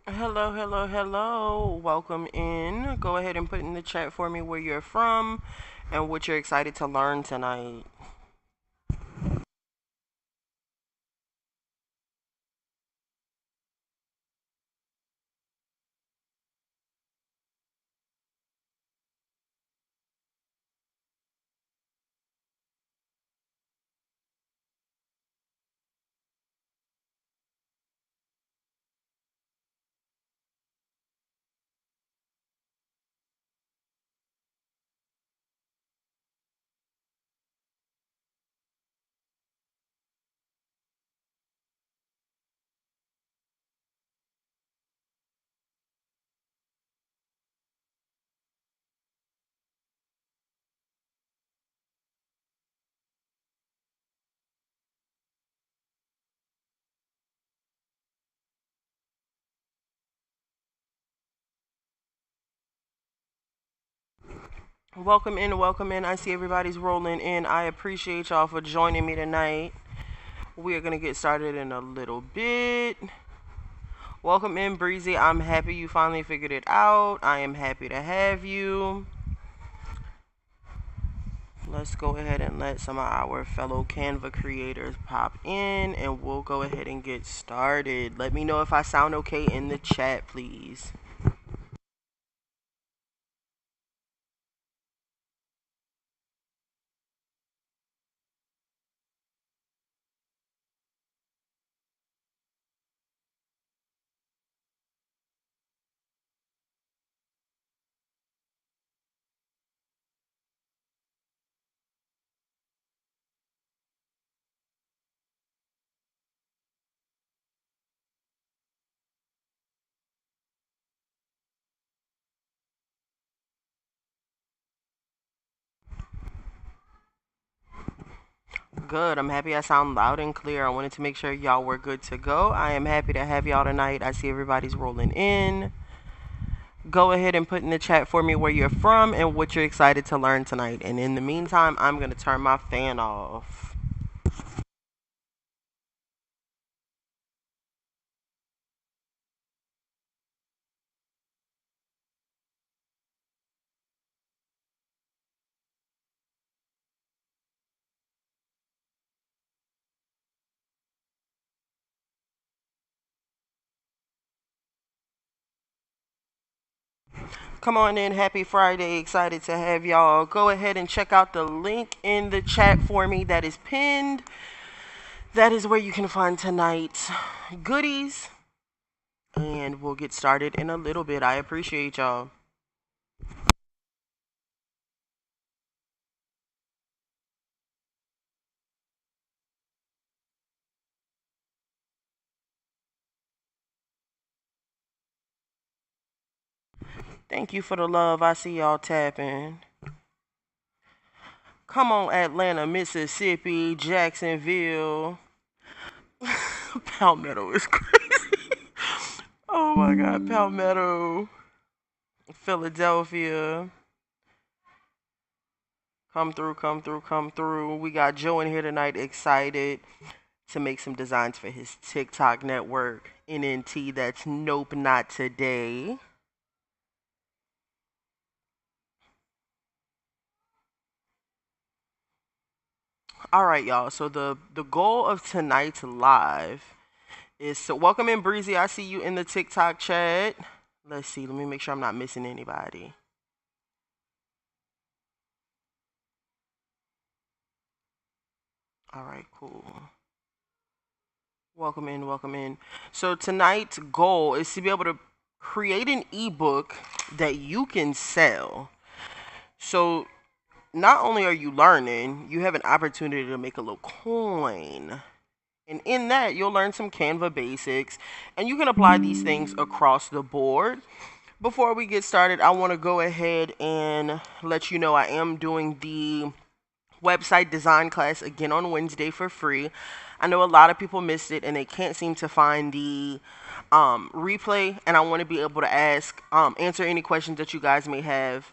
Hello, hello, hello. Welcome in. Go ahead and put in the chat for me where you're from and what you're excited to learn tonight. Welcome in, welcome in. I see everybody's rolling in. I appreciate y'all for joining me tonight. We are going to get started in a little bit. Welcome in, Breezy. I'm happy you finally figured it out. I am happy to have you. Let's go ahead and let some of our fellow Canva creators pop in and we'll go ahead and get started. Let me know if I sound okay in the chat, please. Good. I'm happy I sound loud and clear. I wanted to make sure y'all were good to go. I am happy to have y'all tonight. I see everybody's rolling in. Go ahead and put in the chat for me where you're from and what you're excited to learn tonight. And in the meantime, I'm going to turn my fan off. Come on in. Happy Friday. Excited to have y'all. Go ahead and check out the link in the chat for me that is pinned. That is where you can find tonight's goodies. And we'll get started in a little bit. I appreciate y'all. Thank you for the love. I see y'all tapping. Come on, Atlanta, Mississippi, Jacksonville. Palmetto is crazy. Oh my God, Palmetto, Philadelphia. Come through, come through, come through. We got Joe in here tonight, excited to make some designs for his TikTok network. NNT, that's Nope, Not Today. All right, y'all. So the goal of tonight's live is to welcome in Breezy. I see you in the TikTok chat. Let's see. Let me make sure I'm not missing anybody. All right, cool. Welcome in, welcome in. So tonight's goal is to be able to create an ebook that you can sell. So not only are you learning, you have an opportunity to make a little coin. And in that, you'll learn some Canva basics, and you can apply these things across the board. Before we get started, I want to go ahead and let you know I am doing the website design class again on Wednesday for free. I know a lot of people missed it and they can't seem to find the replay, and I want to be able to answer any questions that you guys may have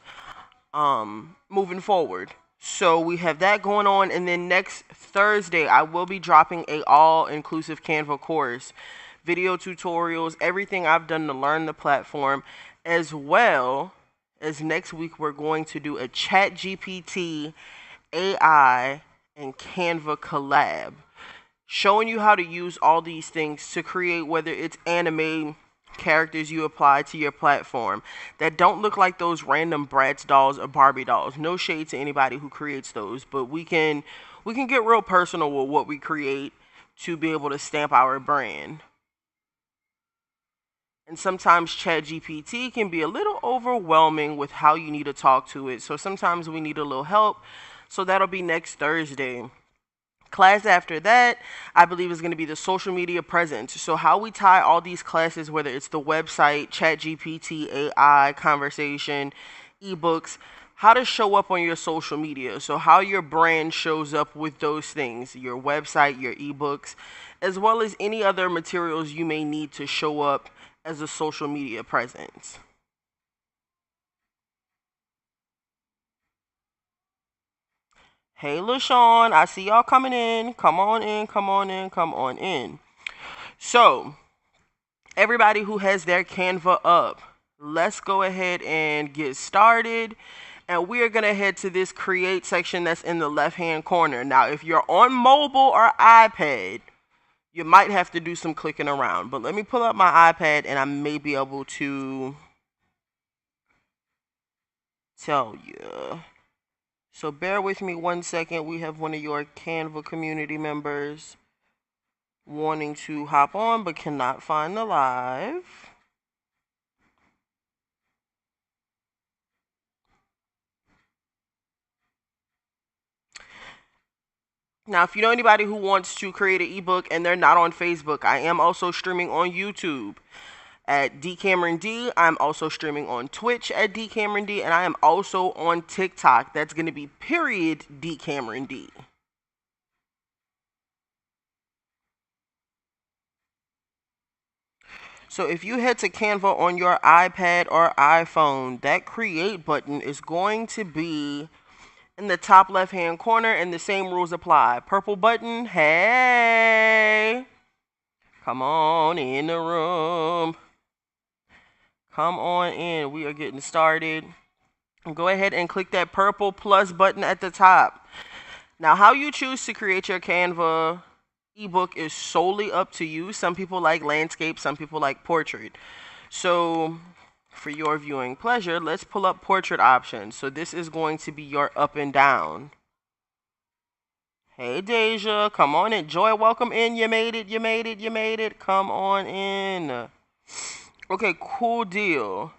moving forward. So we have that going on, and then next Thursday I will be dropping a all-inclusive Canva course. video tutorials, everything I've done to learn the platform, as well as next week we're going to do a ChatGPT, AI, and Canva collab, showing you how to use all these things to create, whether it's anime characters you apply to your platform that don't look like those random Bratz dolls or Barbie dolls. No shade to anybody who creates those, but we can get real personal with what we create to be able to stamp our brand. And sometimes ChatGPT can be a little overwhelming with how you need to talk to it. So sometimes we need a little help. So that'll be next Thursday. Class after that, I believe, is going to be the social media presence. So how we tie all these classes, whether it's the website, ChatGPT, AI, conversation, ebooks, how to show up on your social media. So how your brand shows up with those things, your website, your ebooks, as well as any other materials you may need to show up as a social media presence. Hey, LaShawn, I see y'all coming in. Come on in, come on in, come on in. So, everybody who has their Canva up, let's go ahead and get started. And we are going to head to this create section that's in the left-hand corner. Now, if you're on mobile or iPad, you might have to do some clicking around. But let me pull up my iPad and I may be able to tell you. So bear with me 1 second. We have one of your Canva community members wanting to hop on but cannot find the live. Now, if you know anybody who wants to create an ebook and they're not on Facebook, I am also streaming on YouTube at DiKameronD. I'm also streaming on Twitch at DiKameronD, and I am also on TikTok. That's going to be period DiKameronD. So if you head to Canva on your iPad or iPhone, that create button is going to be in the top left hand corner, and the same rules apply. Purple button, hey, come on in the room. Come on in. We are getting started. Go ahead and click that purple plus button at the top. Now, how you choose to create your Canva ebook is solely up to you. Some people like landscape, some people like portrait. So for your viewing pleasure, let's pull up portrait options. So this is going to be your up and down. Hey Deja, come on in. Joy, welcome in. You made it, you made it, you made it. Come on in. Okay, cool deal.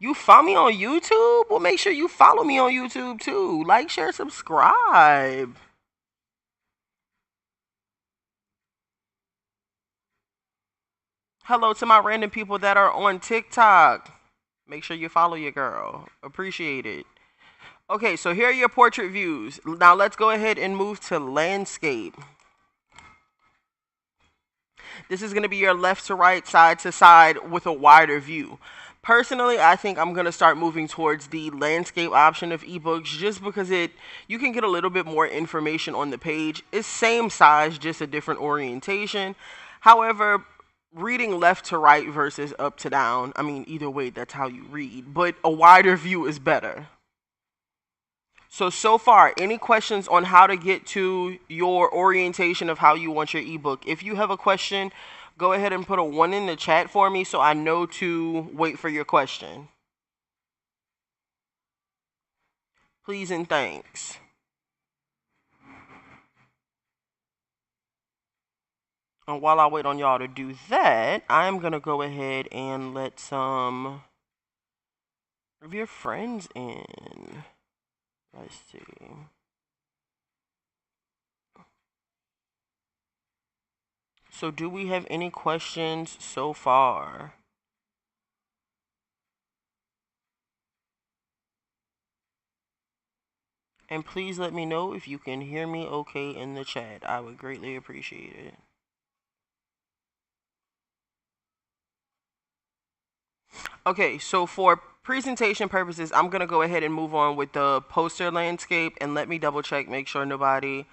You follow me on YouTube? Well, make sure you follow me on YouTube too. Like, share, subscribe. Hello to my random people that are on TikTok. Make sure you follow your girl. Appreciate it. Okay, so here are your portrait views. Now let's go ahead and move to landscape. This is going to be your left to right, side to side with a wider view. Personally, I think I'm going to start moving towards the landscape option of ebooks just because you can get a little bit more information on the page. It's same size, just a different orientation. However, reading left to right versus up to down, I mean, either way, that's how you read. But a wider view is better. So far, any questions on how to get to your orientation of how you want your ebook? If you have a question, go ahead and put a 1 in the chat for me so I know to wait for your question. Please and thanks. And while I wait on y'all to do that, I'm going to go ahead and let some of your friends in. Let's see. So do we have any questions so far? And please let me know if you can hear me okay in the chat. I would greatly appreciate it. Okay, so for presentation purposes, I'm going to go ahead and move on with the poster landscape, and let me double check, make sure nobody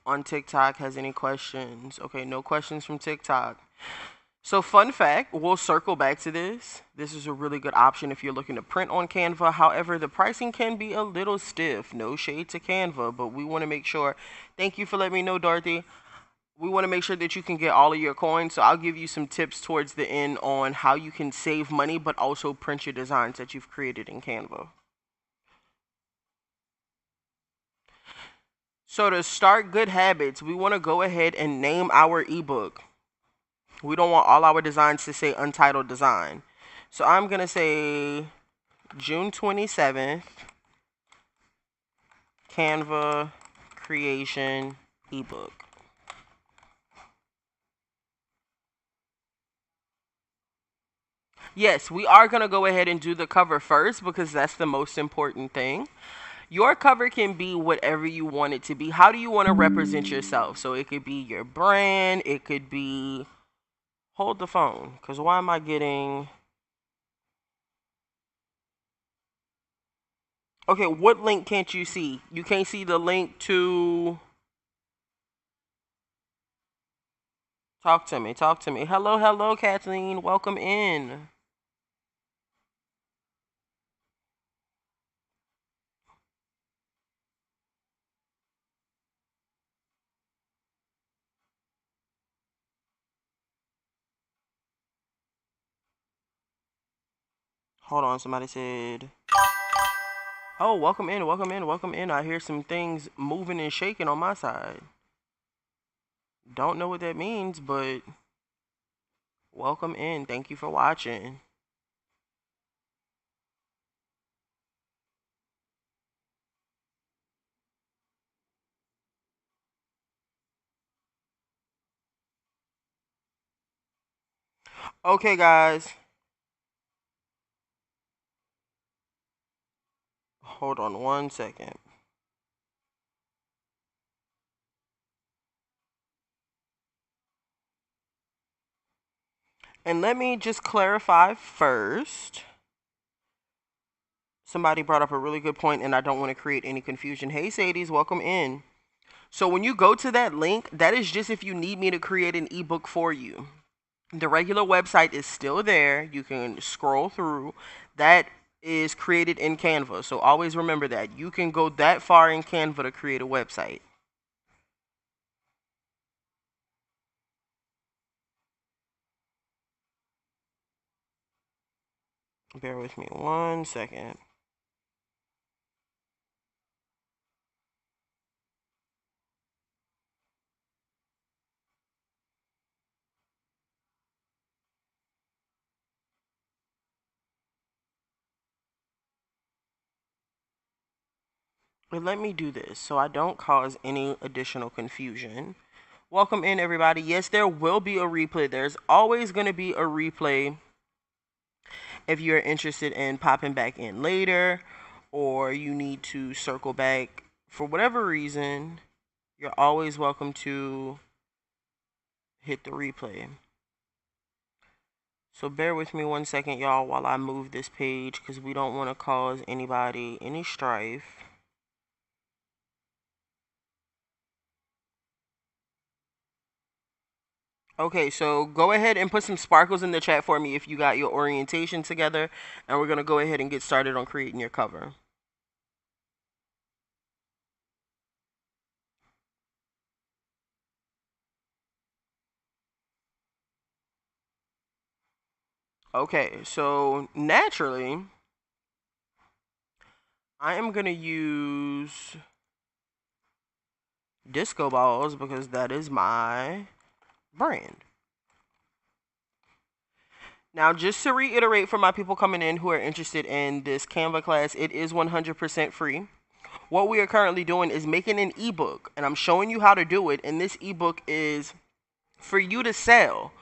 on TikTok has any questions. Okay, no questions from TikTok. So fun fact, we'll circle back to this. This is a really good option if you're looking to print on Canva. However, the pricing can be a little stiff. No shade to Canva, but we want to make sure. Thank you for letting me know, Dorothy. We want to make sure that you can get all of your coins. So I'll give you some tips towards the end on how you can save money, but also print your designs that you've created in Canva. So to start good habits, we want to go ahead and name our ebook. We don't want all our designs to say untitled design. So I'm going to say June 27th, Canva creation ebook. Yes, we are going to go ahead and do the cover first because that's the most important thing. Your cover can be whatever you want it to be. How do you want to represent yourself? So it could be your brand. It could be... Hold the phone, because why am I getting... Okay, what link can't you see? You can't see the link to... Talk to me, talk to me. Hello, hello, Kathleen. Welcome in. Hold on, somebody said... Oh, welcome in, welcome in, welcome in. I hear some things moving and shaking on my side. Don't know what that means, but welcome in. Thank you for watching. Okay, guys. Hold on one second. And let me just clarify first. Somebody brought up a really good point, and I don't want to create any confusion. Hey, Sadies, welcome in. So when you go to that link, that is just if you need me to create an ebook for you. The regular website is still there. You can scroll through. That is created in Canva. So always remember that. You can go that far in Canva to create a website. Bear with me one second. But let me do this so I don't cause any additional confusion. Welcome in, everybody. Yes, there will be a replay. There's always going to be a replay if you're interested in popping back in later or you need to circle back for whatever reason. You're always welcome to hit the replay. So bear with me one second, y'all, while I move this page because we don't want to cause anybody any strife. Okay, so go ahead and put some sparkles in the chat for me if you got your orientation together, and we're going to go ahead and get started on creating your cover. Okay, so naturally, I am going to use disco balls because that is my brand. Now, just to reiterate for my people coming in who are interested in this Canva class, it is 100% free. What we are currently doing is making an ebook, and I'm showing you how to do it, and this ebook is for you to sell.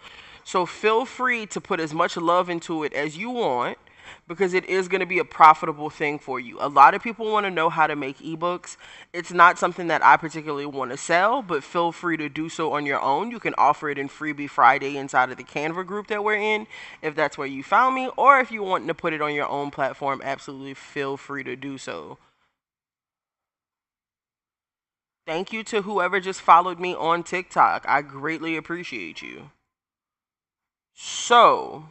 So feel free to put as much love into it as you want because it is going to be a profitable thing for you. A lot of people want to know how to make ebooks. It's not something that I particularly want to sell, but feel free to do so on your own. You can offer it in Freebie Friday inside of the Canva group that we're in, if that's where you found me, or if you want to put it on your own platform, absolutely feel free to do so. Thank you to whoever just followed me on TikTok. I greatly appreciate you. So,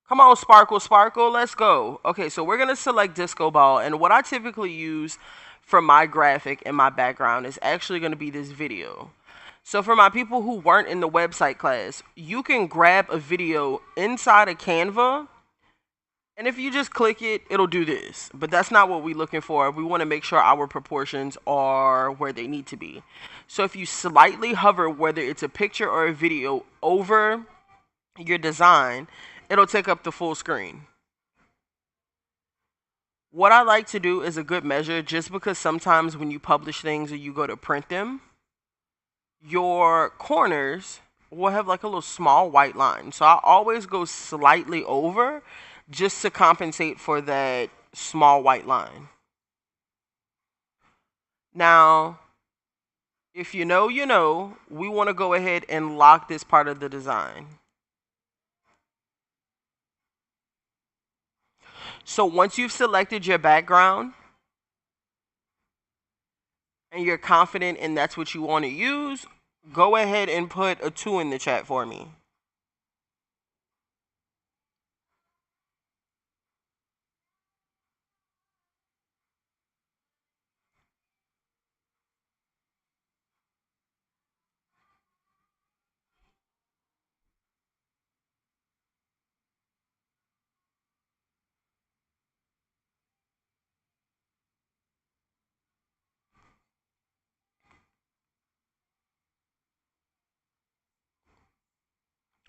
come on, Sparkle, Sparkle, let's go. Okay, so we're going to select Disco Ball. And what I typically use for my graphic and my background is actually going to be this video. So for my people who weren't in the website class, you can grab a video inside of Canva. And if you just click it, it'll do this. But that's not what we're looking for. We want to make sure our proportions are where they need to be. So if you slightly hover, whether it's a picture or a video, over your design, it'll take up the full screen. What I like to do is a good measure, just because sometimes when you publish things or you go to print them, your corners will have like a little small white line. So I always go slightly over just to compensate for that small white line. Now, if you know, you know, we want to go ahead and lock this part of the design. So once you've selected your background and you're confident and that's what you want to use, go ahead and put a 2 in the chat for me.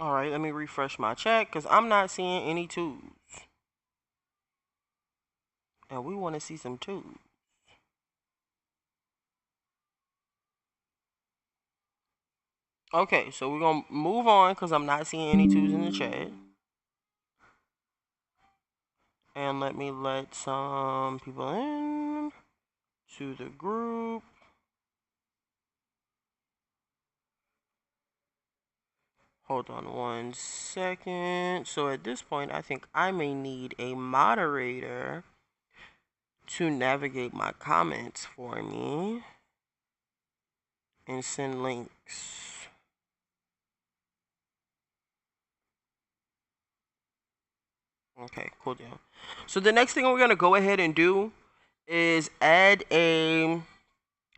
All right, let me refresh my chat because I'm not seeing any 2s. And we want to see some 2s. Okay, so we're going to move on because I'm not seeing any 2s in the chat. And let me let some people in to the group. Hold on 1 second. So at this point, I think I may need a moderator to navigate my comments for me and send links. Okay, cool deal. So the next thing we're going to go ahead and do is add a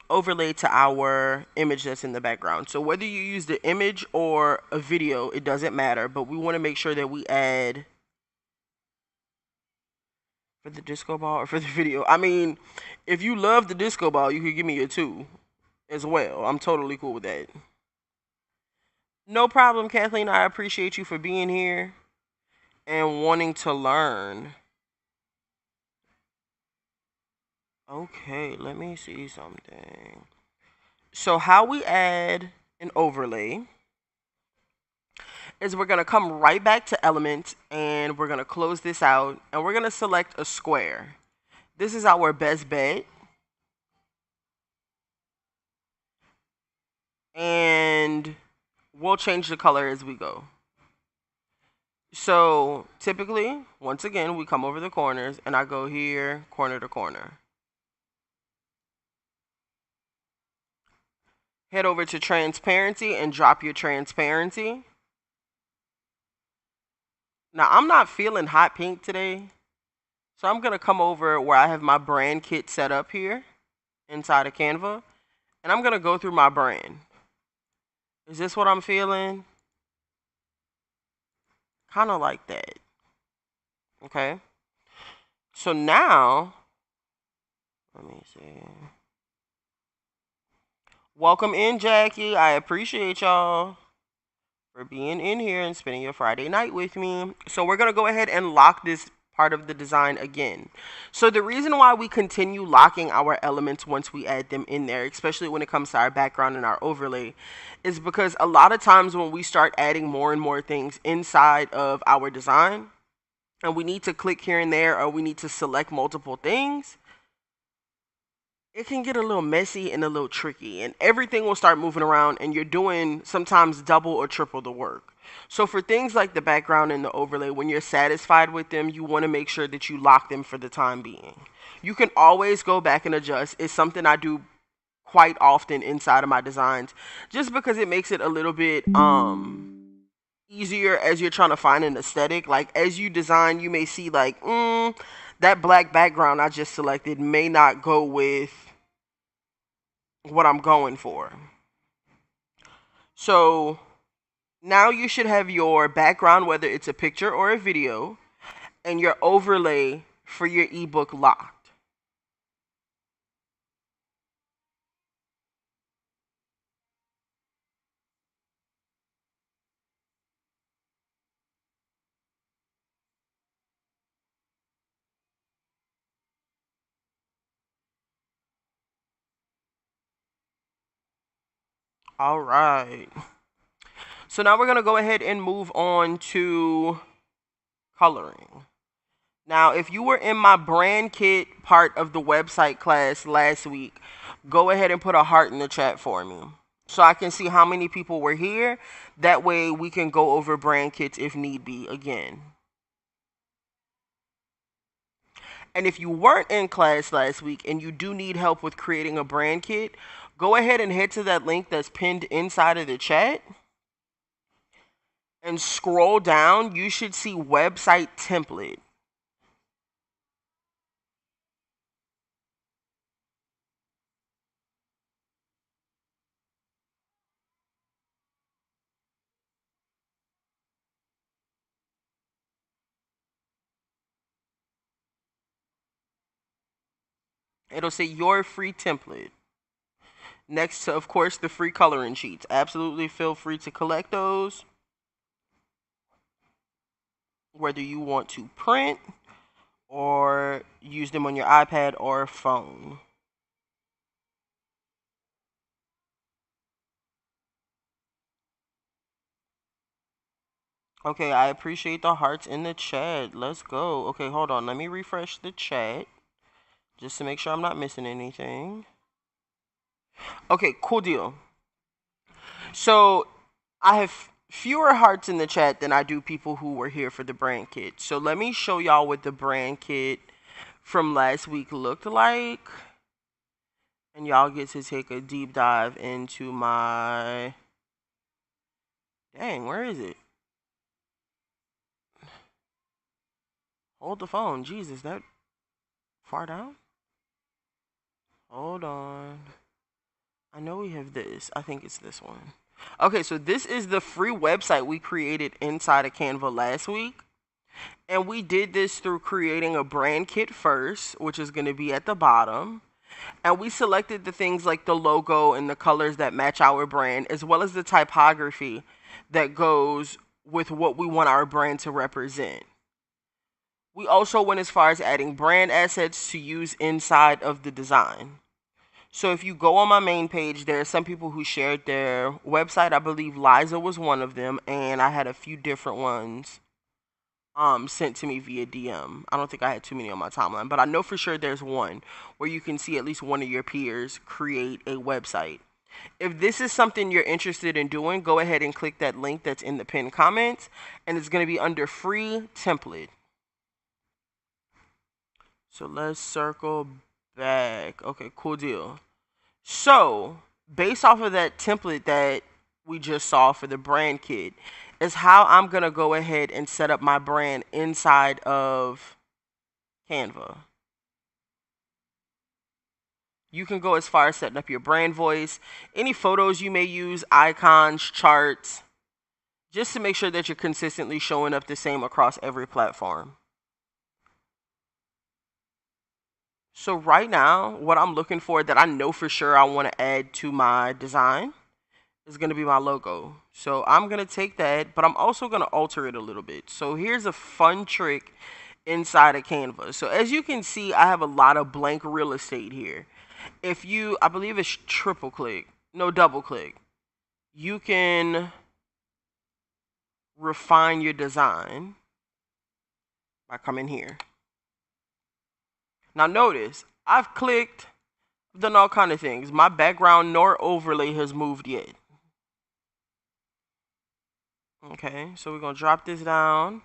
overlay to our image that's in the background. So whether you use the image or a video, it doesn't matter, but we want to make sure that we add for the disco ball or for the video. I mean, if you love the disco ball, you could give me a 2 as well. I'm totally cool with that. No problem, Kathleen. I appreciate you for being here and wanting to learn. Okay, let me see something. So how we add an overlay is we're going to come right back to Element and we're going to close this out and we're going to select a square. This is our best bet. And we'll change the color as we go. So typically, once again, we come over the corners and I go here, corner to corner. Head over to transparency and drop your transparency. Now, I'm not feeling hot pink today. So I'm going to come over where I have my brand kit set up here inside of Canva. And I'm going to go through my brand. Is this what I'm feeling? Kind of like that. Okay. So now, let me see. Welcome in, Jackie. I appreciate y'all for being in here and spending your Friday night with me. So we're going to go ahead and lock this part of the design again. So the reason why we continue locking our elements once we add them in there, especially when it comes to our background and our overlay, is because a lot of times when we start adding more and more things inside of our design, and we need to click here and there, or we need to select multiple things, it can get a little messy and a little tricky, and everything will start moving around and you're doing sometimes double or triple the work. So for things like the background and the overlay, when you're satisfied with them, you want to make sure that you lock them for the time being. You can always go back and adjust. It's something I do quite often inside of my designs, just because it makes it a little bit easier as you're trying to find an aesthetic. Like as you design, you may see like, that black background I just selected may not go with what I'm going for. So now you should have your background, whether it's a picture or a video, and your overlay for your ebook locked. All right. So now we're going to go ahead and move on to coloring. Now, if you were in my brand kit part of the website class last week, go ahead and put a heart in the chat for me so I can see how many people were here. That way we can go over brand kits if need be again. And if you weren't in class last week and you do need help with creating a brand kit, go ahead and head to that link that's pinned inside of the chat and scroll down. You should see website template. It'll say your free template next to, of course, the free coloring sheets. Absolutely feel free to collect those, whether you want to print or use them on your iPad or phone. Okay, I appreciate the hearts in the chat. Let's go. Okay, hold on. Let me refresh the chat just to make sure I'm not missing anything. Okay, cool deal. So I have fewer hearts in the chat than I do people who were here for the brand kit. So let me show y'all what the brand kit from last week looked like. And y'all get to take a deep dive into my... Dang, where is it? Hold the phone. Jesus, that far down? Hold on. I know we have this. I think it's this one. Okay, so this is the free website we created inside of Canva last week. And we did this through creating a brand kit first, which is going to be at the bottom. And we selected the things like the logo and the colors that match our brand, as well as the typography that goes with what we want our brand to represent. We also went as far as adding brand assets to use inside of the design. So if you go on my main page, there are some people who shared their website. I believe Liza was one of them, and I had a few different ones sent to me via DM. I don't think I had too many on my timeline, but I know for sure there's one where you can see at least one of your peers create a website. If this is something you're interested in doing, go ahead and click that link that's in the pinned comments, and it's going to be under free template. So let's circle back. Okay, cool deal. So based off of that template that we just saw for the brand kit is how I'm going to go ahead and set up my brand inside of Canva. You can go as far as setting up your brand voice, any photos you may use, icons, charts, just to make sure that you're consistently showing up the same across every platform. So right now, what I'm looking for that I know for sure I want to add to my design is going to be my logo. So I'm going to take that, but I'm also going to alter it a little bit. So here's a fun trick inside of Canva. So as you can see, I have a lot of blank real estate here. If you, I believe it's double click, you can refine your design by coming here. Now notice, I've clicked, done all kind of things. My background nor overlay has moved yet. Okay, so we're going to drop this down.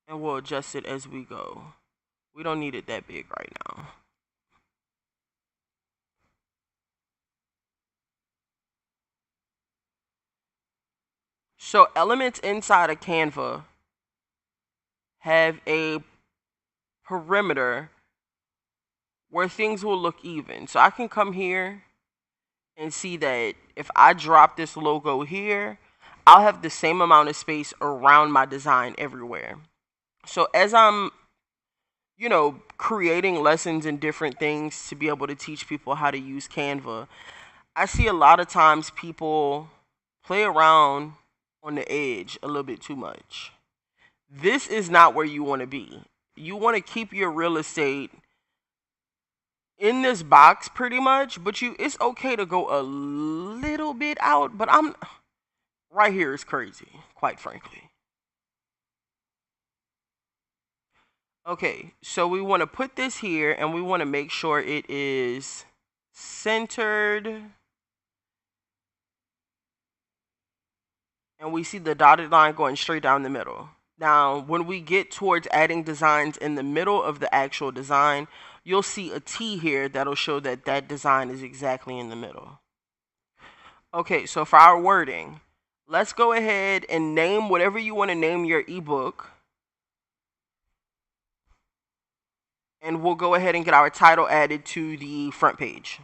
And we'll adjust it as we go. We don't need it that big right now. So elements inside of Canva have a perimeter where things will look even. So I can come here and see that if I drop this logo here, I'll have the same amount of space around my design everywhere. So as I'm, creating lessons and different things to be able to teach people how to use Canva, I see a lot of times people play around on the edge a little bit too much. This is not where you want to be. You want to keep your real estate in this box pretty much, but it's okay to go a little bit out, but I'm right here is crazy, quite frankly. Okay, so we want to put this here and we want to make sure it is centered. And we see the dotted line going straight down the middle. Now, when we get towards adding designs in the middle of the actual design, you'll see a T here that'll show that that design is exactly in the middle. Okay, so for our wording, let's go ahead and name whatever you want to name your ebook. And we'll go ahead and get our title added to the front page.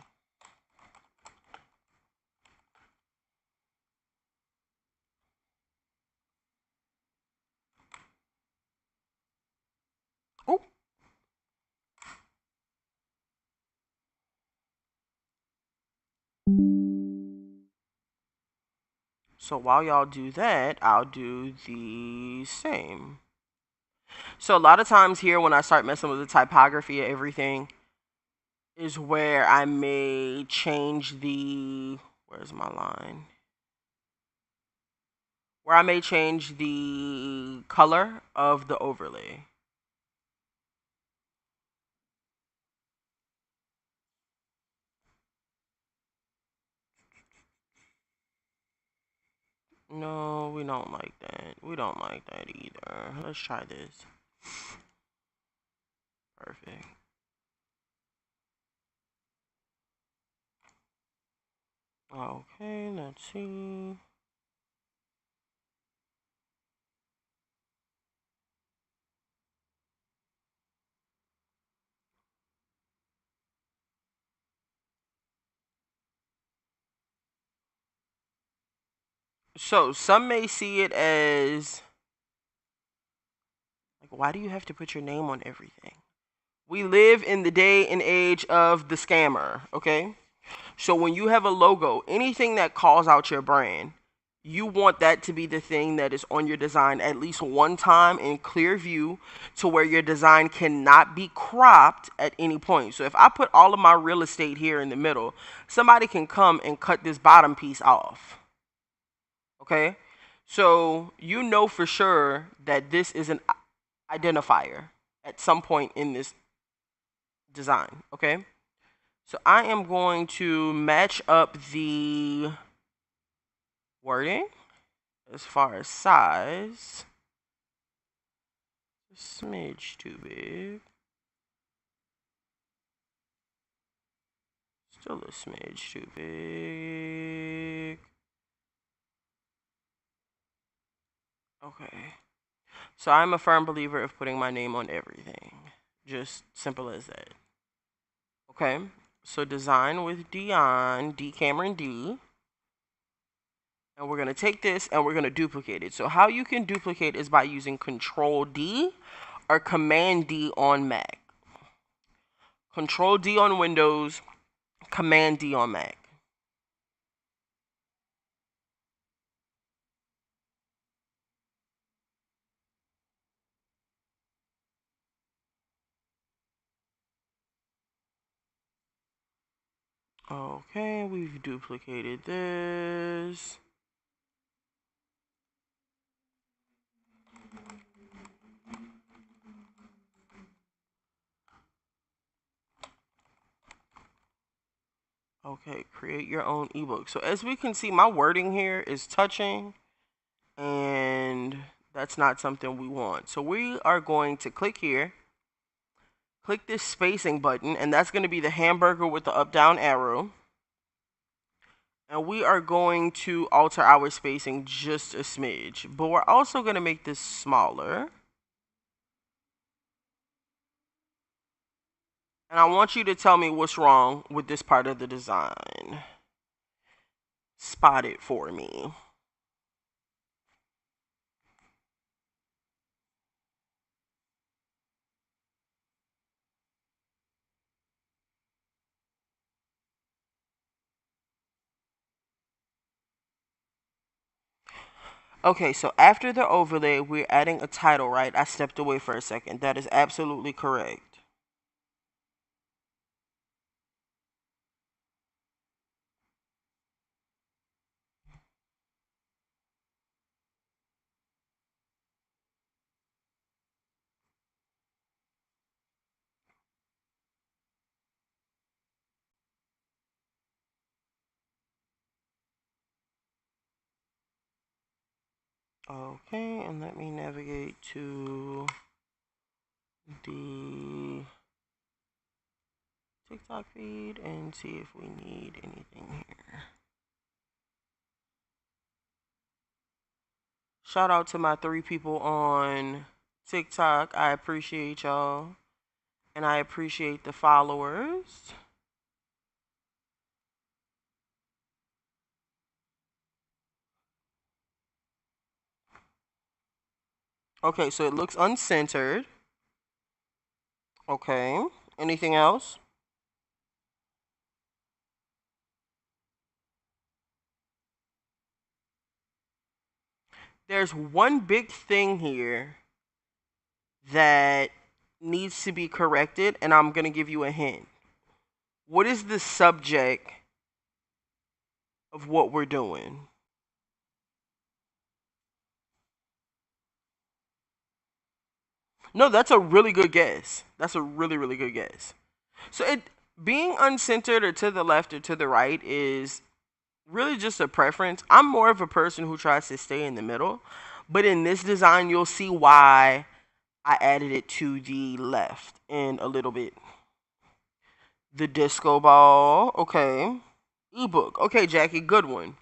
Oh. So while y'all do that, I'll do the same. So a lot of times here when I start messing with the typography of everything is where I may change the, where's my line? Where I may change the color of the overlay. No, we don't like that. We don't like that either. Let's try this. Perfect. Okay, let's see. So some may see it as like, why do you have to put your name on everything? We live in the day and age of the scammer, okay? So when you have a logo, anything that calls out your brand, you want that to be the thing that is on your design at least one time in clear view to where your design cannot be cropped at any point. So if I put all of my real estate here in the middle, somebody can come and cut this bottom piece off. Okay? So you know for sure that this is an identifier at some point in this design. Okay? So I am going to match up the wording as far as size. A smidge too big. Still a smidge too big. Okay. So I'm a firm believer of putting my name on everything. Just simple as that. Okay. So design with DiKameronD. And we're going to take this and we're going to duplicate it. So how you can duplicate is by using Control D or Command D on Mac. Control D on Windows, Command D on Mac. Okay, we've duplicated this. Okay, create your own ebook. So as we can see, my wording here is touching, and that's not something we want. So we are going to click here, click this spacing button, and that's going to be the hamburger with the up-down arrow. And we are going to alter our spacing just a smidge, but we're also going to make this smaller. And I want you to tell me what's wrong with this part of the design. Spot it for me. Okay, so after the overlay, we're adding a title, right? I stepped away for a second. That is absolutely correct. Okay, and let me navigate to the TikTok feed and see if we need anything here. Shout out to my 3 people on TikTok. I appreciate y'all. And I appreciate the followers. Okay, so it looks uncentered. Okay. Anything else? There's one big thing here that needs to be corrected, and I'm going to give you a hint. What is the subject of what we're doing? No, that's a really good guess. That's a really, really good guess. So it being uncentered or to the left or to the right is really just a preference. I'm more of a person who tries to stay in the middle, but in this design, you'll see why I added it to the left in a little bit. The disco ball, okay. Ebook, okay, Jackie, good one.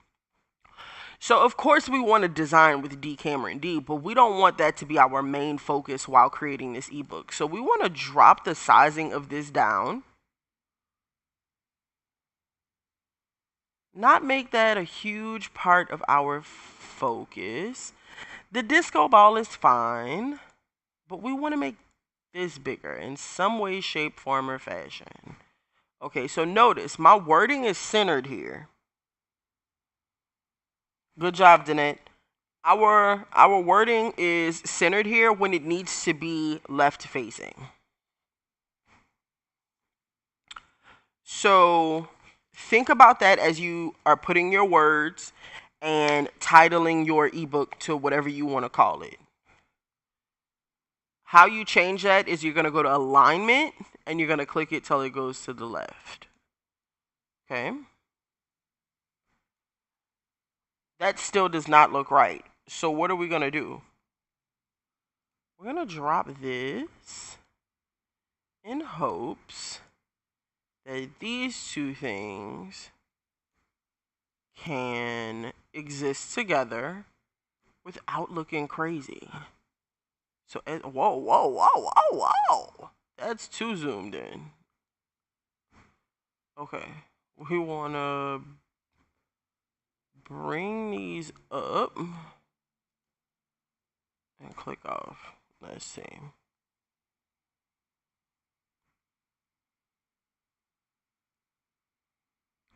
So of course we want to design with DiKameronD, but we don't want that to be our main focus while creating this ebook. So we want to drop the sizing of this down. Not make that a huge part of our focus. The disco ball is fine, but we want to make this bigger in some way, shape, form, or fashion. Okay, so notice my wording is centered here. Good job, Danette. Our wording is centered here when it needs to be left facing. So think about that as you are putting your words and titling your ebook to whatever you want to call it. How you change that is you're going to go to alignment and you're going to click it till it goes to the left. Okay. That still does not look right. So what are we going to do? We're going to drop this in hopes that these two things can exist together without looking crazy. So, whoa, whoa, whoa, whoa, whoa. That's too zoomed in. Okay. We want to bring these up and click off. Let's see.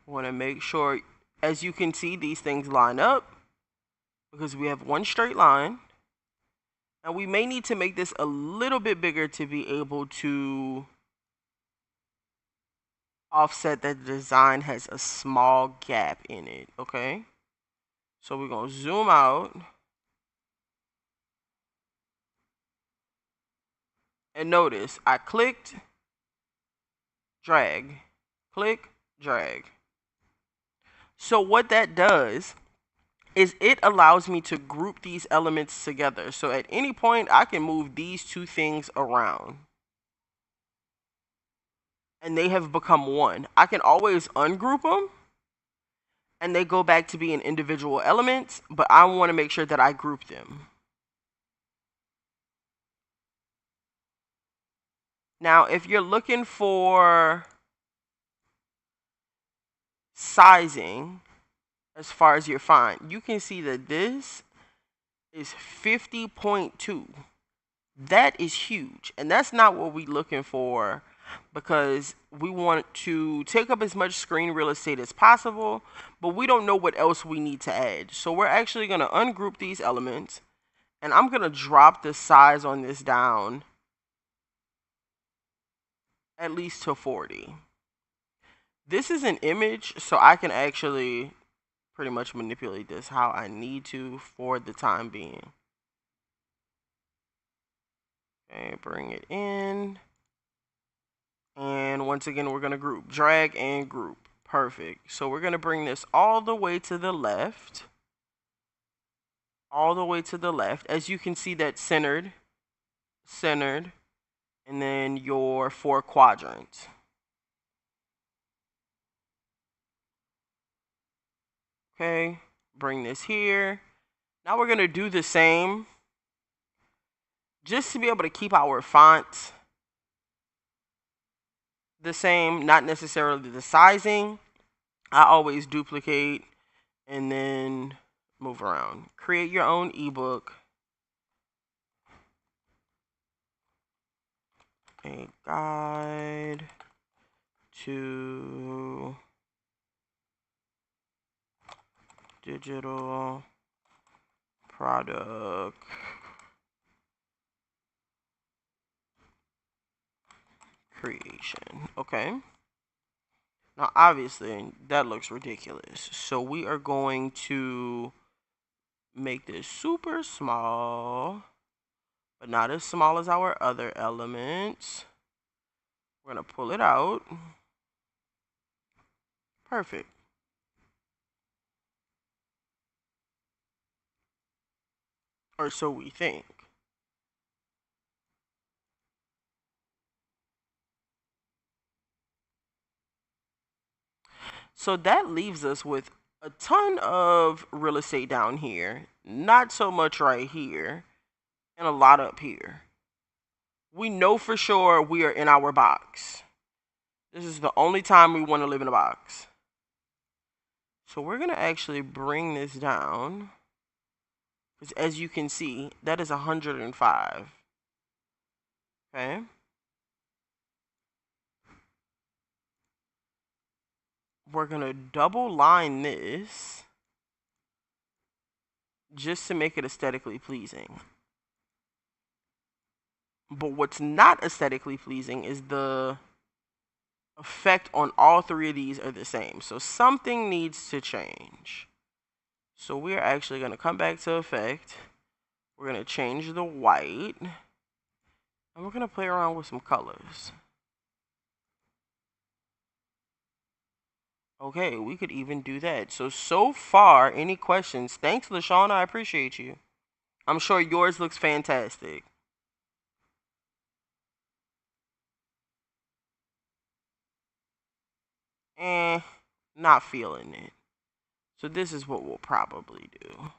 Want to make sure, as you can see, these things line up because we have one straight line. And we may need to make this a little bit bigger to be able to offset that the design has a small gap in it, okay? So we're going to zoom out. And notice, I clicked, drag, click, drag. So what that does is it allows me to group these elements together. So at any point, I can move these two things around. And they have become one. I can always ungroup them. and they go back to being individual elements, but I want to make sure that I group them. Now, if you're looking for sizing as far as your font, you can see that this is 50.2. That is huge, and that's not what we're looking for, because we want to take up as much screen real estate as possible, but we don't know what else we need to add. So we're actually going to ungroup these elements, and I'm going to drop the size on this down at least to 40. This is an image, so I can actually pretty much manipulate this how I need to for the time being. Okay, bring it in. And once again, we're going to group. Drag and group. Perfect. So we're going to bring this all the way to the left. All the way to the left. As you can see, that's centered. Centered. And then your 4 quadrants. Okay. Bring this here. Now we're going to do the same, just to be able to keep our fonts the same, not necessarily the sizing. I always duplicate and then move around. Create your own ebook. A guide to digital product creation. Okay. Now, obviously, that looks ridiculous. So we are going to make this super small, but not as small as our other elements. We're going to pull it out. Perfect. Or so we think. So that leaves us with a ton of real estate down here. Not so much right here. And a lot up here. We know for sure we are in our box. This is the only time we want to live in a box. So we're going to actually bring this down. Because as you can see, that is 105. Okay. We're going to double line this just to make it aesthetically pleasing. But what's not aesthetically pleasing is the effect on all 3 of these are the same. So something needs to change. So we're actually going to come back to effect. We're going to change the white. And we're going to play around with some colors. Okay, we could even do that. So far, any questions? Thanks, LaShawn. I appreciate you. I'm sure yours looks fantastic. Not feeling it. So this is what we'll probably do.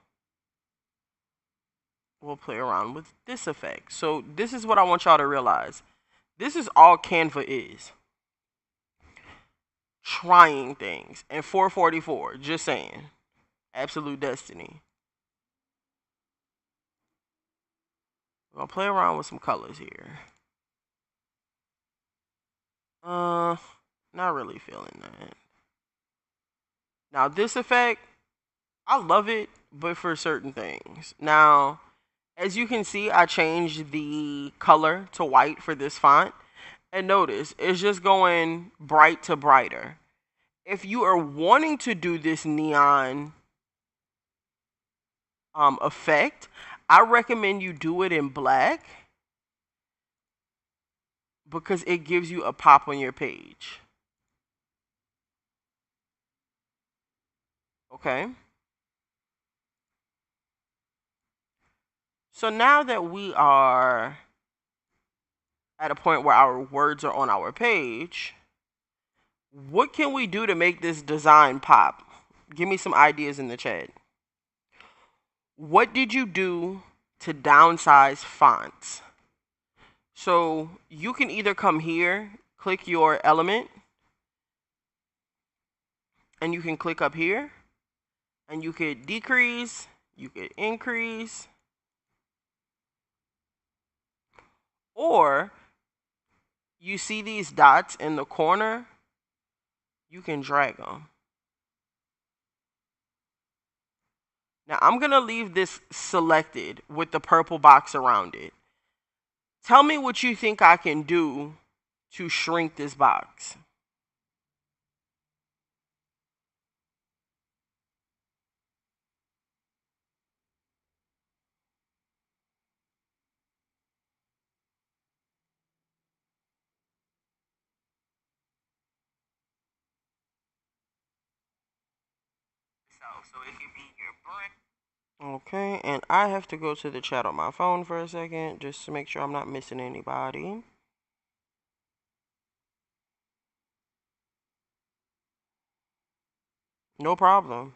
We'll play around with this effect. So this is what I want y'all to realize. This is all Canva is. Trying things. And 444, just saying. Absolute destiny. We're going to play around with some colors here. Not really feeling that. Now this effect, I love it, but for certain things. Now, as you can see, I changed the color to white for this font. And notice, it's just going bright to brighter. If you are wanting to do this neon effect, I recommend you do it in black, because it gives you a pop on your page. Okay. So now that we are at a point where our words are on our page, what can we do to make this design pop? Give me some ideas in the chat. What did you do to downsize fonts? So you can either come here, click your element, and you can click up here, and you could decrease, you could increase, or you see these dots in the corner, you can drag them. Now I'm going to leave this selected with the purple box around it. Tell me what you think I can do to shrink this box. So it could be your brain. Okay, and I have to go to the chat on my phone for a second just to make sure I'm not missing anybody. No problem.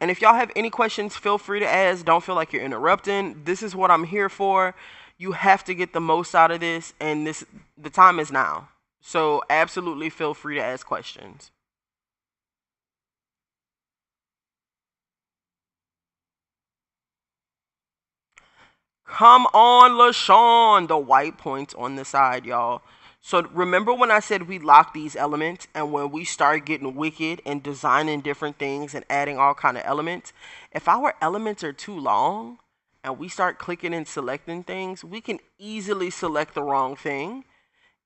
And if y'all have any questions, feel free to ask. Don't feel like you're interrupting. This is what I'm here for. You have to get the most out of this, and the time is now. So absolutely feel free to ask questions. Come on, LaShawn. The white points on the side, y'all. So remember when I said we lock these elements, and when we start getting wicked and designing different things and adding all kind of elements, if our elements are too long and we start clicking and selecting things, we can easily select the wrong thing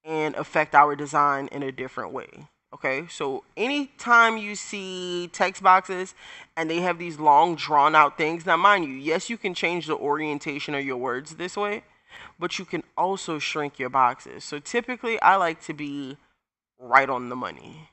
and affect our design in a different way. Okay, so anytime you see text boxes and they have these long drawn out things, now mind you, yes, you can change the orientation of your words this way, but you can also shrink your boxes. So typically I like to be right on the money.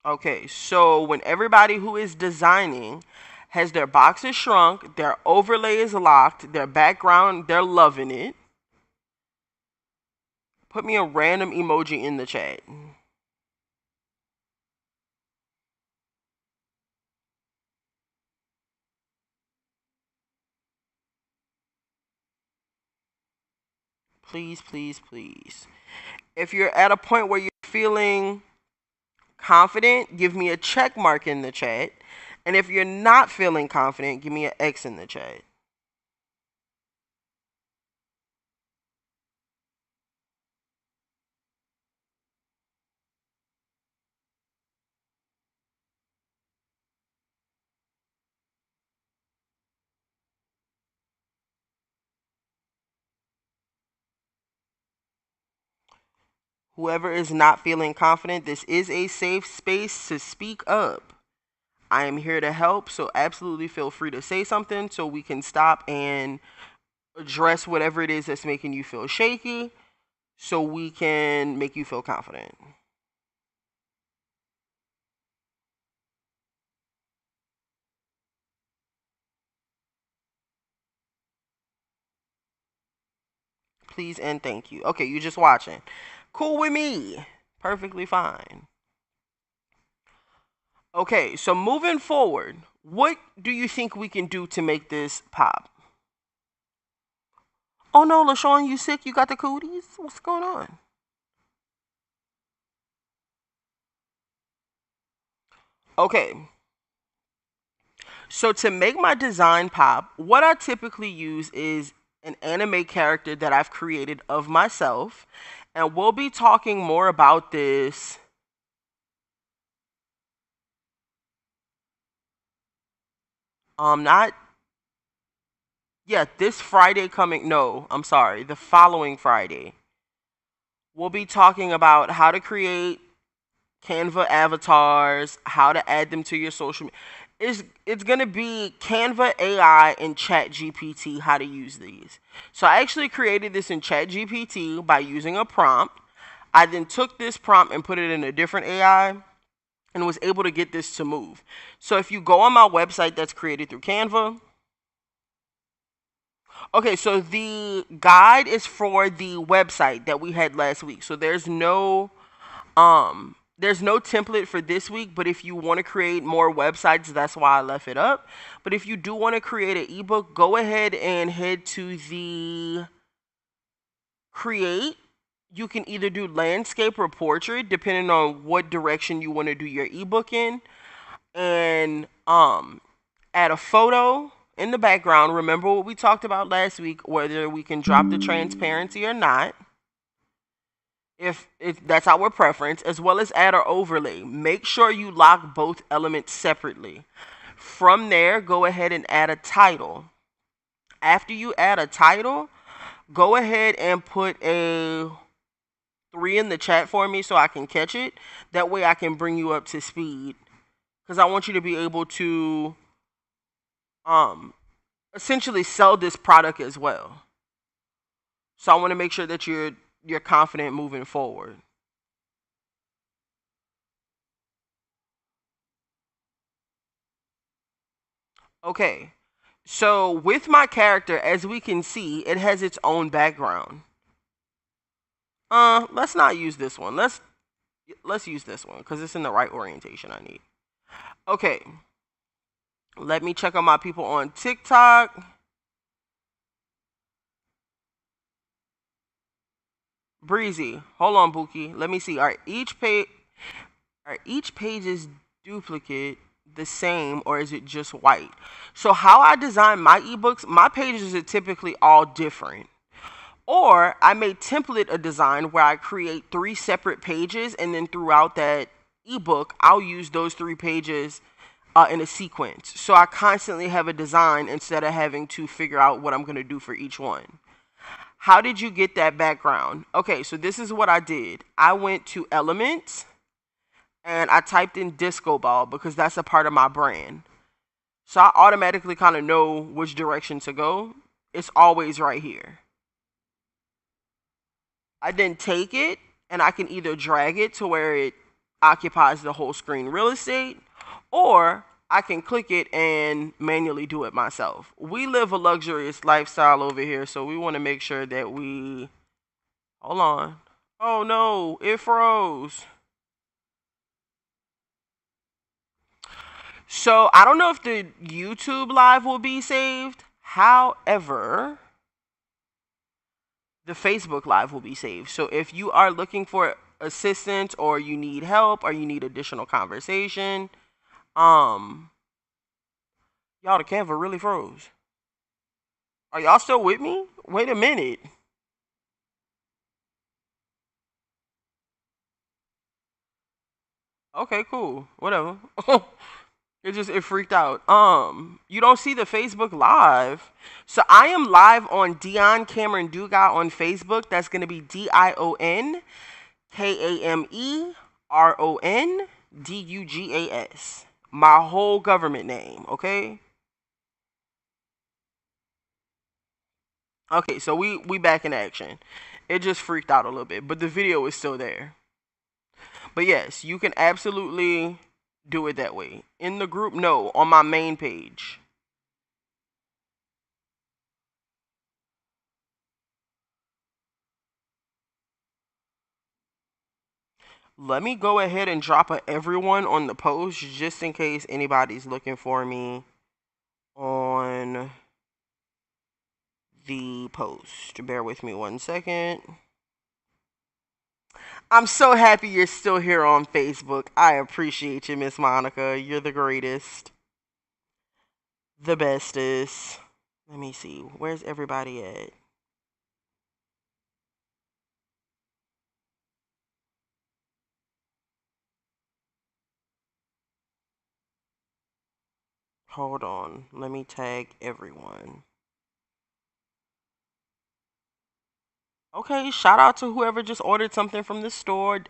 Okay, so when everybody who is designing has their boxes shrunk, their overlay is locked, their background, they're loving it, put me a random emoji in the chat. Please, please, please. If you're at a point where you're feeling confident, give me a check mark in the chat. And if you're not feeling confident, give me an X in the chat. Whoever is not feeling confident, this is a safe space to speak up. I am here to help, so absolutely feel free to say something so we can stop and address whatever it is that's making you feel shaky so we can make you feel confident. Please and thank you. Okay, you just watching. Cool with me. Perfectly fine. Okay, so moving forward, what do you think we can do to make this pop? Oh no, LaShawn, you sick? You got the cooties? What's going on? Okay. So to make my design pop, what I typically use is an anime character that I've created of myself. And we'll be talking more about this not this Friday coming. No, I'm sorry, the following Friday. We'll be talking about how to create Canva avatars, how to add them to your social media. It's gonna be Canva AI and Chat GPT, how to use these. So I actually created this in Chat GPT by using a prompt. I then took this prompt and put it in a different AI and was able to get this to move. So if you go on my website that's created through Canva, Okay, so the guide is for the website that we had last week. So there's no template for this week, but if you want to create more websites, that's why I left it up. But if you do want to create an ebook, go ahead and head to the create. You can either do landscape or portrait depending on what direction you want to do your ebook in, and add a photo in the background. Remember what we talked about last week, whether we can drop the transparency or not, if that's our preference, as well as add our overlay. Make sure you lock both elements separately. From there, go ahead and add a title. After you add a title, go ahead and put a 3 in the chat for me so I can catch it. That way I can bring you up to speed, because I want you to be able to essentially sell this product as well. So I want to make sure that you're confident moving forward. Okay. So with my character, as we can see, it has its own background. Let's not use this one. Let's use this one because it's in the right orientation I need. Okay. Let me check on my people on TikTok. Breezy. Hold on, Buki. Let me see. Are each page is duplicate the same, or is it just white? So how I design my ebooks, my pages are typically all different. Or I may template a design where I create 3 separate pages, and then throughout that ebook, I'll use those 3 pages in a sequence. So I constantly have a design instead of having to figure out what I'm going to do for each one. How did you get that background? Okay, so this is what I did. I went to Elements and I typed in Disco Ball because that's a part of my brand. So I automatically kind of know which direction to go. It's always right here. I then take it and I can either drag it to where it occupies the whole screen real estate, or I can click it and manually do it myself. We live a luxurious lifestyle over here, so we want to make sure that we... Hold on. Oh no, it froze. So I don't know if the YouTube live will be saved. However, the Facebook live will be saved. So if you are looking for assistance, or you need help, or you need additional conversation, y'all, the Canva really froze. Are y'all still with me? Wait a minute. Okay, cool. Whatever. It freaked out. You don't see the Facebook live. So I am live on DiKameronD on Facebook. That's gonna be DIONKAMERONDUGAS. My whole government name, okay? Okay, so we back in action. It just freaked out a little bit, but the video is still there. But yes, you can absolutely do it that way. In the group, no, on my main page. Let me go ahead and drop a everyone on the post just in case anybody's looking for me on the post. Bear with me 1 second. I'm so happy you're still here on Facebook. I appreciate you, Miss Monica. You're the greatest. The bestest. Let me see. Where's everybody at? Hold on. Let me tag everyone. Okay, shout out to whoever just ordered something from the store.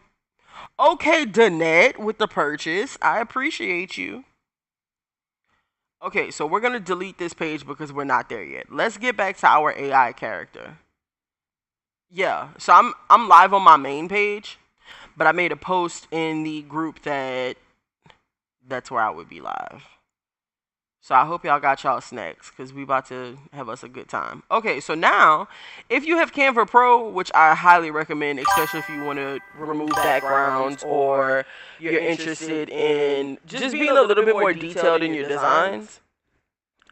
Okay, Danette with the purchase. I appreciate you. Okay, so we're going to delete this page because we're not there yet. Let's get back to our AI character. Yeah, so I'm live on my main page, but I made a post in the group that's where I would be live. So I hope y'all got y'all snacks because we about to have us a good time. Okay, so now, if you have Canva Pro, which I highly recommend, especially if you want to remove backgrounds or you're interested in just being a little bit more detailed in your designs,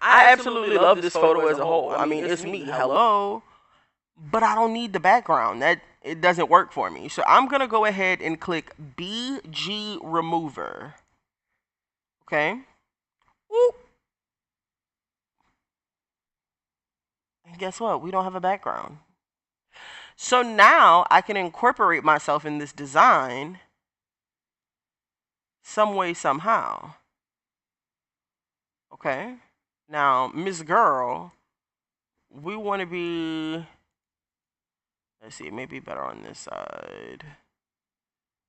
I absolutely love this photo as a whole. I mean, it's me, hello, but I don't need the background. That it doesn't work for me. So I'm gonna go ahead and click BG Remover. Okay. Woo. And guess what? We don't have a background. So now I can incorporate myself in this design some way, somehow. Okay. Now, Miss Girl, we want to be, let's see, it may be better on this side.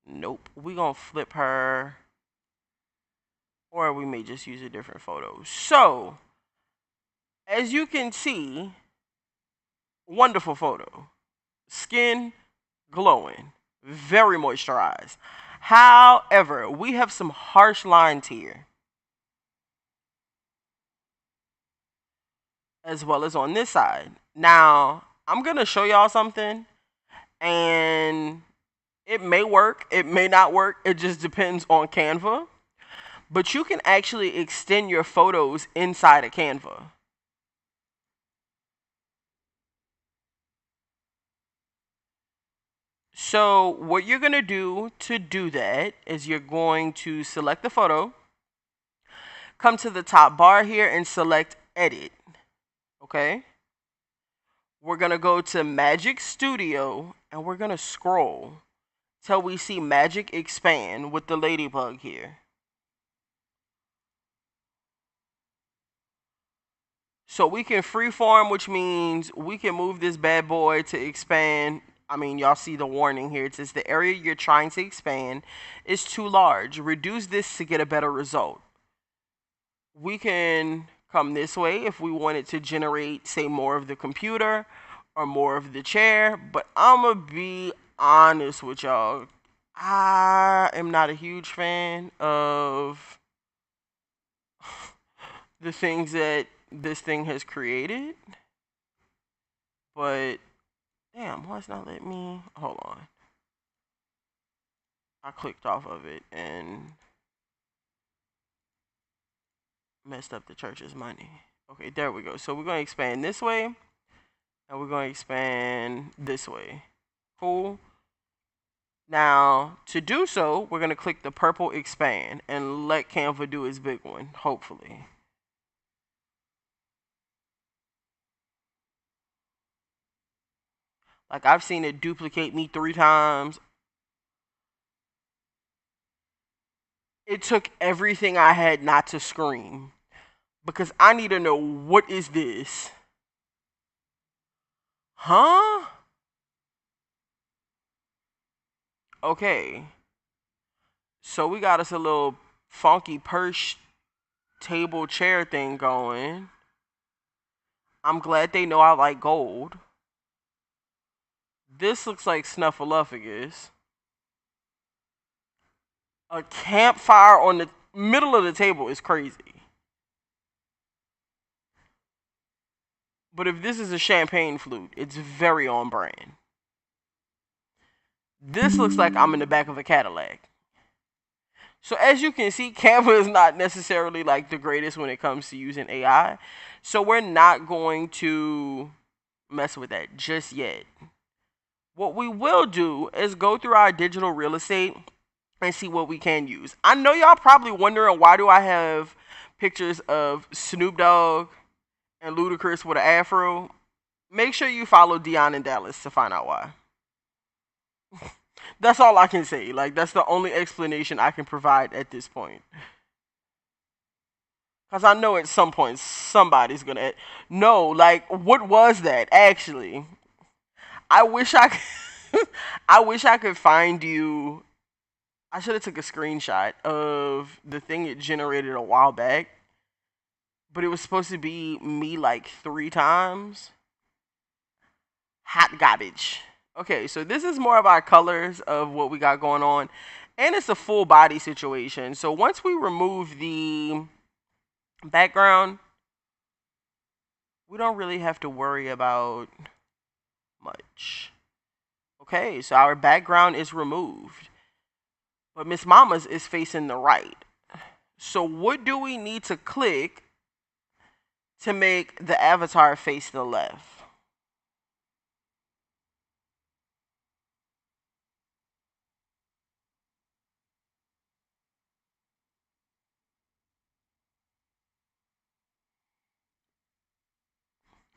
Nope. We're going to flip her, or we may just use a different photo. So, as you can see, wonderful photo. Skin glowing, very moisturized. However, we have some harsh lines here, as well as on this side. Now, I'm going to show y'all something, and it may work, it may not work. It just depends on Canva. But you can actually extend your photos inside of Canva. So what you're going to do that is you're going to select the photo, come to the top bar here and select edit. Okay. We're going to go to Magic Studio and we're going to scroll till we see Magic Expand with the ladybug here. So we can freeform, which means we can move this bad boy to expand. I mean, y'all see the warning here. It says the area you're trying to expand is too large. Reduce this to get a better result. We can come this way if we wanted to generate, say, more of the computer or more of the chair. But I'm going to be honest with y'all. I am not a huge fan of the things that this thing has created. But damn, why it's not letting me? Hold on. I clicked off of it and messed up the church's money. Okay, there we go. So we're going to expand this way, and we're going to expand this way. Cool. Now, to do so, we're going to click the purple expand and let Canva do its big one, hopefully. Like, I've seen it duplicate me 3 times. It took everything I had not to scream. Because I need to know, what is this? Huh? Okay. So we got us a little funky perch table chair thing going. I'm glad they know I like gold. This looks like Snuffleupagus. A campfire on the middle of the table is crazy. But if this is a champagne flute, it's very on brand. This looks like I'm in the back of a Cadillac. So as you can see, Canva is not necessarily like the greatest when it comes to using AI. So we're not going to mess with that just yet. What we will do is go through our digital real estate and see what we can use. I know y'all probably wondering, why do I have pictures of Snoop Dogg and Ludacris with an afro? Make sure you follow Dion and Dallas to find out why. That's all I can say. Like, that's the only explanation I can provide at this point. Because I know at some point somebody's going to... No, like, what was that, actually? I wish I could... I wish I could find you... I should have took a screenshot of the thing it generated a while back. But it was supposed to be me like 3 times. Hot garbage. Okay, so this is more of our colors of what we got going on. And it's a full body situation. So once we remove the Background, we don't really have to worry about much. Okay, so our background is removed, but Miss Mama's is facing the right. So what do we need to click to make the avatar face the left?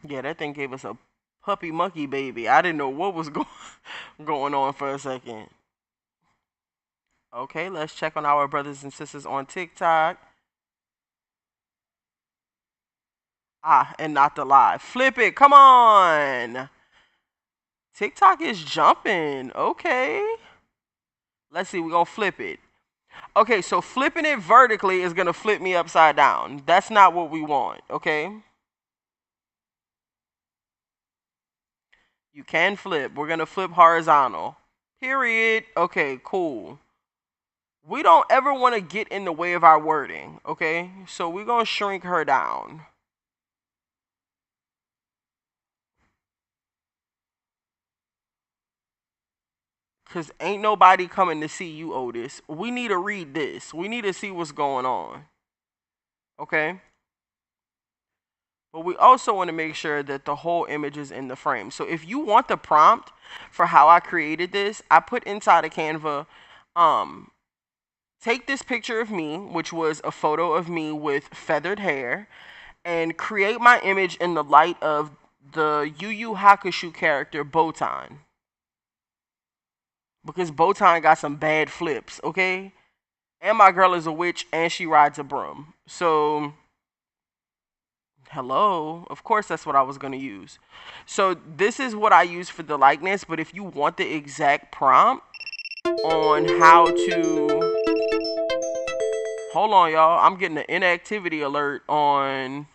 Yeah, that thing gave us a puppy monkey baby. I didn't know what was going on for a second. Okay, let's check on our brothers and sisters on TikTok. Ah, and not the live. Flip it. Come on. TikTok is jumping. Okay. Let's see. We're going to flip it. Okay, so flipping it vertically is going to flip me upside down. That's not what we want. Okay. You can flip. We're going to flip horizontal. Period. Okay, cool. We don't ever want to get in the way of our wording. Okay. So we're going to shrink her down. Because ain't nobody coming to see you, Otis. We need to read this. We need to see what's going on. Okay? But we also want to make sure that the whole image is in the frame. So if you want the prompt for how I created this, I put inside of Canva, take this picture of me, which was a photo of me with feathered hair, and create my image in the light of the Yu Yu Hakusho character Botan. Because Botan got some bad flips, okay? And my girl is a witch and she rides a broom. So, hello. Of course, that's what I was going to use. So, this is what I use for the likeness. But if you want the exact prompt on how to. Hold on, y'all. I'm getting an inactivity alert on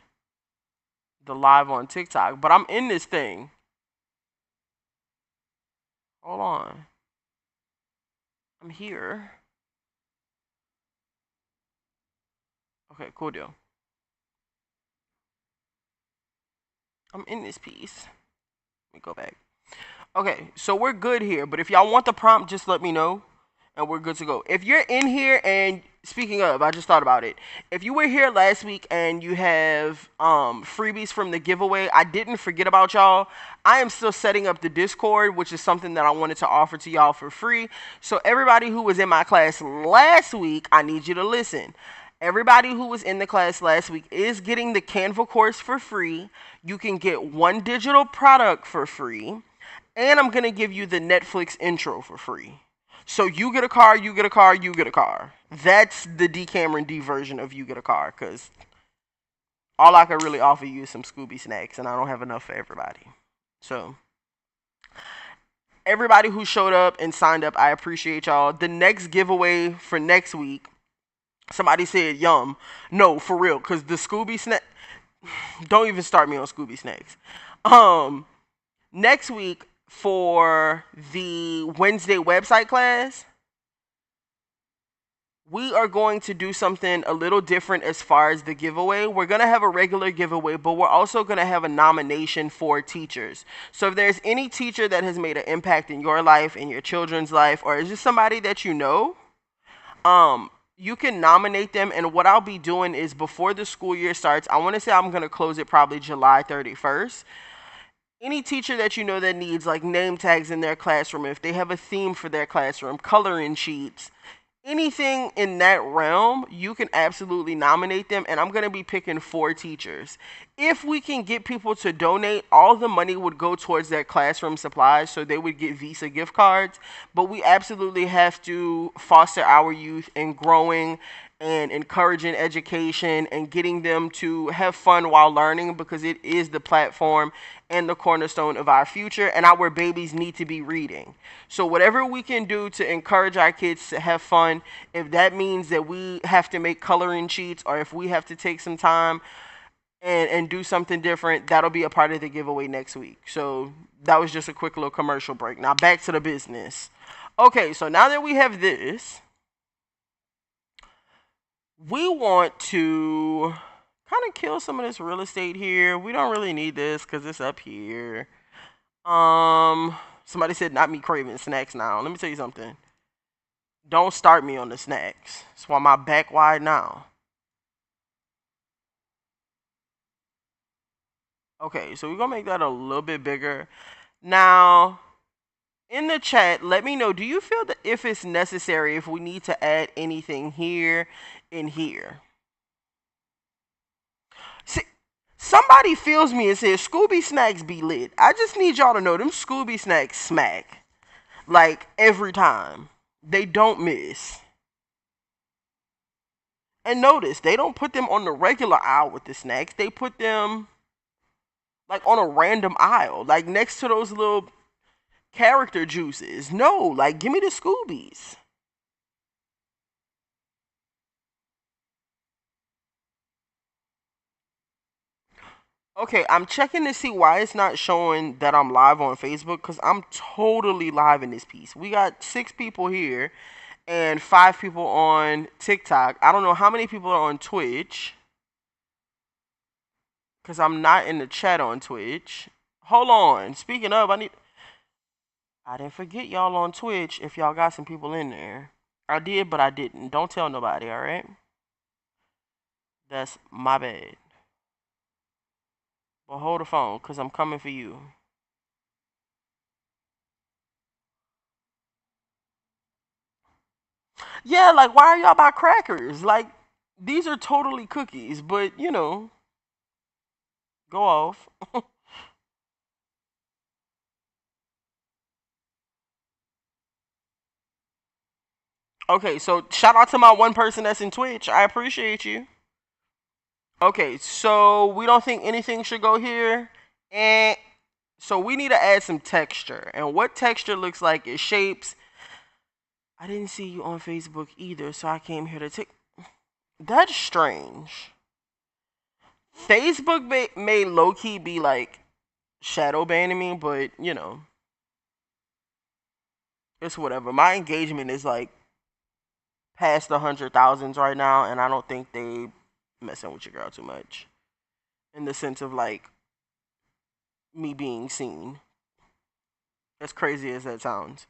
the live on TikTok. But I'm in this thing. Hold on. I'm here. Okay, cool deal. I'm in this piece. Let me go back. Okay, so we're good here. But if y'all want the prompt, just let me know. And we're good to go. If you're in here and speaking of, I just thought about it. If you were here last week and you have freebies from the giveaway, I didn't forget about y'all. I am still setting up the Discord, which is something that I wanted to offer to y'all for free. So everybody who was in my class last week, I need you to listen. Everybody who was in the class last week is getting the Canva course for free. You can get one digital product for free. And I'm going to give you the Netflix intro for free. So you get a car, you get a car, you get a car. That's the DiKameronD version of you get a car, because all I can really offer you is some Scooby snacks, and I don't have enough for everybody. So everybody who showed up and signed up, I appreciate y'all. The next giveaway for next week, somebody said yum. No, for real, because the Scooby snack. Don't even start me on Scooby snacks. Next week for the Wednesday website class, we are going to do something a little different as far as the giveaway. We're going to have a regular giveaway, but we're also going to have a nomination for teachers. So if there's any teacher that has made an impact in your life, in your children's life, or is just somebody that you know, you can nominate them. And what I'll be doing is before the school year starts, I want to say I'm going to close it probably July 31st. Any teacher that you know that needs like name tags in their classroom, if they have a theme for their classroom, coloring sheets, anything in that realm, you can absolutely nominate them. And I'm going to be picking 4 teachers. If we can get people to donate, all the money would go towards their classroom supplies, so they would get Visa gift cards. But we absolutely have to foster our youth in growing and encouraging education and getting them to have fun while learning, because it is the platform and the cornerstone of our future, and our babies need to be reading. So whatever we can do to encourage our kids to have fun, if that means that we have to make coloring sheets, or if we have to take some time and do something different, that'll be a part of the giveaway next week. So that was just a quick little commercial break. Now back to the business. Okay, so now that we have this, we want to kind of kill some of this real estate here. We don't really need this because it's up here. Somebody said not me craving snacks now. Let me tell you something. Don't start me on the snacks. That's why my back wide now. Okay, so we're gonna make that a little bit bigger. Now, in the chat, let me know, do you feel that if it's necessary, if we need to add anything here and here? See, somebody feels me and says Scooby snacks be lit. I just need y'all to know them Scooby snacks smack. Like every time. They don't miss. And notice, they don't put them on the regular aisle with the snacks. They put them like on a random aisle, like next to those little character juices. No, like give me the Scoobies. Okay, I'm checking to see why it's not showing that I'm live on Facebook because I'm totally live in this piece. We got 6 people here and 5 people on TikTok. I don't know how many people are on Twitch because I'm not in the chat on Twitch. Hold on. Speaking of, I didn't forget y'all on Twitch if y'all got some people in there. I did, but I didn't. Don't tell nobody, alright? That's my bad. But hold the phone because I'm coming for you. Yeah, like, why are y'all about crackers? Like, these are totally cookies, but, you know, go off. Okay, so shout out to my one person that's in Twitch. I appreciate you. Okay, so we don't think anything should go here. And so we need to add some texture. And what texture looks like is shapes. I didn't see you on Facebook either, so I came here to take. That's strange. Facebook may low key be like shadow banning me, but you know, it's whatever. My engagement is like past the 100,000s right now, and I don't think they messing with your girl too much in the sense of like me being seen. As crazy as that sounds.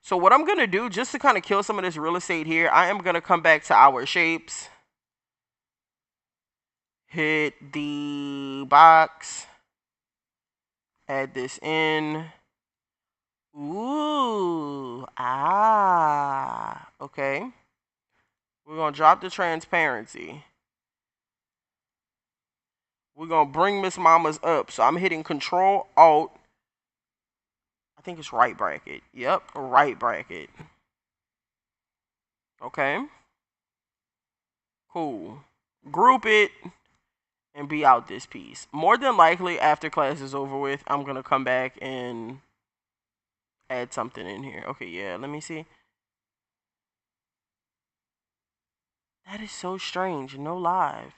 So what I'm gonna do, just to kind of kill some of this real estate here, I am gonna come back to our shapes. Hit the box. Add this in. Ooh. Ah. Okay. We're going to drop the transparency. We're going to bring Miss Mama's up. So I'm hitting Control Alt. I think it's right bracket. Yep, right bracket. Okay. Cool. Group it and be out this piece. More than likely, after class is over with, I'm going to come back and add something in here. Okay, yeah, let me see. That is so strange. No live.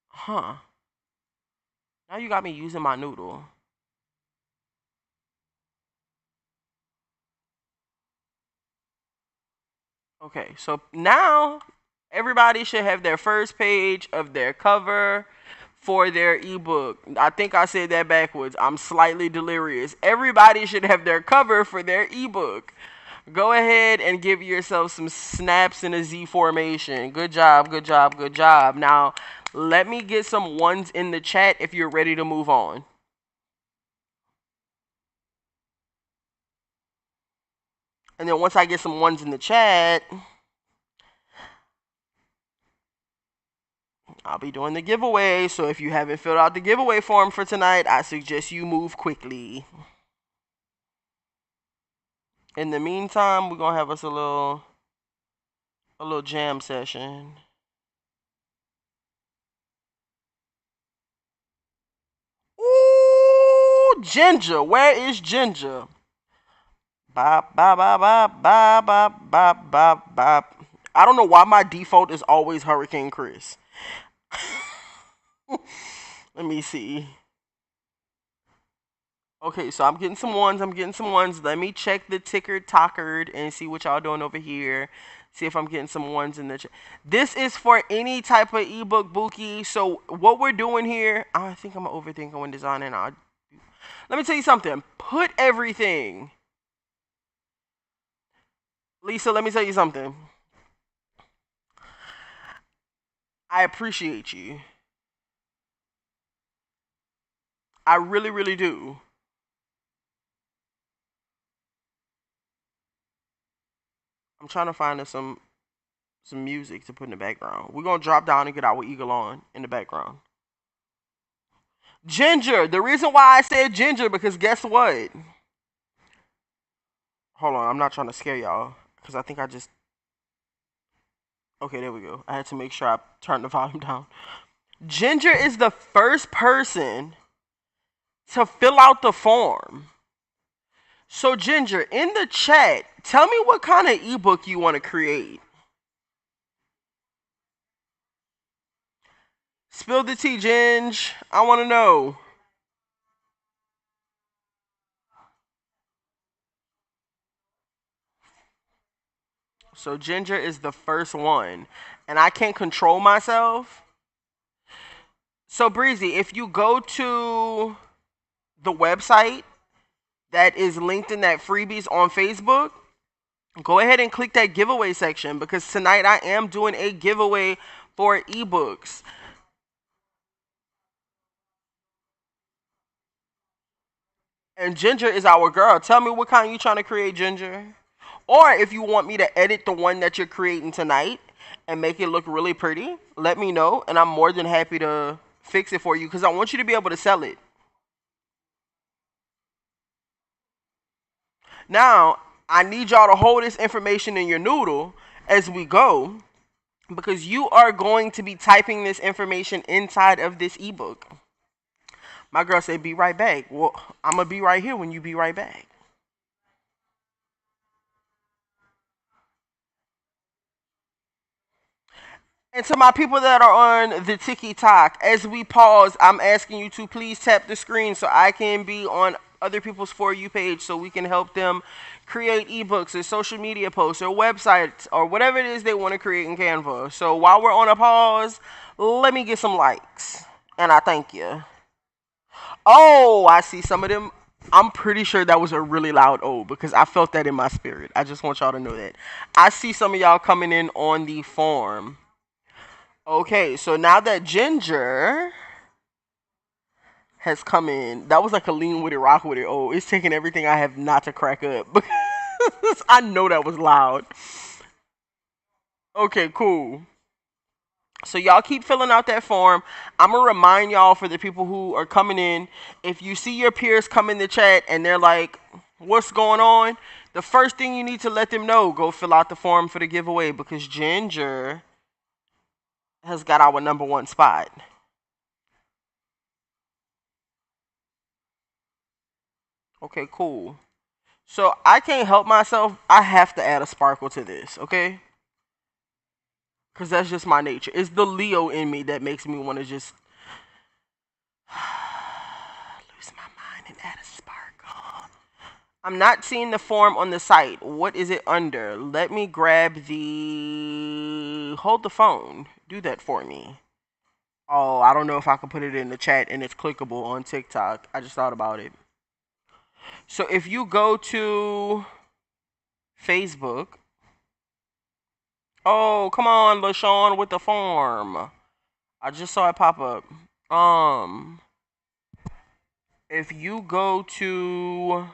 Huh. Now you got me using my noodle. Okay, so now everybody should have their first page of their cover for their ebook. I think I said that backwards. I'm slightly delirious. Everybody should have their cover for their ebook. Go ahead and give yourself some snaps in a Z formation. Good job, good job, good job. Now, let me get some ones in the chat if you're ready to move on. And then once I get some ones in the chat, I'll be doing the giveaway. So if you haven't filled out the giveaway form for tonight, I suggest you move quickly. In the meantime, we're gonna have us a little jam session. Ooh, Ginger, where is Ginger? Bop bop bop bop bop bop bop bop bop. I don't know why my default is always Hurricane Chris. Let me see. Okay, so I'm getting some ones. I'm getting some ones. Let me check the ticker tockered and see what y'all doing over here. See if I'm getting some ones in the chat. This is for any type of ebook, Buki. So what we're doing here, I think I'm overthinking when designing. Let me tell you something. Put everything. Lisa, let me tell you something. I appreciate you. I really, really do. I'm trying to find us some music to put in the background. We're gonna drop down and get our eagle on in the background. Ginger. The reason why I said ginger because guess what? Hold on, I'm not trying to scare y'all because I think I just. Okay, there we go. I had to make sure I turned the volume down. Ginger is the first person to fill out the form. So Ginger, in the chat, tell me what kind of ebook you want to create. Spill the tea, Ginge. I want to know. So Ginger is the first one. And I can't control myself. So Breezy, if you go to the website that is linked in that freebies on Facebook, go ahead and click that giveaway section because tonight I am doing a giveaway for ebooks. And Ginger is our girl. Tell me what kind you trying to create, Ginger. Or if you want me to edit the one that you're creating tonight and make it look really pretty, let me know. And I'm more than happy to fix it for you because I want you to be able to sell it. Now, I need y'all to hold this information in your noodle as we go because you are going to be typing this information inside of this ebook. My girl said, be right back. Well, I'm going to be right here when you be right back. And to my people that are on the TikTok, as we pause, I'm asking you to please tap the screen so I can be on other people's For You page so we can help them create ebooks or social media posts or websites or whatever it is they want to create in Canva. So while we're on a pause, let me get some likes. And I thank you. Oh, I see some of them. I'm pretty sure that was a really loud O because I felt that in my spirit. I just want y'all to know that. I see some of y'all coming in on the form. Okay, so now that Ginger has come in, that was like a lean with it, rock with it. Oh, it's taking everything I have not to crack up because I know that was loud. Okay, cool. So y'all keep filling out that form. I'm gonna remind y'all for the people who are coming in, if you see your peers come in the chat and they're like, what's going on? The first thing you need to let them know, go fill out the form for the giveaway because Ginger has got our #1 spot. Okay, cool. So I can't help myself. I have to add a sparkle to this, okay? Because that's just my nature. It's the Leo in me that makes me want to just lose my mind and add a sparkle. I'm not seeing the form on the site. What is it under? Let me grab the... Hold the phone. Do that for me. Oh, I don't know if I can put it in the chat and it's clickable on TikTok. I just thought about it. So if you go to Facebook... Oh, come on, LaShawn with the form. I just saw it pop up. If you go to...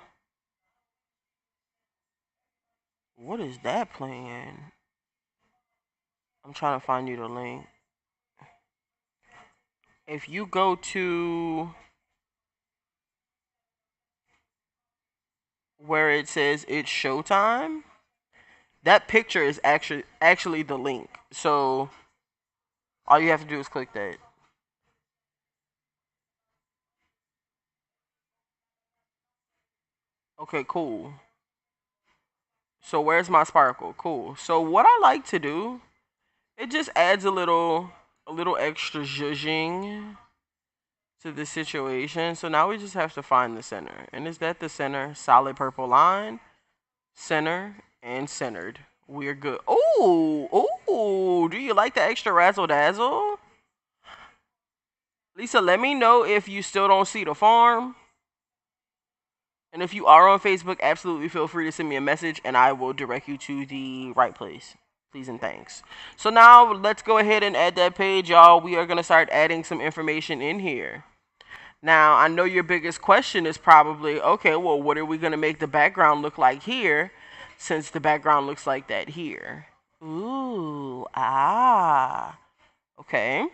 What is that playing? I'm trying to find you the link. If you go to where it says it's showtime, that picture is actually the link. So all you have to do is click that. Okay, cool. So where's my sparkle? Cool. So what I like to do, it just adds a little extra zhuzhing to the situation. So now we just have to find the center. And is that the center? Solid purple line, center, and centered. We're good. Oh, oh, do you like the extra razzle dazzle? Lisa, let me know if you still don't see the farm. And if you are on Facebook, absolutely feel free to send me a message and I will direct you to the right place. Please and thanks. So now let's go ahead and add that page, y'all. We are going to start adding some information in here. Now, I know your biggest question is probably, okay, well, what are we going to make the background look like here since the background looks like that here? Ooh, okay.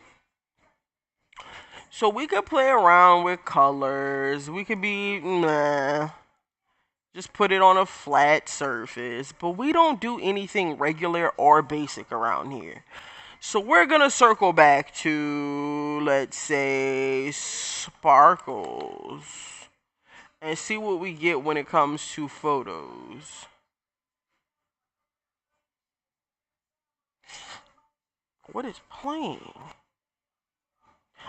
So we could play around with colors. We could be, just put it on a flat surface. But we don't do anything regular or basic around here. So we're going to circle back to, let's say, sparkles. And see what we get when it comes to photos. What is playing?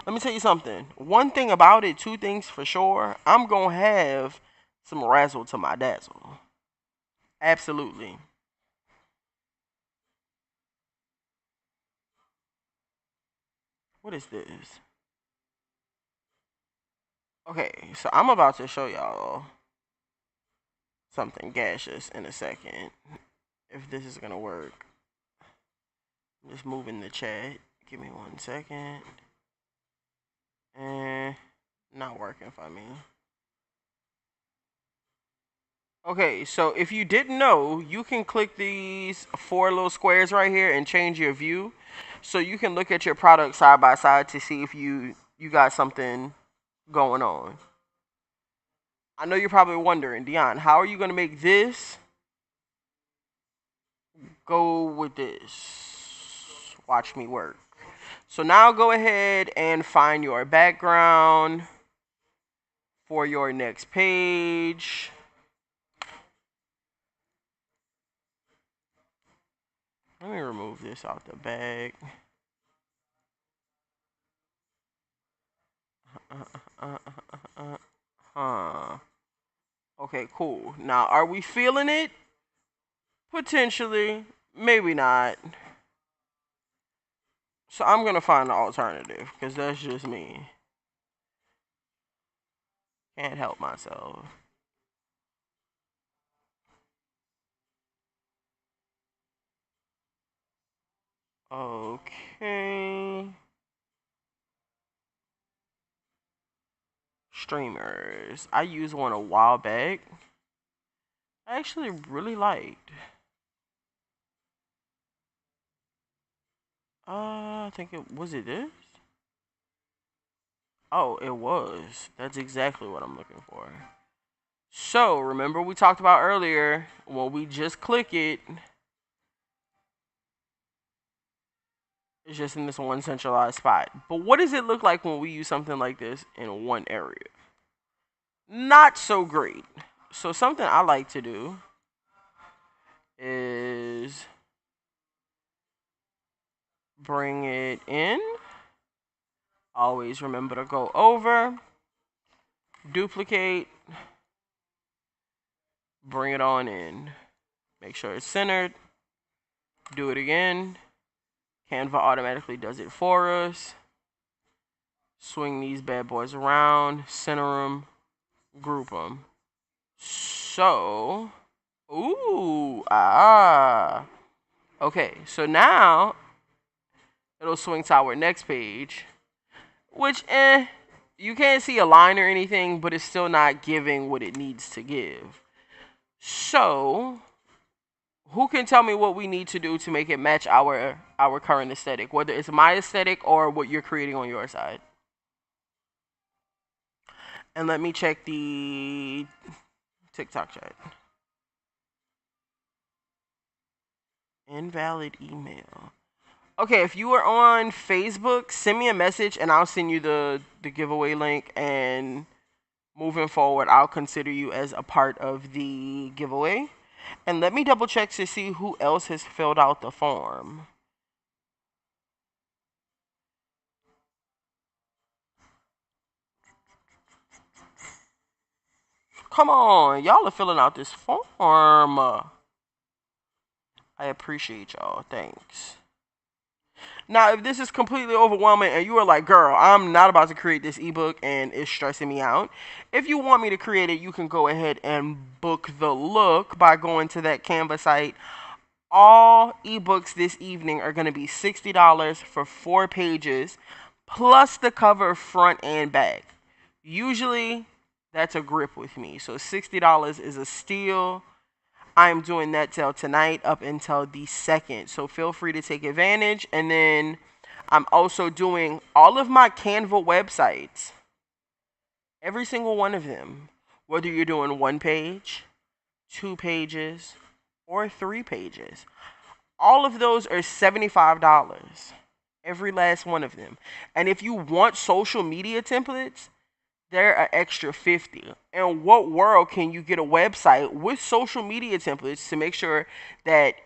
Let me tell you something. One thing about it, two things for sure. I'm going to have some razzle to my dazzle. Absolutely. What is this? Okay, so I'm about to show y'all something gaseous in a second. If this is going to work. I'm just moving the chat. Give me 1 second. And not working for me. Okay, so if you didn't know, you can click these 4 little squares right here and change your view. So you can look at your product side by side to see if you got something going on. I know you're probably wondering, Dion, how are you going to make this go with this? Watch me work. So now go ahead and find your background for your next page. Let me remove this out the bag. Okay, cool. Now, are we feeling it? Potentially. Maybe not. So I'm going to find an alternative because that's just me. Can't help myself. Okay. Streamers. I used one a while back. I actually really liked. I think was it this? Oh, it was. That's exactly what I'm looking for. So, remember we talked about earlier, when we just click it, it's just in this one centralized spot. But what does it look like when we use something like this in one area? Not so great. So something I like to do is bring it in. Always remember to go over, duplicate, bring it on in. Make sure it's centered. Do it again. Canva automatically does it for us. Swing these bad boys around, center them, group them. So, okay, so now it'll swing to our next page, which, you can't see a line or anything, but it's still not giving what it needs to give. So, who can tell me what we need to do to make it match our current aesthetic, whether it's my aesthetic or what you're creating on your side? And let me check the TikTok chat. Invalid email. Okay, if you are on Facebook, send me a message and I'll send you the giveaway link, and moving forward, I'll consider you as a part of the giveaway. And let me double check to see who else has filled out the form. Come on, y'all are filling out this form. I appreciate y'all. Thanks. Now, if this is completely overwhelming and you are like, girl, I'm not about to create this ebook and it's stressing me out, if you want me to create it, you can go ahead and book the look by going to that Canva site. All ebooks this evening are going to be $60 for 4 pages, plus the cover front and back. Usually, that's a grip with me. So $60 is a steal. I'm doing that till tonight up until the 2nd. So feel free to take advantage. And then I'm also doing all of my Canva websites. Every single one of them. Whether you're doing 1 page, 2 pages, or 3 pages. All of those are $75. Every last one of them. And if you want social media templates, they're an extra $50. In what world can you get a website with social media templates to make sure that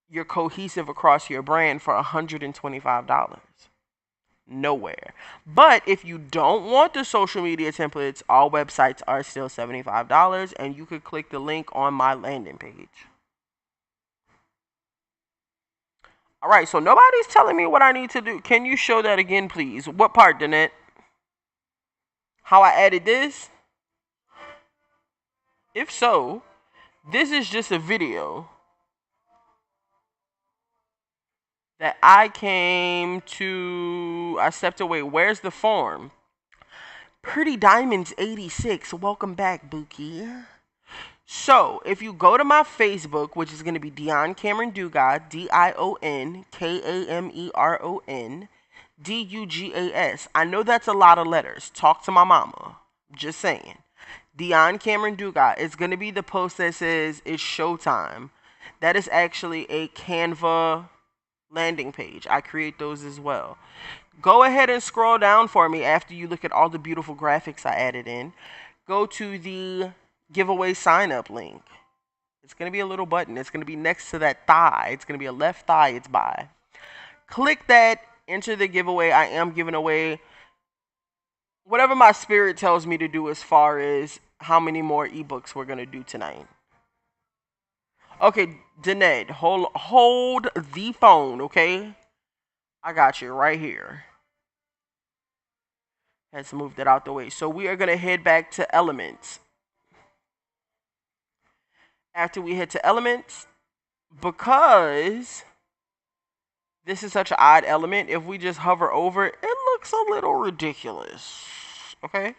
you're cohesive across your brand for $125? Nowhere. But if you don't want the social media templates, all websites are still $75, and you could click the link on my landing page. All right, so nobody's telling me what I need to do. Can you show that again, please? What part, Danette? How I added this? If so, this is just a video that I stepped away. Where's the form? Pretty Diamonds 86. Welcome back, Bookie. So, if you go to my Facebook, which is going to be DiKameronD, DIONKAMERON, I know that's a lot of letters. Talk to my mama. Just saying. DiKameronD. It's going to be the post that says it's showtime. That is actually a Canva landing page. I create those as well. Go ahead and scroll down for me after you look at all the beautiful graphics I added in. Go to the giveaway sign up link. It's going to be a little button. It's going to be next to that thigh. It's going to be a left thigh it's by. Click that, enter the giveaway. I am giving away whatever my spirit tells me to do as far as how many more ebooks we're going to do tonight. Okay, Danette, hold the phone, okay? I got you right here. Let's move that out the way. So we are going to head back to Elements. After we head to Elements, because this is such an odd element, if we just hover over it, it looks a little ridiculous. Okay?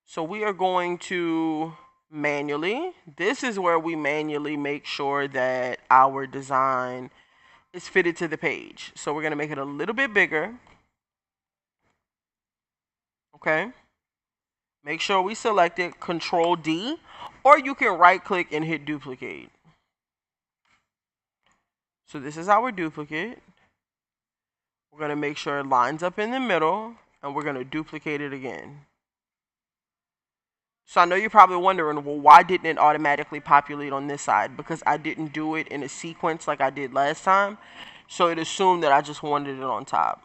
So we are going to manually. This is where we manually make sure that our design is fitted to the page. So we're going to make it a little bit bigger. Okay? Make sure we select it, Control D, or you can right click and hit duplicate. So this is our duplicate. We're going to make sure it lines up in the middle, and we're going to duplicate it again. So I know you're probably wondering, well, why didn't it automatically populate on this side? Because I didn't do it in a sequence like I did last time. So it assumed that I just wanted it on top.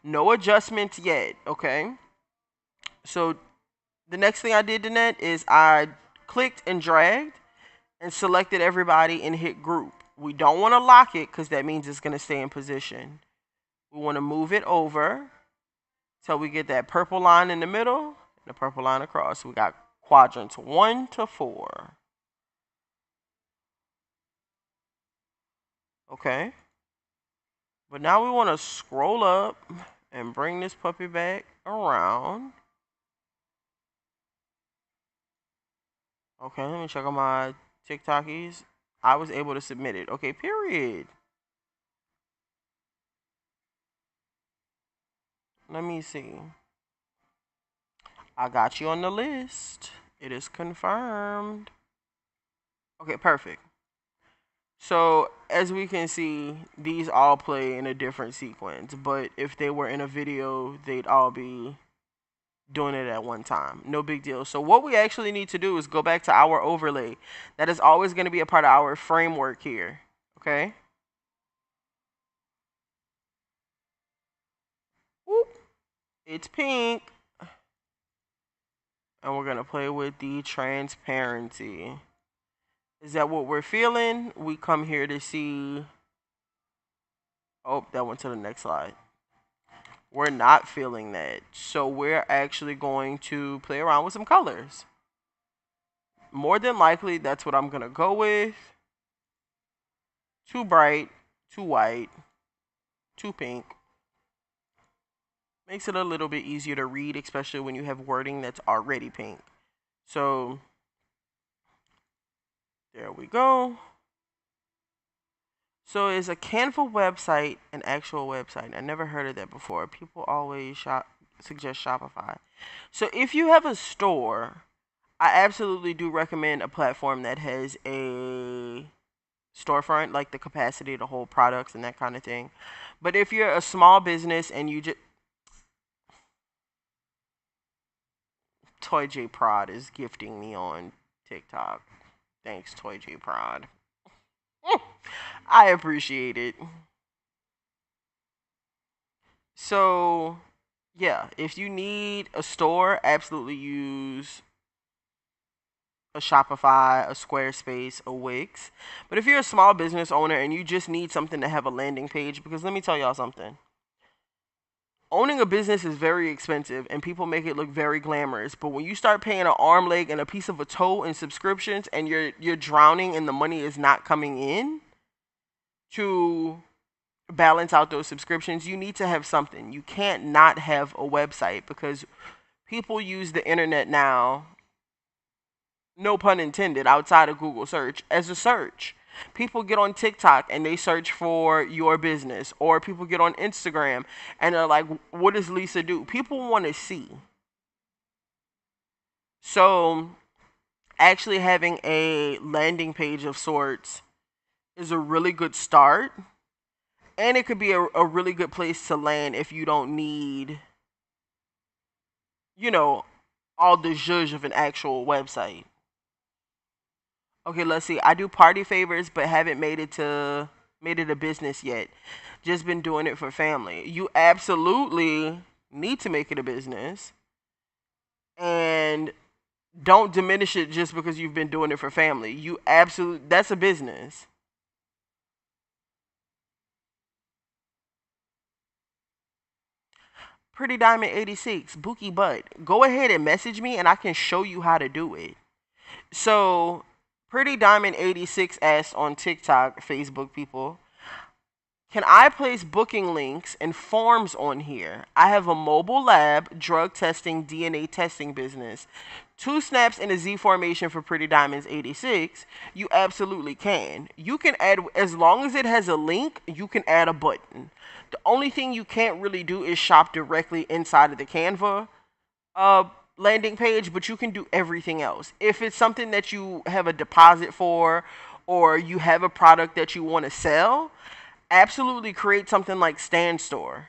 No adjustments yet, okay? So the next thing I did, Danette, is I clicked and dragged and selected everybody and hit group. We don't want to lock it because that means it's going to stay in position. We want to move it over till we get that purple line in the middle and the purple line across. So we got quadrants 1 to 4. Okay. But now we want to scroll up and bring this puppy back around. Okay, let me check on my TikTokies. I was able to submit it. Okay, period. Let me see. I got you on the list. It is confirmed. Okay, perfect. So, as we can see, these all play in a different sequence. But if they were in a video, they'd all be doing it at one time. No big deal. So what we actually need to do is go back to our overlay. That is always going to be a part of our framework here. Okay? Whoop. It's pink. And we're going to play with the transparency. Is that what we're feeling? We come here to see. Oh, that went to the next slide. We're not feeling that. So we're actually going to play around with some colors. More than likely, that's what I'm going to go with. Too bright, too white, too pink. Makes it a little bit easier to read, especially when you have wording that's already pink. So there we go. So is a Canva website an actual website? I never heard of that before. People always suggest Shopify. So if you have a store, I absolutely do recommend a platform that has a storefront, like the capacity to hold products and that kind of thing. But if you're a small business and you just Toy J Prod is gifting me on TikTok. Thanks, Toy J Prod. I appreciate it. So, yeah, if you need a store, absolutely use a Shopify, a Squarespace, a Wix. But if you're a small business owner and you just need something to have a landing page, because let me tell y'all something. Owning a business is very expensive and people make it look very glamorous. But when you start paying an arm, leg, and a piece of a toe in subscriptions and you're drowning and the money is not coming in to balance out those subscriptions, you need to have something. You can't not have a website because people use the internet now, no pun intended, outside of Google search as a search. People get on TikTok and they search for your business, or people get on Instagram and they're like, what does Lisa do? People want to see. So actually having a landing page of sorts is a really good start. And it could be a really good place to land if you don't need, you know, all the zhuzh of an actual website. Okay, let's see. I do party favors, but haven't made it a business yet. Just been doing it for family. You absolutely need to make it a business. And don't diminish it just because you've been doing it for family. That's a business. Pretty Diamond 86, Bookie Butt. Go ahead and message me and I can show you how to do it. So, Pretty Diamond 86 asked on TikTok, Facebook people, can I place booking links and forms on here? I have a mobile lab, drug testing, DNA testing business. 2 snaps in a Z formation for Pretty Diamonds 86. You absolutely can. You can add, as long as it has a link, you can add a button. The only thing you can't really do is shop directly inside of the Canva landing page, but you can do everything else. If it's something that you have a deposit for, or you have a product that you want to sell, absolutely create something like Stand Store.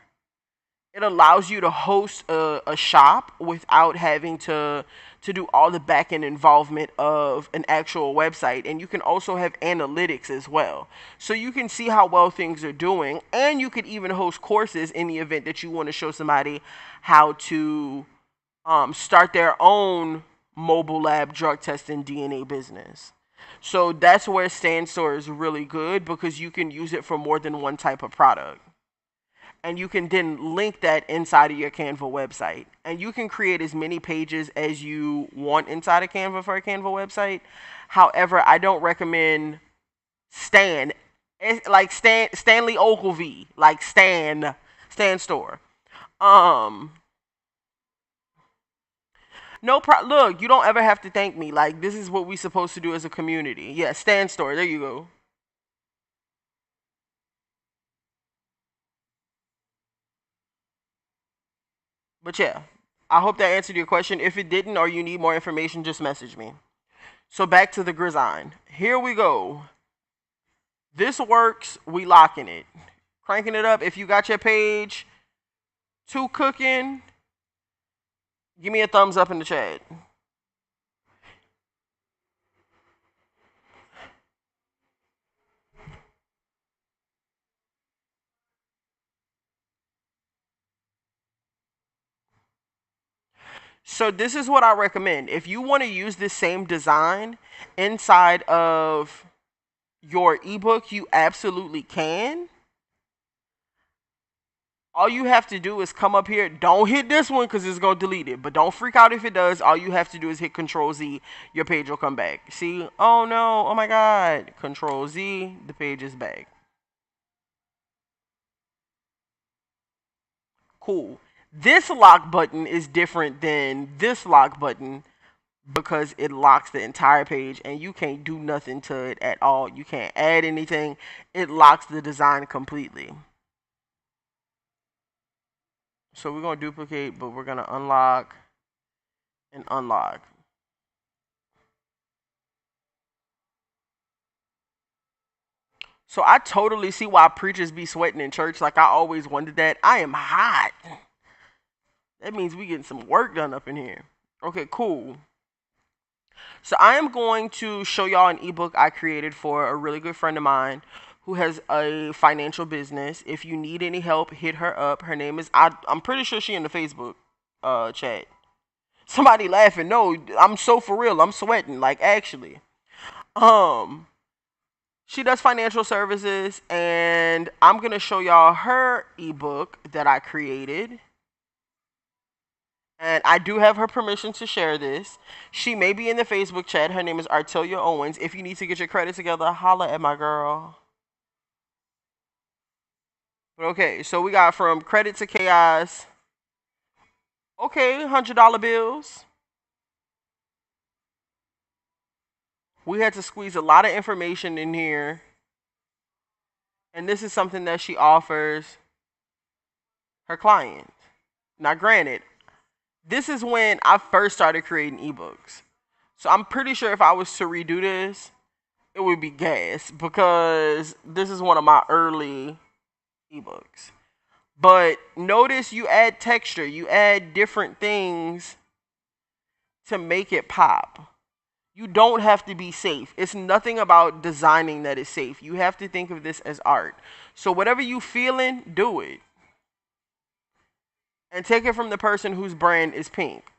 It allows you to host a shop without having to do all the back end involvement of an actual website. And you can also have analytics as well. So you can see how well things are doing. And you could even host courses in the event that you want to show somebody how to start their own mobile lab drug testing DNA business. So that's where Stand Store is really good because you can use it for more than one type of product. And you can then link that inside of your Canva website. And you can create as many pages as you want inside of Canva for a Canva website. However, I don't recommend Stan. It's like Stanley Ogilvy, like Stan Store. Um, no Look, you don't ever have to thank me. Like, this is what we supposed to do as a community. Yeah, Stan Store. There you go. But yeah, I hope that answered your question. If it didn't or you need more information, just message me. So back to the grisign. Here we go. This works. We locking it. Cranking it up. If you got your page 2 cooking, give me a thumbs up in the chat. So this is what I recommend. If you want to use this same design inside of your ebook, you absolutely can. All you have to do is come up here. Don't hit this one because it's going to delete it. But don't freak out if it does. All you have to do is hit Control Z. Your page will come back. See? Oh no. Oh my God. Control Z. The page is back. Cool. This lock button is different than this lock button because it locks the entire page and you can't do nothing to it at all. You can't add anything. It locks the design completely. So we're going to duplicate, but we're going to unlock and unlock. So I totally see why preachers be sweating in church. Like I always wondered that. I am hot. That means we getting some work done up in here. Okay, cool. So I am going to show y'all an ebook I created for a really good friend of mine who has a financial business. If you need any help, hit her up. Her name is, I'm pretty sure she in the Facebook chat. Somebody laughing. No, I'm so for real. I'm sweating. Like actually. She does financial services, and I'm going to show y'all her ebook that I created. And I do have her permission to share this. She may be in the Facebook chat. Her name is Artelia Owens. If you need to get your credit together, holla at my girl. Okay, so we got from credit to chaos. Okay, $100 bills. We had to squeeze a lot of information in here. And this is something that she offers her client. Now, granted, this is when I first started creating ebooks. So I'm pretty sure if I was to redo this, it would be gas because this is one of my early ebooks. But notice you add texture, you add different things to make it pop. You don't have to be safe. It's nothing about designing that is safe. You have to think of this as art. So whatever you feeling, do it. And take it from the person whose brand is pink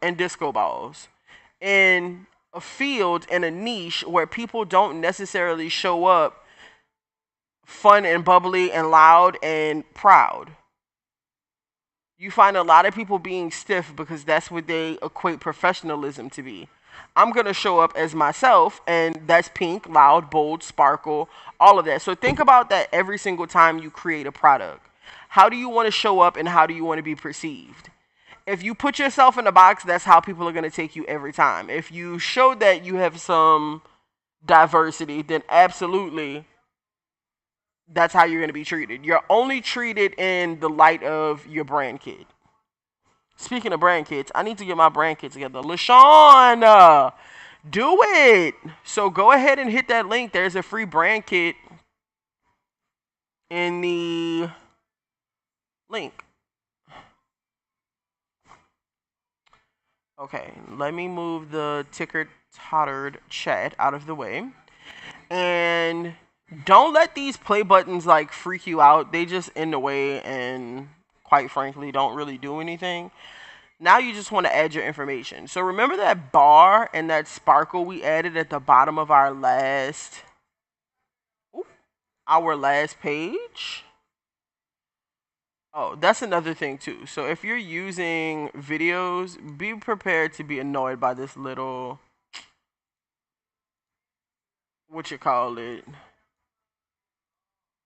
and disco balls. In a field, in a niche where people don't necessarily show up fun and bubbly and loud and proud. You find a lot of people being stiff because that's what they equate professionalism to be. I'm going to show up as myself, and that's pink, loud, bold, sparkle, all of that. So think about that every single time you create a product. How do you want to show up and how do you want to be perceived? If you put yourself in a box, that's how people are going to take you every time. If you show that you have some diversity, then absolutely that's how you're going to be treated. You're only treated in the light of your brand kit. Speaking of brand kits, I need to get my brand kit together. LaShawn, do it. So go ahead and hit that link. There's a free brand kit in the link. Okay, let me move the ticker-tottered chat out of the way. And don't let these play buttons like freak you out. They just in the way and quite frankly don't really do anything. Now you just want to add your information. So remember that bar and that sparkle we added at the bottom of our last page? Oh, that's another thing too. So if you're using videos, be prepared to be annoyed by this little,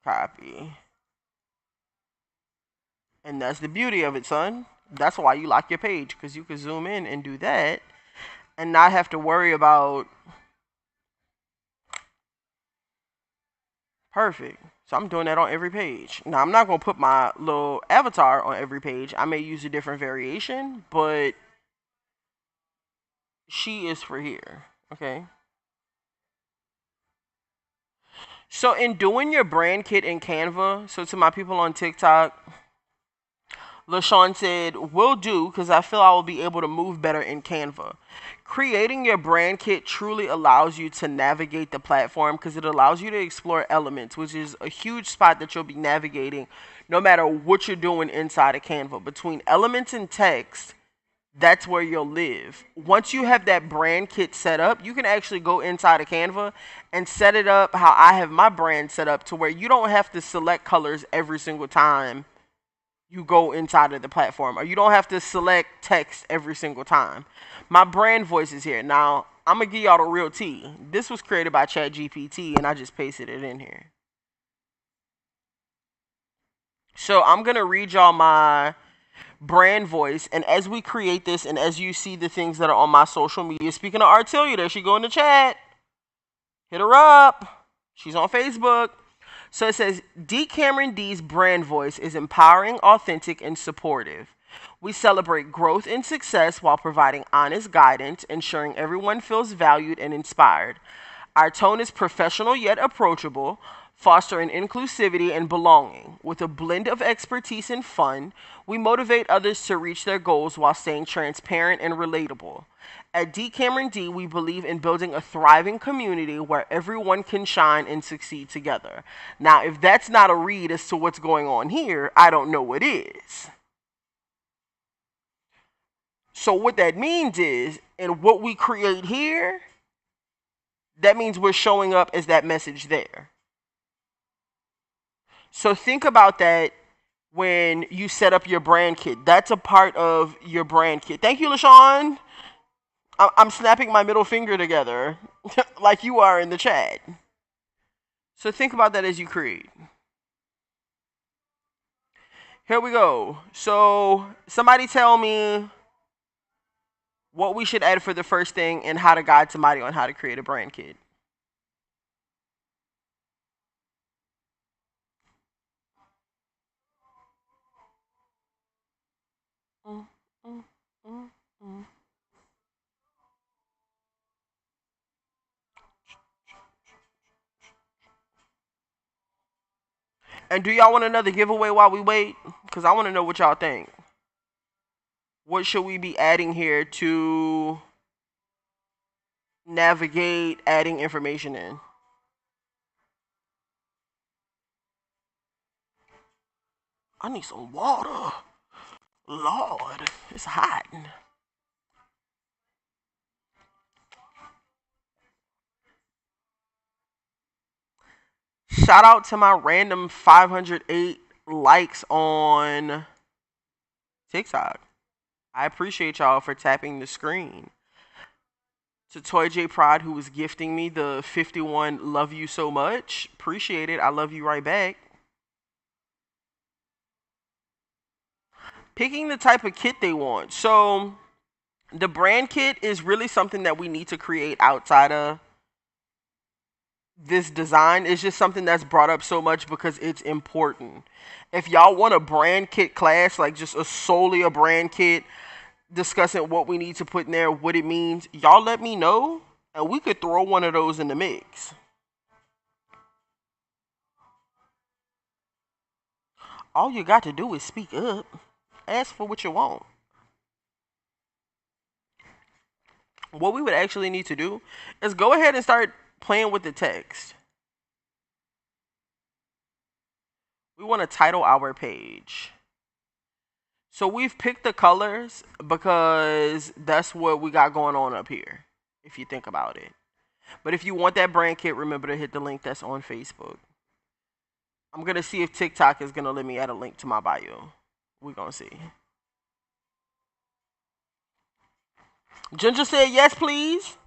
copy. And that's the beauty of it, son. That's why you lock your page, because you can zoom in and do that and not have to worry about. Perfect. So I'm doing that on every page. Now, I'm not going to put my little avatar on every page. I may use a different variation, but she is for here. Okay. So in doing your brand kit in Canva, so to my people on TikTok, LaShawn said, will do, because I feel I will be able to move better in Canva. Creating your brand kit truly allows you to navigate the platform because it allows you to explore elements, which is a huge spot that you'll be navigating no matter what you're doing inside of Canva. Between elements and text, That's where you'll live. Once you have that brand kit set up, you can actually go inside of Canva and set it up how I have my brand set up, to where you don't have to select colors every single time you go inside of the platform, or you don't have to select text every single time. My brand voice is here. Now, I'm going to give y'all the real tea. This was created by ChatGPT, and I just pasted it in here. So I'm going to read y'all my brand voice, and as we create this, and as you see the things that are on my social media, speaking of Artelia, there she go in the chat. Hit her up. She's on Facebook. So it says, DiKameronD's brand voice is empowering, authentic, and supportive. We celebrate growth and success while providing honest guidance, ensuring everyone feels valued and inspired. Our tone is professional yet approachable, fostering inclusivity and belonging. With a blend of expertise and fun, we motivate others to reach their goals while staying transparent and relatable. At DiKameronD, we believe in building a thriving community where everyone can shine and succeed together. Now, if that's not a read as to what's going on here, I don't know what is. So what that means is, in what we create here, that means we're showing up as that message there. So think about that when you set up your brand kit. That's a part of your brand kit. Thank you, LaShawn. I'm snapping my middle finger together like you are in the chat. So think about that as you create. Here we go. So somebody tell me what we should add for the first thing and how to guide somebody on how to create a brand kit. Mm, mm, mm, mm. And do y'all want another giveaway while we wait? Because I want to know what y'all think. What should we be adding here to navigate adding information in? I need some water. Lord, it's hot. Shout out to my random 508 likes on TikTok. I appreciate y'all for tapping the screen. To Toy J Prod, who was gifting me the 51 love you so much. Appreciate it. I love you right back. Picking the type of kit they want. So the brand kit is really something that we need to create outside of this design. Is just something that's brought up so much because it's important. If y'all want a brand kit class, like just solely a brand kit, discussing what we need to put in there, what it means, y'all let me know, and we could throw one of those in the mix. All you got to do is speak up. Ask for what you want. What we would actually need to do is go ahead and start playing with the text. We want to title our page. So we've picked the colors because that's what we got going on up here, if you think about it. But if you want that brand kit, remember to hit the link that's on Facebook. I'm going to see if TikTok is going to let me add a link to my bio. We're going to see. Ginger said, yes, please.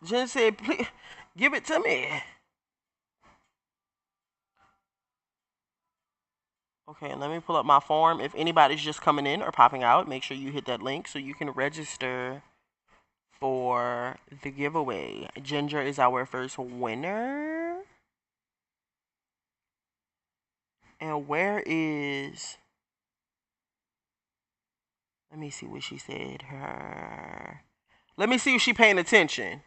Ginger said, please, give it to me. Okay, let me pull up my form. If anybody's just coming in or popping out, make sure you hit that link so you can register for the giveaway. Ginger is our first winner. And where is... Let me see what she said. Her... Let me see if she's paying attention.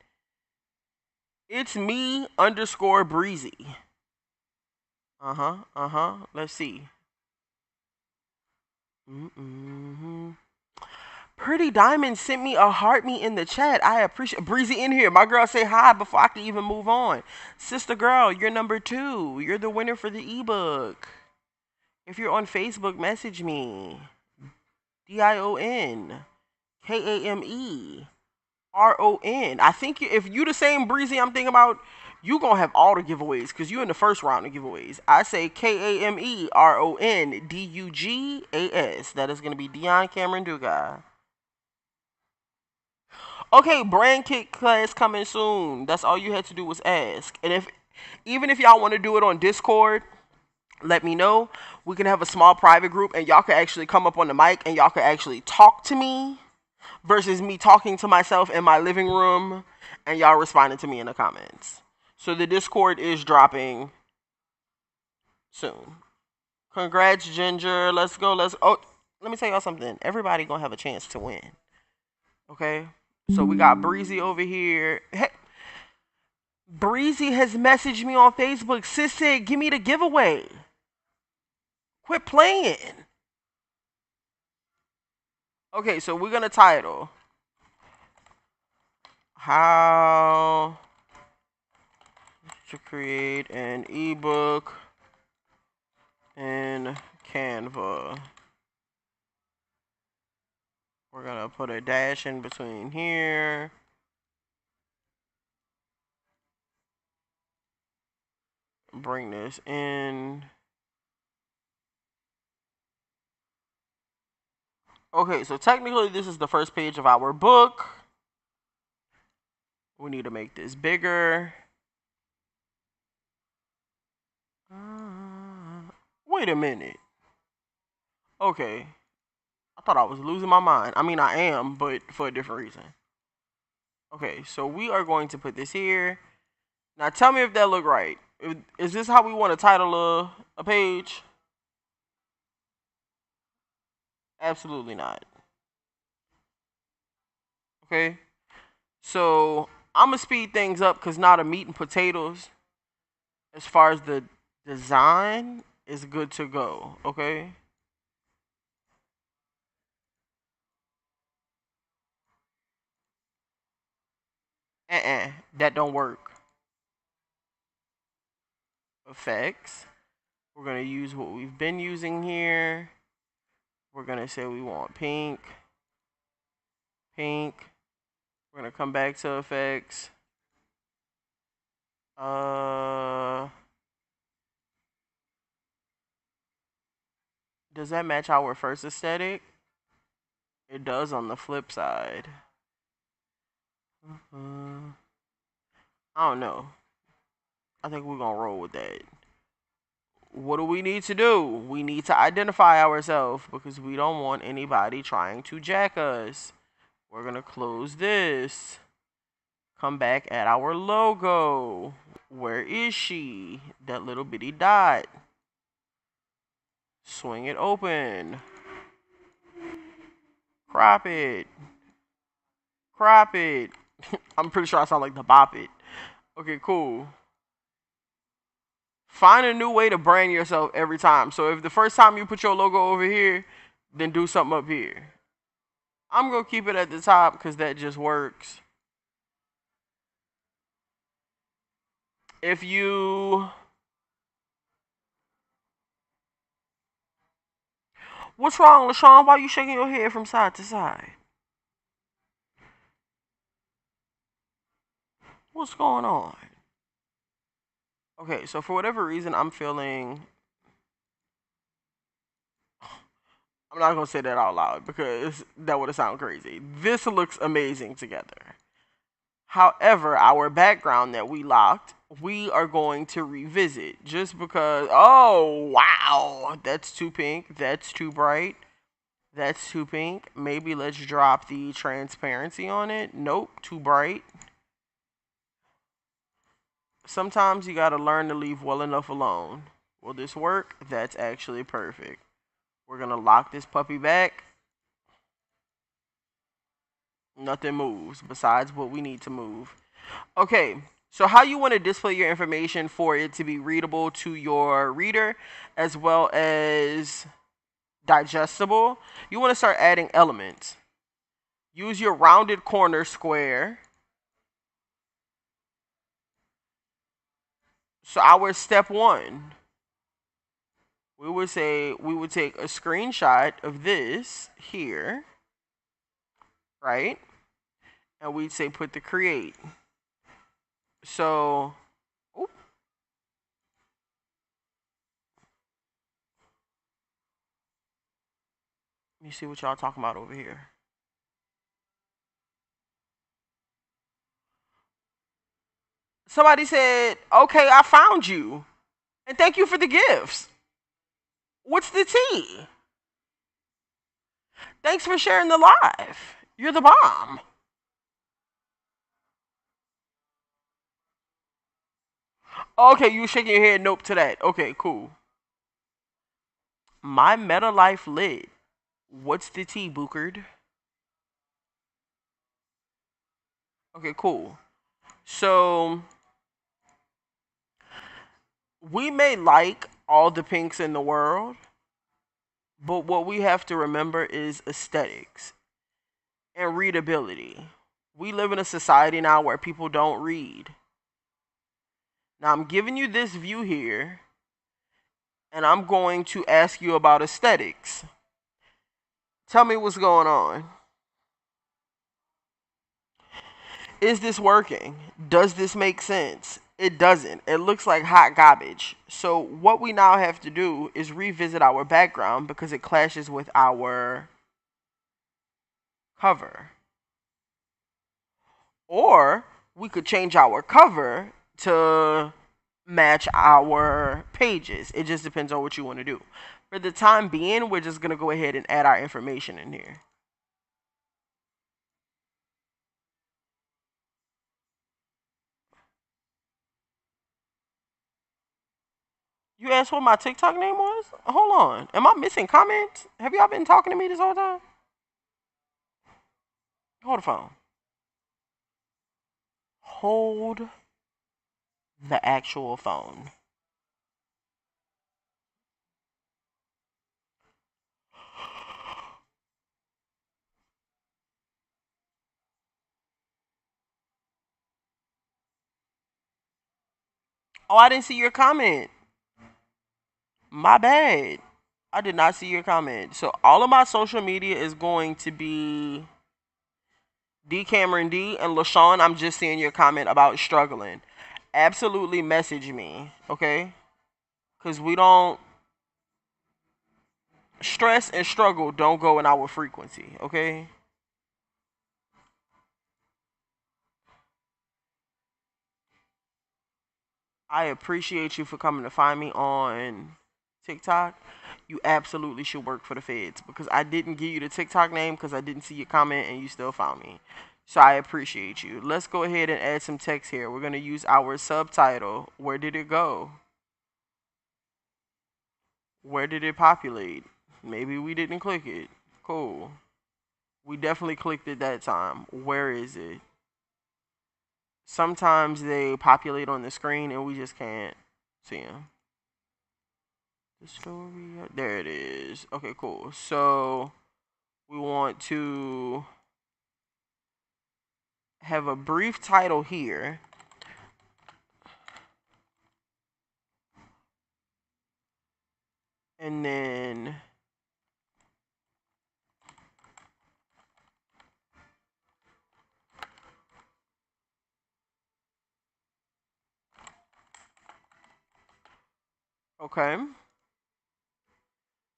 It's me _ breezy. Let's see. Pretty Diamond sent me a heart me in the chat. I appreciate Breezy in here. My girl say hi before I can even move on. Sister girl, you're number 2. You're the winner for the ebook. If you're on Facebook, message me. DiKameron. I think if you the same Breezy I'm thinking about, you gonna have all the giveaways because you in the first round of giveaways. I say KameronDugas. That is gonna be Dion Cameron Dugas. Okay, brand kit class coming soon. That's all you had to do was ask. And even if y'all want to do it on Discord, let me know. We can have a small private group and y'all can actually come up on the mic and y'all can actually talk to me versus me talking to myself in my living room and y'all responding to me in the comments. So the Discord is dropping soon. Congrats, Ginger. Let's go. Oh, let me tell y'all something. Everybody gonna have a chance to win. Okay? So we got Breezy over here. Hey, Breezy has messaged me on Facebook. Sis said, give me the giveaway. Quit playing. Okay, so we're gonna title How to Create an Ebook in Canva. We're gonna put a dash in between here. Bring this in. Okay, so technically this is the first page of our book. We need to make this bigger. Wait a minute. Okay. I thought I was losing my mind. I mean, I am, but for a different reason. Okay, so we are going to put this here. Now tell me if that look right. Is this how we want to title a page? Absolutely not. Okay. So I'm going to speed things up because now the meat and potatoes, as far as the design, is good to go. Okay. That don't work. Effects. We're going to use what we've been using here. We're going to say we want pink. Pink. We're going to come back to effects. Does that match our first aesthetic? It does on the flip side. I don't know. I think we're going to roll with that. What do we need to do? We need to identify ourselves because we don't want anybody trying to jack us. We're going to close this. Come back at our logo. Where is she? That little bitty dot. Swing it open. Crop it. Crop it. I'm pretty sure I sound like the Bop It. Okay, cool. Find a new way to brand yourself every time. So if the first time you put your logo over here, then do something up here. I'm going to keep it at the top because that just works. If you... What's wrong, LaShawn? Why are you shaking your head from side to side? What's going on? Okay, so for whatever reason, I'm feeling... I'm not going to say that out loud because that would have sounded crazy. This looks amazing together. However, our background that we locked, we are going to revisit just because... Oh, wow. That's too pink. That's too bright. That's too pink. Maybe let's drop the transparency on it. Nope, too bright. Sometimes you gotta learn to leave well enough alone. Will this work? That's actually perfect. We're gonna lock this puppy back. Nothing moves besides what we need to move. Okay, so how you want to display your information for it to be readable to your reader as well as digestible. You want to start adding elements. Use your rounded corner square. So our step one, we would take a screenshot of this here, right? And we'd say put the create. So, oop, let me see what y'all talking about over here. Somebody said, "Okay, I found you, and thank you for the gifts. What's the tea? Thanks for sharing the live. You're the bomb." Okay, you shaking your head nope to that. Okay, cool. My meta life lit. What's the tea, Bookard? Okay, cool. So we may like all the pinks in the world, but what we have to remember is aesthetics and readability. We live in a society now where people don't read. Now I'm giving you this view here, and I'm going to ask you about aesthetics. Tell me what's going on. Is this working? Does this make sense? It doesn't. It looks like hot garbage. So what we now have to do is revisit our background because it clashes with our cover. Or we could change our cover to match our pages. It just depends on what you want to do. For the time being, we're just going to go ahead and add our information in here. You asked what my TikTok name was? Hold on. Am I missing comments? Have y'all been talking to me this whole time? Hold the phone. Hold the actual phone. Oh, I didn't see your comment. My bad. I did not see your comment. So all of my social media is going to be DiKameronD and LaShawn. I'm just seeing your comment about struggling. Absolutely message me, okay? Because we don't stress and struggle don't go in our frequency, okay? I appreciate you for coming to find me on TikTok. You absolutely should work for the feds because I didn't give you the TikTok name because I didn't see your comment and you still found me. So I appreciate you. Let's go ahead and add some text here. We're going to use our subtitle. Where did it go? Where did it populate? Maybe we didn't click it. Cool. We definitely clicked it that time. Where is it? Sometimes they populate on the screen and we just can't see them. The story. There it is. Okay, cool. So we want to have a brief title here. And then okay.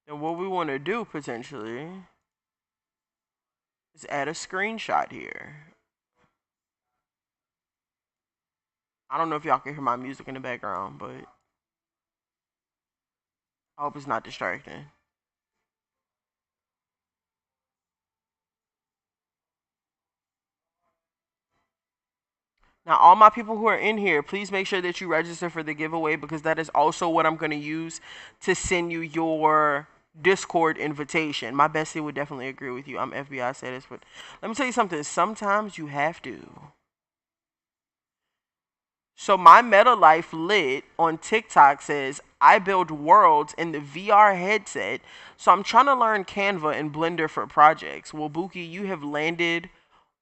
And what we want to do potentially is add a screenshot here. I don't know if y'all can hear my music in the background, but I hope it's not distracting. Now, all my people who are in here, please make sure that you register for the giveaway because that is also what I'm going to use to send you your Discord invitation. My bestie would definitely agree with you. I'm FBI status, but let me tell you something. Sometimes you have to. So my meta life lit on TikTok says I build worlds in the VR headset. So I'm trying to learn Canva and Blender for projects. Well, Buki, you have landed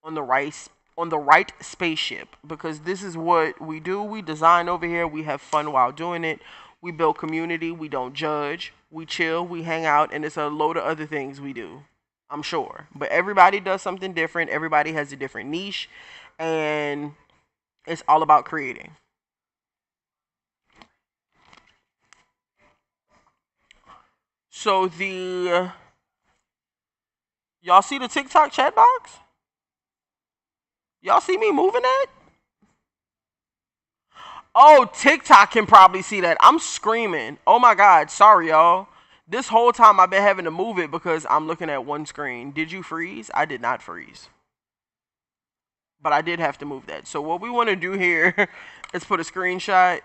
on the right spaceship because this is what we do. We design over here. We have fun while doing it. We build community. We don't judge. We chill. We hang out. And it's a load of other things we do. I'm sure. But everybody does something different. Everybody has a different niche. And it's all about creating. So y'all see the TikTok chat box? Y'all see me moving that? Oh, TikTok can probably see that. I'm screaming. Oh my God. Sorry, y'all. This whole time I've been having to move it because I'm looking at one screen. Did you freeze? I did not freeze. But I did have to move that. So what we want to do here is put a screenshot.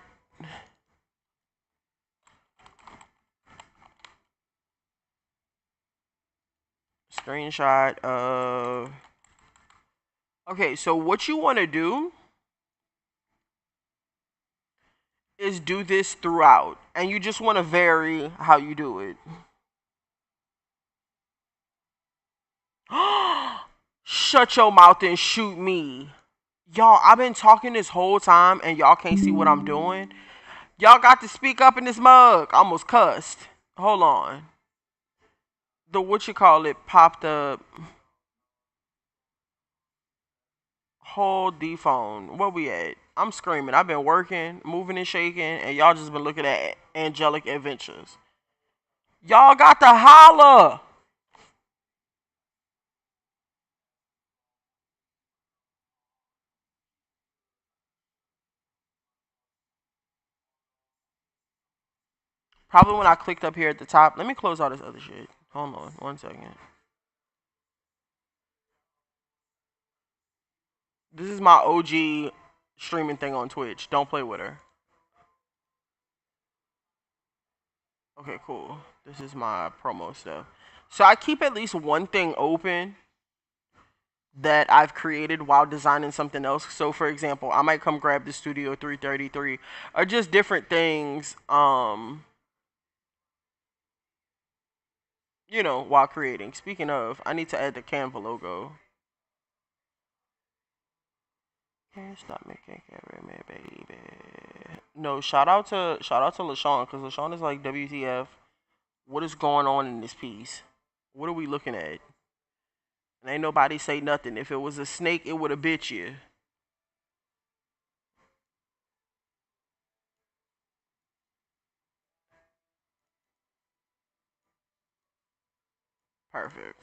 Screenshot of... Okay, so what you want to do is do this throughout. And you just want to vary how you do it. Shut your mouth and shoot me. Y'all, I've been talking this whole time and y'all can't see what I'm doing. Y'all got to speak up in this mug. I almost cussed. Hold on. The what you call it popped up. Hold the phone. Where we at? I'm screaming. I've been working, moving and shaking, and y'all just been looking at angelic adventures. Y'all got to holler. Probably when I clicked up here at the top. Let me close all this other shit. Hold on 1 second. This is my OG streaming thing on Twitch. Don't play with her. Okay, cool. This is my promo stuff. So I keep at least one thing open that I've created while designing something else. So for example, I might come grab the Studio 333 or just different things, you know, while creating. Speaking of, I need to add the Canva logo. Can't stop making camera, baby. No, shout out to LaShawn, because LaShawn is like, WTF, what is going on in this piece? What are we looking at? And ain't nobody say nothing. If it was a snake, it would have bit you. Perfect.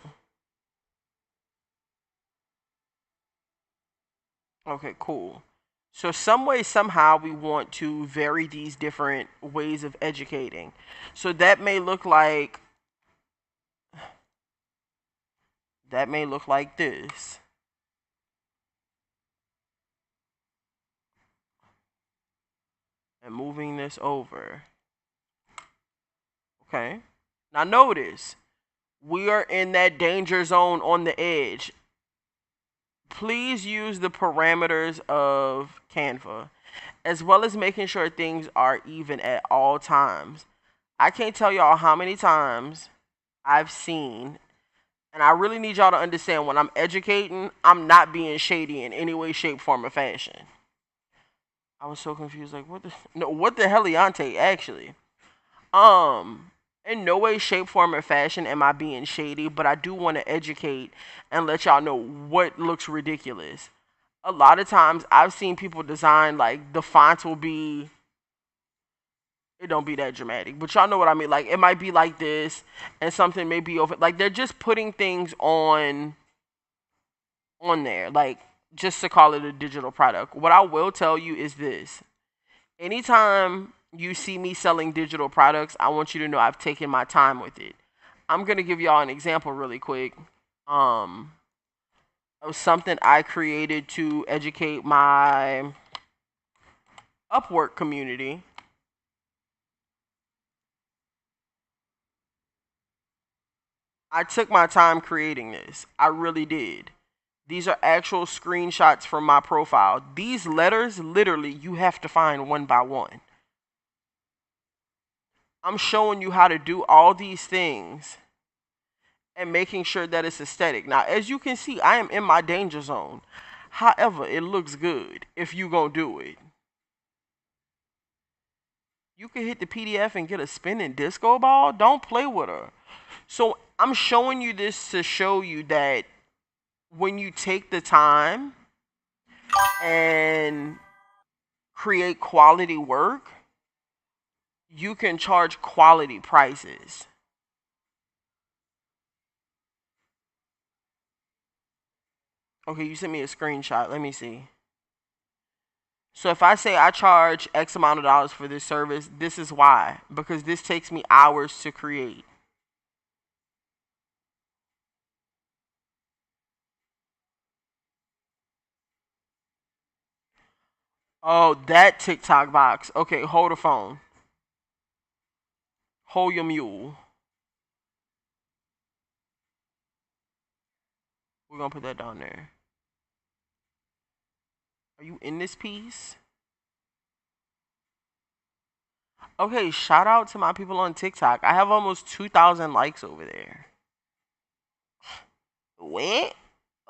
Okay, cool. So some way, somehow, we want to vary these different ways of educating. So that may look like this. And moving this over. Okay. Now notice, we are in that danger zone on the edge. Please use the parameters of Canva, as well as making sure things are even at all times. I can't tell y'all how many times I've seen, and I really need y'all to understand, when I'm educating, I'm not being shady in any way, shape, form, or fashion. I was so confused, like, what the heliante, actually. In no way, shape, form, or fashion am I being shady, but I do want to educate and let y'all know what looks ridiculous. A lot of times I've seen people design, like, the font will be, it don't be that dramatic, but y'all know what I mean. Like, it might be like this, and something may be over, like, they're just putting things on there, like, just to call it a digital product. What I will tell you is this: anytime you see me selling digital products, I want you to know I've taken my time with it. I'm gonna give y'all an example really quick. Of something I created to educate my Upwork community. I took my time creating this. I really did. These are actual screenshots from my profile. These letters, literally, you have to find one by one. I'm showing you how to do all these things and making sure that it's aesthetic. Now, as you can see, I am in my danger zone. However, it looks good if you gonna do it. You can hit the PDF and get a spinning disco ball. Don't play with her. So I'm showing you this to show you that when you take the time and create quality work, you can charge quality prices. Okay, you sent me a screenshot. Let me see. So if I say I charge X amount of dollars for this service, this is why. Because this takes me hours to create. Oh, that TikTok box. Okay, hold the phone. Hold your mule. We're going to put that down there. Are you in this piece? Okay, shout out to my people on TikTok. I have almost 2,000 likes over there. What?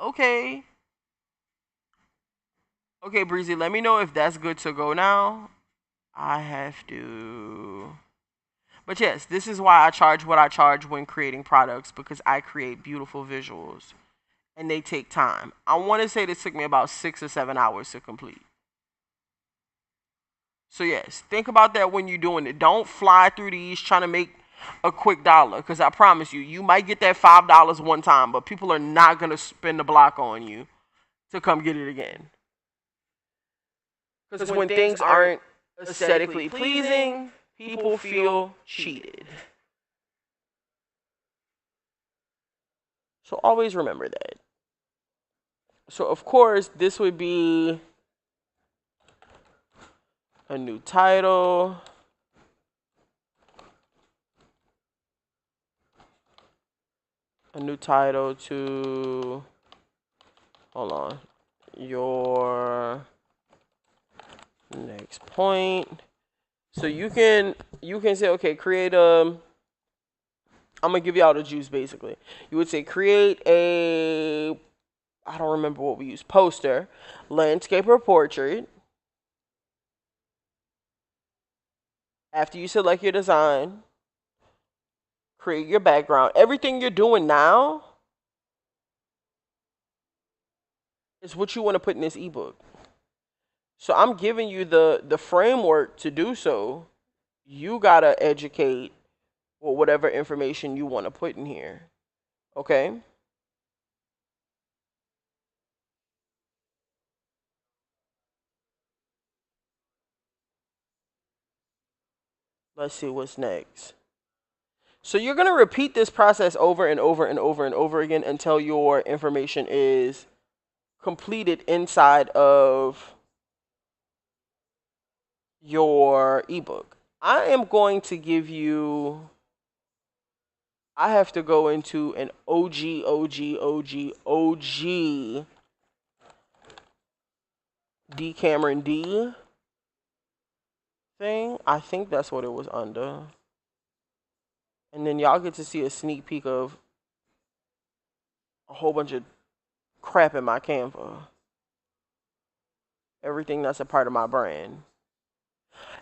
Okay. Okay, Breezy, let me know if that's good to go now. I have to. But yes, this is why I charge what I charge when creating products, because I create beautiful visuals and they take time. I want to say this took me about 6 or 7 hours to complete. So yes, think about that when you're doing it. Don't fly through these trying to make a quick dollar, because I promise you, you might get that $5 one time, but people are not going to spend the block on you to come get it again. Because when things aren't aesthetically pleasing, people feel cheated. So always remember that. So of course, this would be a new title. A new title to, hold on, your next point. So you can say, okay, create a, I'm gonna give you all the juice basically. You would say create a, I don't remember what we use, poster, landscape or portrait. After you select your design, create your background. Everything you're doing now is what you want to put in this ebook. So I'm giving you the framework to do so. You gotta educate with whatever information you want to put in here. Okay? Let's see what's next. So you're gonna repeat this process over and over and over and over again until your information is completed inside of your ebook. I am going to give you, I have to go into an OG DiKameronD thing. I think that's what it was under. And then y'all get to see a sneak peek of a whole bunch of crap in my Canva. Everything that's a part of my brand.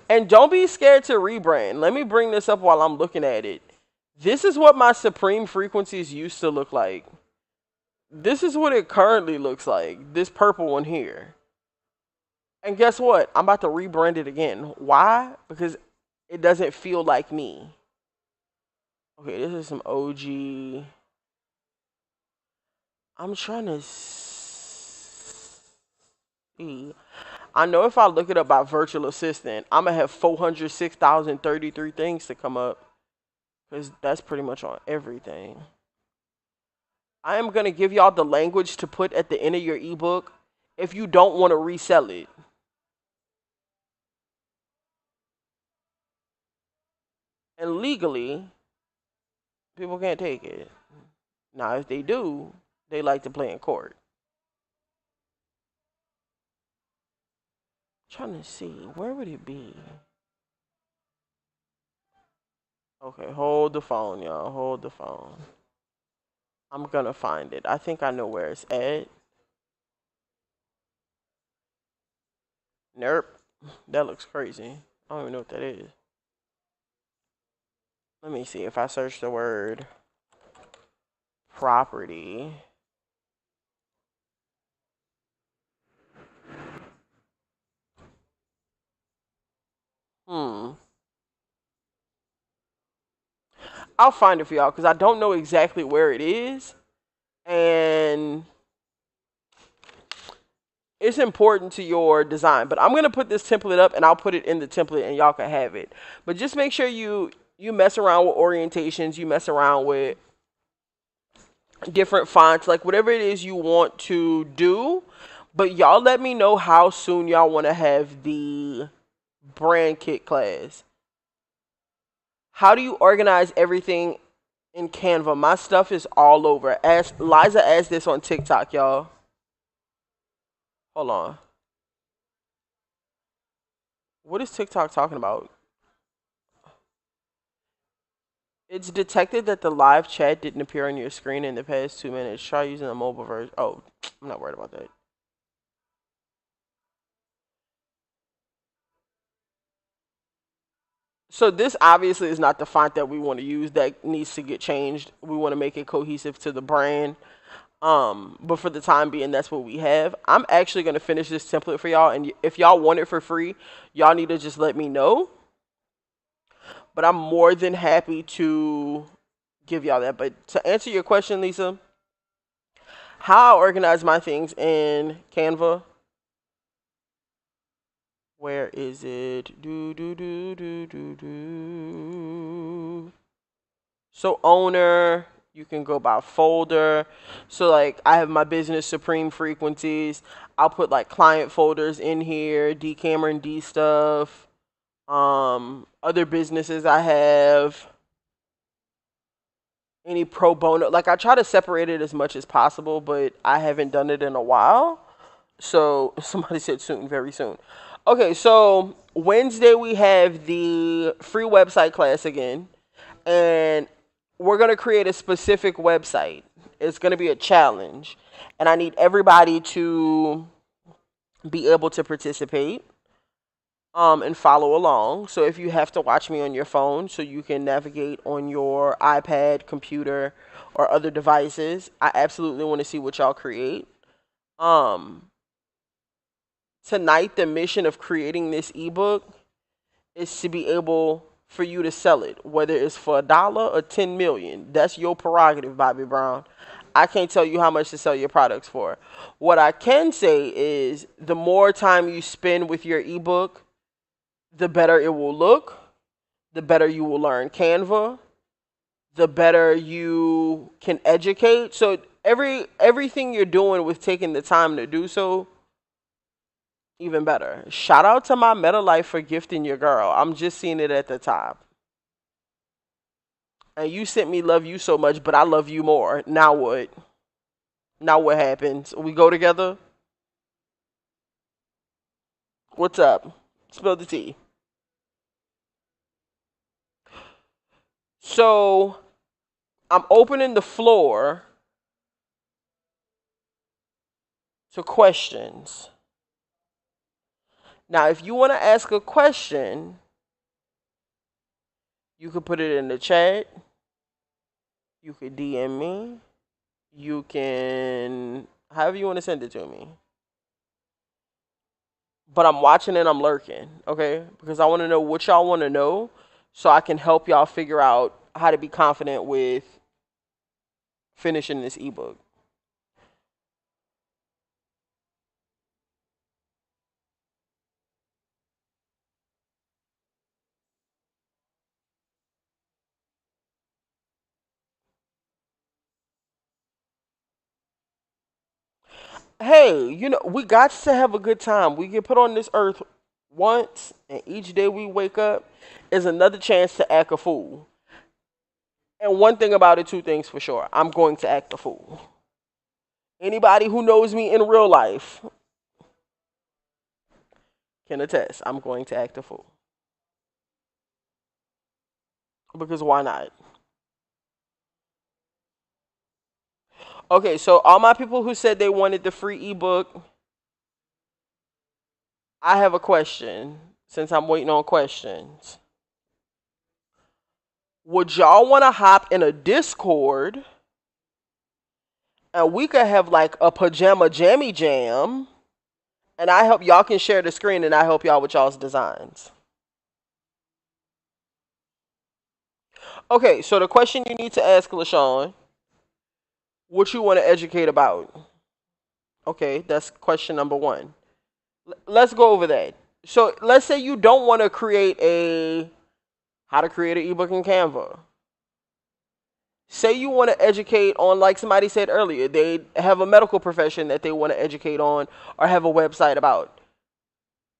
And don't be scared to rebrand. Let me bring this up while I'm looking at it. This is what my Supreme Frequencies used to look like. This is what it currently looks like. This purple one here. And guess what? I'm about to rebrand it again. Why? Because it doesn't feel like me. Okay, this is some OG. I'm trying to see. I know if I look it up by virtual assistant, I'm going to have 406,033 things to come up. Because that's pretty much on everything. I am going to give y'all the language to put at the end of your ebook if you don't want to resell it. And legally, people can't take it. Now, if they do, they like to play in court. I'm trying to see, where would it be? Okay, hold the phone, y'all. Hold the phone. I'm going to find it. I think I know where it's at. Nope. That looks crazy. I don't even know what that is. Let me see if I search the word property. I'll find it for y'all because I don't know exactly where it is. And it's important to your design. But I'm going to put this template up and I'll put it in the template and y'all can have it. But just make sure you mess around with orientations. You mess around with different fonts. Like whatever it is you want to do. But y'all let me know how soon y'all want to have the brand kit class. How do you organize everything in Canva? My stuff is all over. Liza asked this on TikTok, y'all. Hold on. What is TikTok talking about? It's detected that the live chat didn't appear on your screen in the past 2 minutes. Try using the mobile version. Oh, I'm not worried about that. So this obviously is not the font that we want to use. That needs to get changed. We want to make it cohesive to the brand. But for the time being, that's what we have. I'm actually going to finish this template for y'all. And if y'all want it for free, y'all need to just let me know. But I'm more than happy to give y'all that. But to answer your question, Lisa, how I organize my things in Canva. Where is it? So owner, you can go by folder. So like I have my business Supreme Frequencies. I'll put like client folders in here, DiKameronD stuff. Other businesses I have. Any pro bono. Like I try to separate it as much as possible, but I haven't done it in a while. So somebody said soon, very soon. Okay, so Wednesday we have the free website class again. And we're going to create a specific website. It's going to be a challenge. And I need everybody to be able to participate and follow along. So if you have to watch me on your phone so you can navigate on your iPad, computer, or other devices, I absolutely want to see what y'all create. Tonight, the mission of creating this ebook is to be able for you to sell it, whether it's for $1 or 10 million. That's your prerogative, Bobby Brown. I can't tell you how much to sell your products for. What I can say is the more time you spend with your ebook, the better it will look, the better you will learn Canva, the better you can educate. So everything you're doing with taking the time to do so, even better. Shout out to my MetaLife for gifting your girl. I'm just seeing it at the top. And you sent me love you so much, but I love you more. Now what? Now what happens? We go together? What's up? Spill the tea. So I'm opening the floor to questions. Now, if you want to ask a question, you could put it in the chat. You could DM me. You can, however you want to send it to me. But I'm watching and I'm lurking, okay? Because I want to know what y'all want to know so I can help y'all figure out how to be confident with finishing this ebook. Hey, we got to have a good time. We get put on this earth once, and each day we wake up is another chance to act a fool. And one thing about it, two things for sure. I'm going to act a fool. Anybody who knows me in real life can attest. I'm going to act a fool. Because why not? Okay, so all my people who said they wanted the free ebook, I have a question since I'm waiting on questions. Would y'all want to hop in a Discord and we could have like a pajama jammy jam, and I help y'all can share the screen and I help y'all with y'all's designs? Okay, so the question you need to ask LaShawn, what you want to educate about? Okay, that's question number one. Let's go over that. So let's say you don't want to create a how to create an ebook in Canva. Say you want to educate on, like somebody said earlier, they have a medical profession that they want to educate on or have a website about.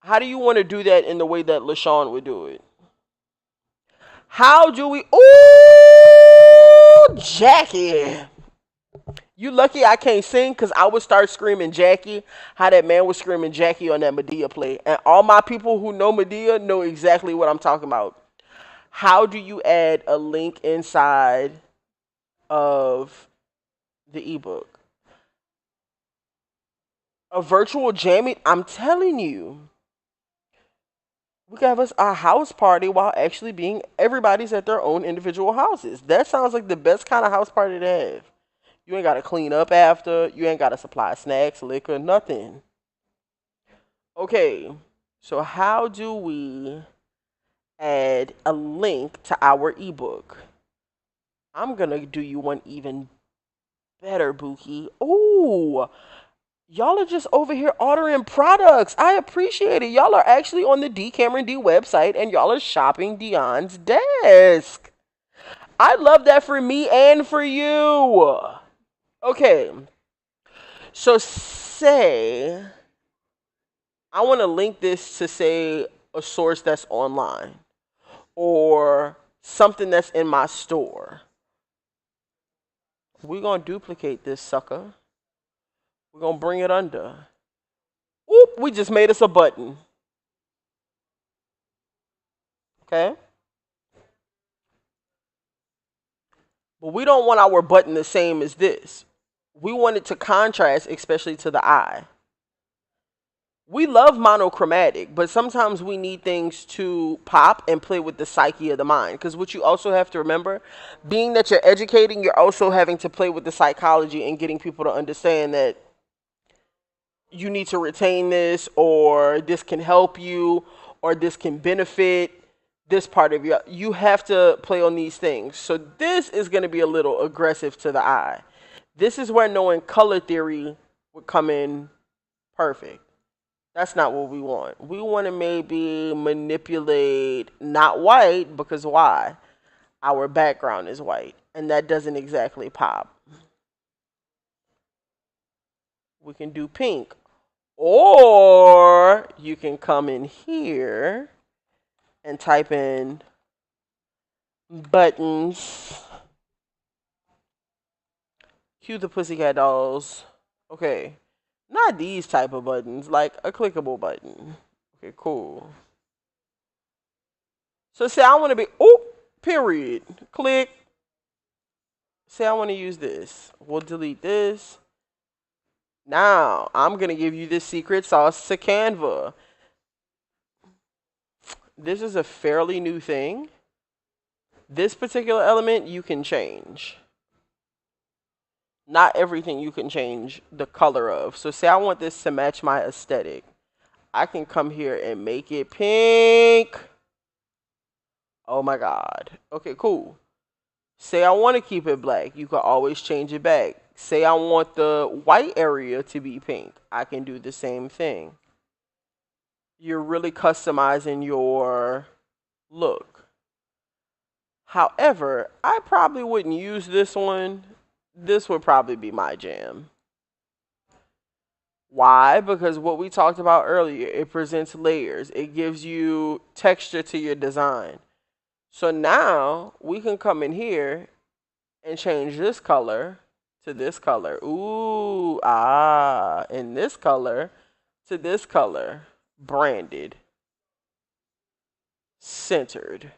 How do you want to do that in the way that LaShawn would do it? How do we? Ooh, Jackie. You lucky I can't sing because I would start screaming Jackie, how that man was screaming Jackie on that Medea play. And all my people who know Medea know exactly what I'm talking about. How do you add a link inside of the ebook? A virtual jamming? I'm telling you. We can have us a house party while actually being everybody's at their own individual houses. That sounds like the best kind of house party to have. You ain't got to clean up after. You ain't got to supply snacks, liquor, nothing. Okay, so how do we add a link to our ebook? I'm going to do you one even better, Buki. Ooh, y'all are just over here ordering products. I appreciate it. Y'all are actually on the DiKameronD website and y'all are shopping Dion's desk. I love that for me and for you. Okay, so say I want to link this to, say, a source that's online or something that's in my store. We're going to duplicate this sucker. We're going to bring it under. Oop, we just made us a button. Okay? But we don't want our button the same as this. We want it to contrast, especially to the eye. We love monochromatic, but sometimes we need things to pop and play with the psyche of the mind. Because what you also have to remember, being that you're educating, you're also having to play with the psychology and getting people to understand that you need to retain this, or this can help you, or this can benefit this part of you. You have to play on these things. So this is going to be a little aggressive to the eye. This is where knowing color theory would come in perfect. That's not what we want. We want to maybe manipulate not white, because why? Our background is white and that doesn't exactly pop. We can do pink. Or you can come in here and type in buttons. Cue the Pussycat Dolls. Okay. Not these type of buttons, like a clickable button. Okay, cool. So say I want to be, oh, period. Click. Say I want to use this. We'll delete this. Now, I'm going to give you this secret sauce to Canva. This is a fairly new thing. This particular element you can change. Not everything you can change the color of. So say I want this to match my aesthetic. I can come here and make it pink. Oh my God. Okay, cool. Say I want to keep it black. You can always change it back. Say I want the white area to be pink. I can do the same thing. You're really customizing your look. However, I probably wouldn't use this one. This would probably be my jam. Why? Because what we talked about earlier, it presents layers. It gives you texture to your design. So now we can come in here and change this color to this color. Ooh, ah, and this color to this color. Branded. Centered.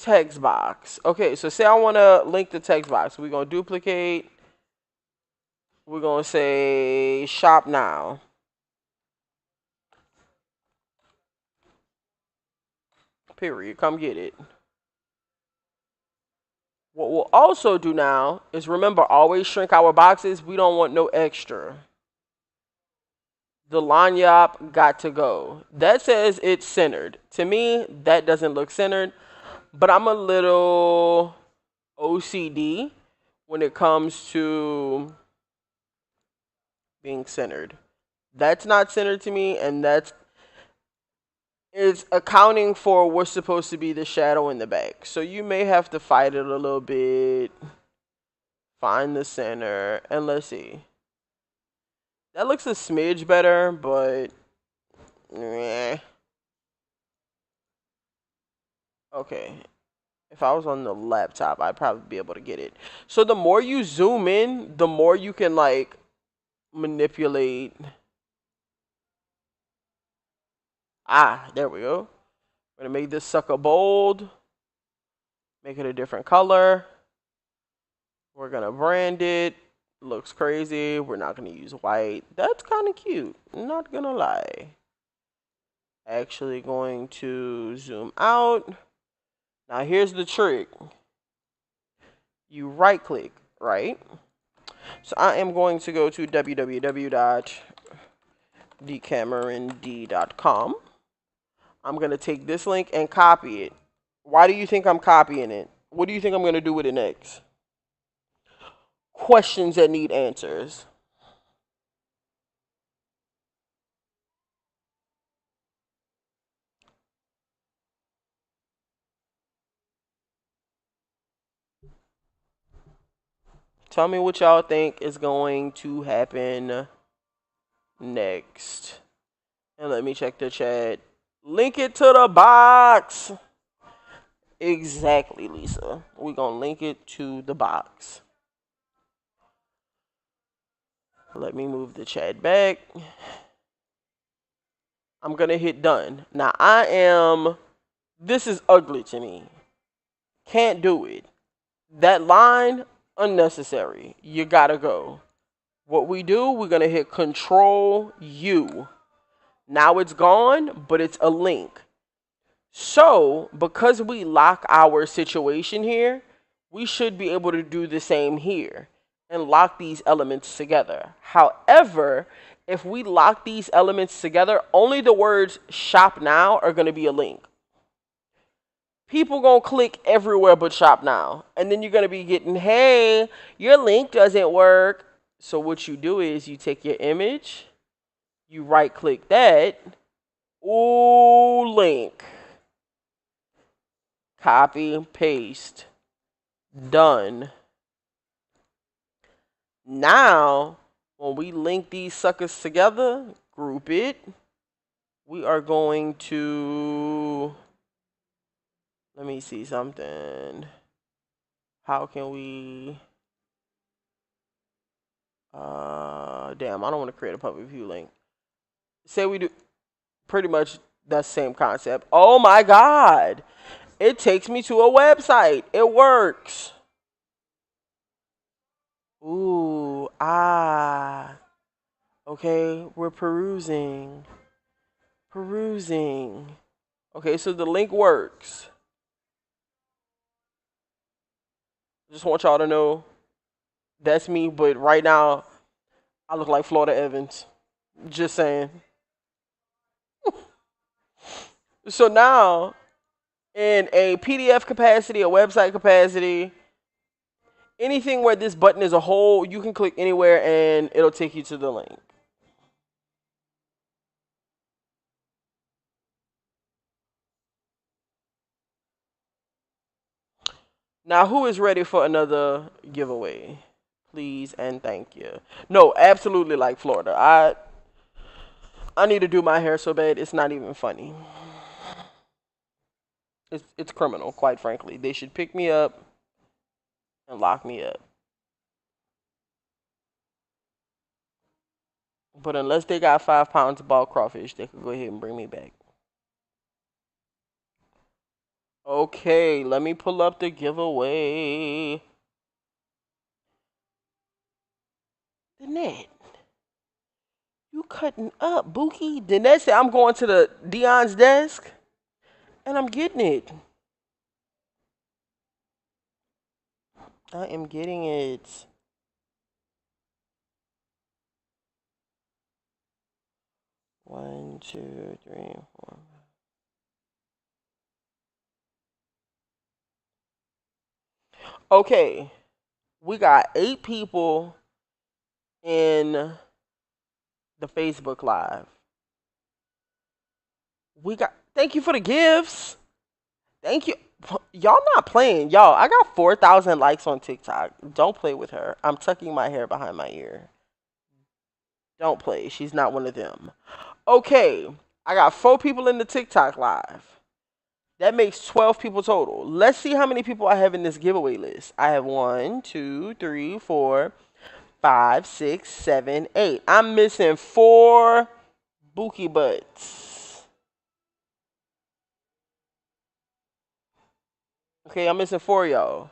Text box. Okay, so say I want to link the text box. We're going to duplicate. We're going to say shop now. Period. Come get it. What we'll also do now is remember, always shrink our boxes. We don't want no extra. The lanyard got to go. That says it's centered. To me, that doesn't look centered, but I'm a little OCD when it comes to being centered. That's not centered to me, and that's it's accounting for what's supposed to be the shadow in the back. So you may have to fight it a little bit. Find the center, and let's see. That looks a smidge better, but okay. If I was on the laptop, I'd probably be able to get it. So the more you zoom in, the more you can like manipulate. There we go. We're gonna make this sucker bold. Make it a different color. We're gonna brand it. Looks crazy. We're not gonna use white. That's kind of cute. Not gonna lie. Actually going to zoom out. Now here's the trick. You right click, right? So I am going to go to www.DiKameronD.com. I'm going to take this link and copy it. Why do you think I'm copying it? What do you think I'm going to do with it next? Questions that need answers. Tell me what y'all think is going to happen next. And let me check the chat. Link it to the box. Exactly, Lisa. We're going to link it to the box. Let me move the chat back. I'm going to hit done. Now, this is ugly to me. Can't do it. That line, unnecessary. You got to go. What we do, we're going to hit Control U. Now it's gone, but it's a link. So, because we lock our situation here, we should be able to do the same here and lock these elements together. However, if we lock these elements together, only the words shop now are going to be a link. People going to click everywhere but shop now. And then you're going to be getting, hey, your link doesn't work. So what you do is you take your image, you right click that, ooh, link. Copy, paste, done. Now, when we link these suckers together, group it, we are going to, let me see something. How can we, damn, I don't want to create a public view link. Say we do, pretty much that same concept. Oh my God. It takes me to a website. It works. Ooh, okay, we're perusing. Okay, so the link works. Just want y'all to know that's me, but right now I look like Florida Evans. Just saying. So now, in a PDF capacity, a website capacity, anything where this button is a hole, you can click anywhere and it'll take you to the link. Now, who is ready for another giveaway? Please and thank you. No, absolutely like Florida. I need to do my hair so bad, it's not even funny. It's criminal, quite frankly. They should pick me up and lock me up. But unless they got 5 pounds of bald crawfish, they could go ahead and bring me back. Okay, let me pull up the giveaway. Danette, you cutting up, Bookie. Danette said I'm going to the Dion's desk, and I'm getting it. I am getting it. One, two, three, four. Okay, we got 8 people in the Facebook Live. We got. Thank you for the gifts. Thank you. Y'all not playing. Y'all, I got 4,000 likes on TikTok. Don't play with her. I'm tucking my hair behind my ear. Don't play. She's not one of them. Okay, I got 4 people in the TikTok Live. That makes 12 people total. Let's see how many people I have in this giveaway list. I have 1, 2, 3, 4, 5, 6, 7, 8. I'm missing 4 bookie butts. Okay, I'm missing 4 y'all.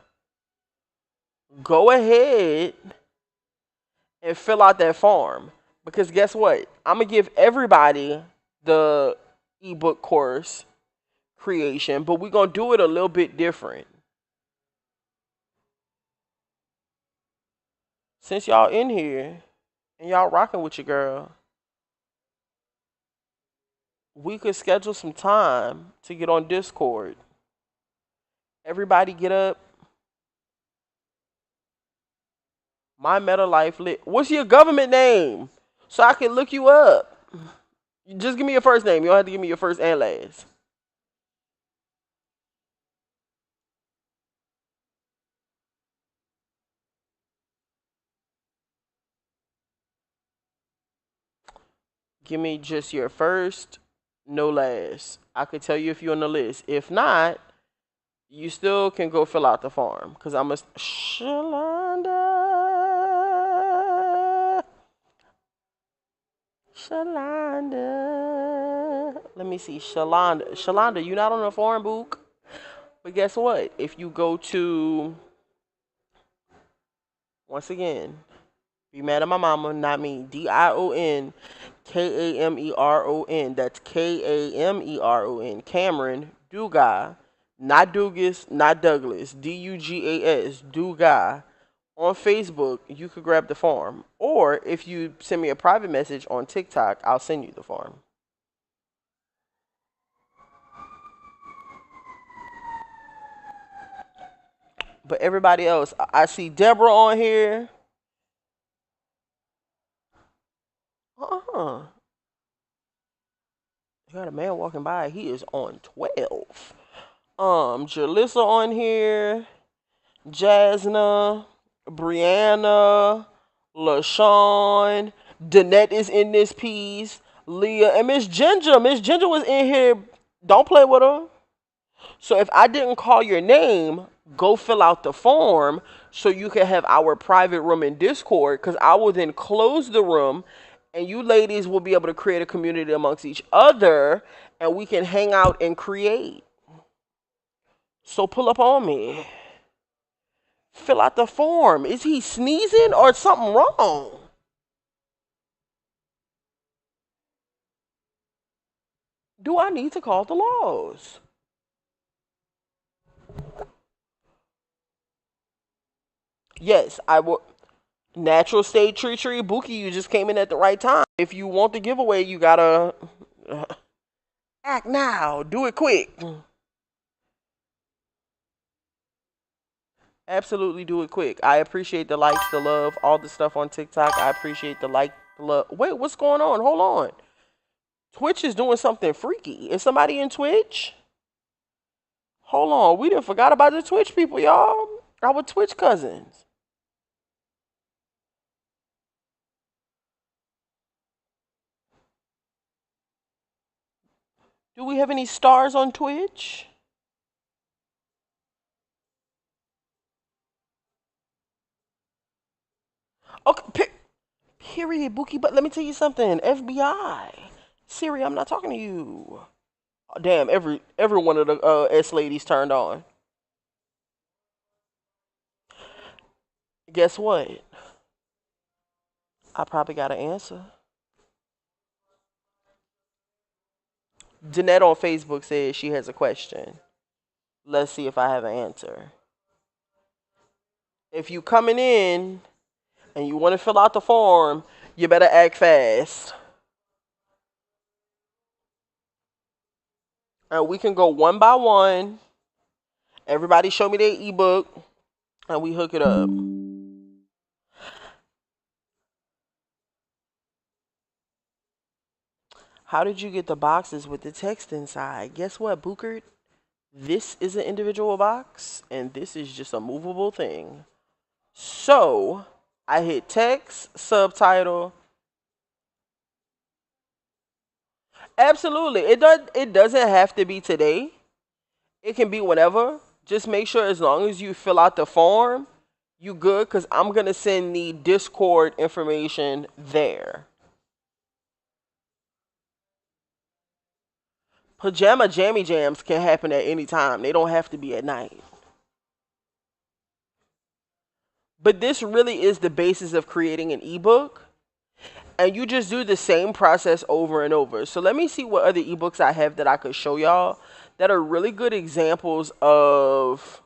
Go ahead and fill out that form. Because guess what? I'm going to give everybody the ebook course creation, but we're going to do it a little bit different. Since y'all in here and y'all rocking with your girl, we could schedule some time to get on Discord. Everybody get up. My Meta Life lit. What's your government name? So I can look you up. Just give me your first name. You don't have to give me your first and last. Give me just your first, no last. I could tell you if you're on the list. If not, you still can go fill out the form. Because I'm a Shalonda. Shalonda. Let me see. Shalonda. Shalonda, you not on the form book? But guess what? If you go to, once again, be mad at my mama, not me. DIONKAMERON. That's KAMERON. Cameron Dugas. Not Dugas, not Douglas. DUGAS. Dugas. On Facebook, you could grab the form. Or if you send me a private message on TikTok, I'll send you the form. But everybody else, I see Deborah on here. Uh-huh. You got a man walking by. He is on 12. Jalissa on here. Jasna. Brianna. LaShawn. Danette is in this piece. Leah. And Miss Ginger. Miss Ginger was in here. Don't play with her. So if I didn't call your name, go fill out the form so you can have our private room in Discord, because I will then close the room and you ladies will be able to create a community amongst each other and we can hang out and create. So pull up on me. Fill out the form. Is he sneezing or something wrong? Do I need to call the laws? Yes, I will. Natural state tree Bookie, you just came in at the right time. If you want the giveaway, you gotta act now. Do it quick. Absolutely do it quick. I appreciate the likes, the love, all the stuff on TikTok. I appreciate the like, the love. Wait, what's going on? Hold on. Twitch is doing something freaky. Is somebody in Twitch? Hold on. We done forgot about the Twitch people, y'all. Our Twitch cousins. Do we have any stars on Twitch? Okay, period, Bookie. But let me tell you something. FBI. Siri, I'm not talking to you. Oh, damn, every one of the S ladies turned on. Guess what? I probably got an answer. Danette on Facebook says she has a question. Let's see if I have an answer. If you coming in and you want to fill out the form, you better act fast. And we can go one by one. Everybody show me their ebook and we hook it up. How did you get the boxes with the text inside? Guess what, Bookert? This is an individual box and this is just a movable thing. So I hit text, subtitle. Absolutely. It doesn't have to be today. It can be whenever. Just make sure as long as you fill out the form, you good, because I'm going to send the Discord information there. Pajama jammy jams can happen at any time. They don't have to be at night. But this really is the basis of creating an ebook. And you just do the same process over and over. So let me see what other ebooks I have that I could show y'all that are really good examples of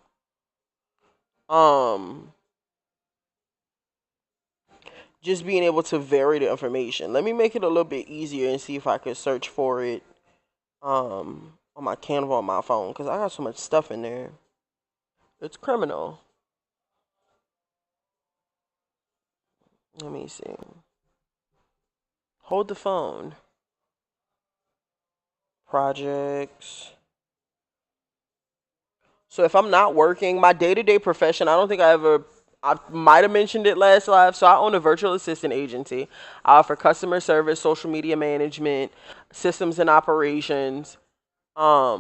just being able to vary the information. Let me make it a little bit easier and see if I could search for it on my Canva on my phone, because I got so much stuff in there. It's criminal. Let me see. Hold the phone. Projects. So if I'm not working, my day-to-day profession, I don't think I might have mentioned it last live. So I own a virtual assistant agency. I offer customer service, social media management, systems and operations, a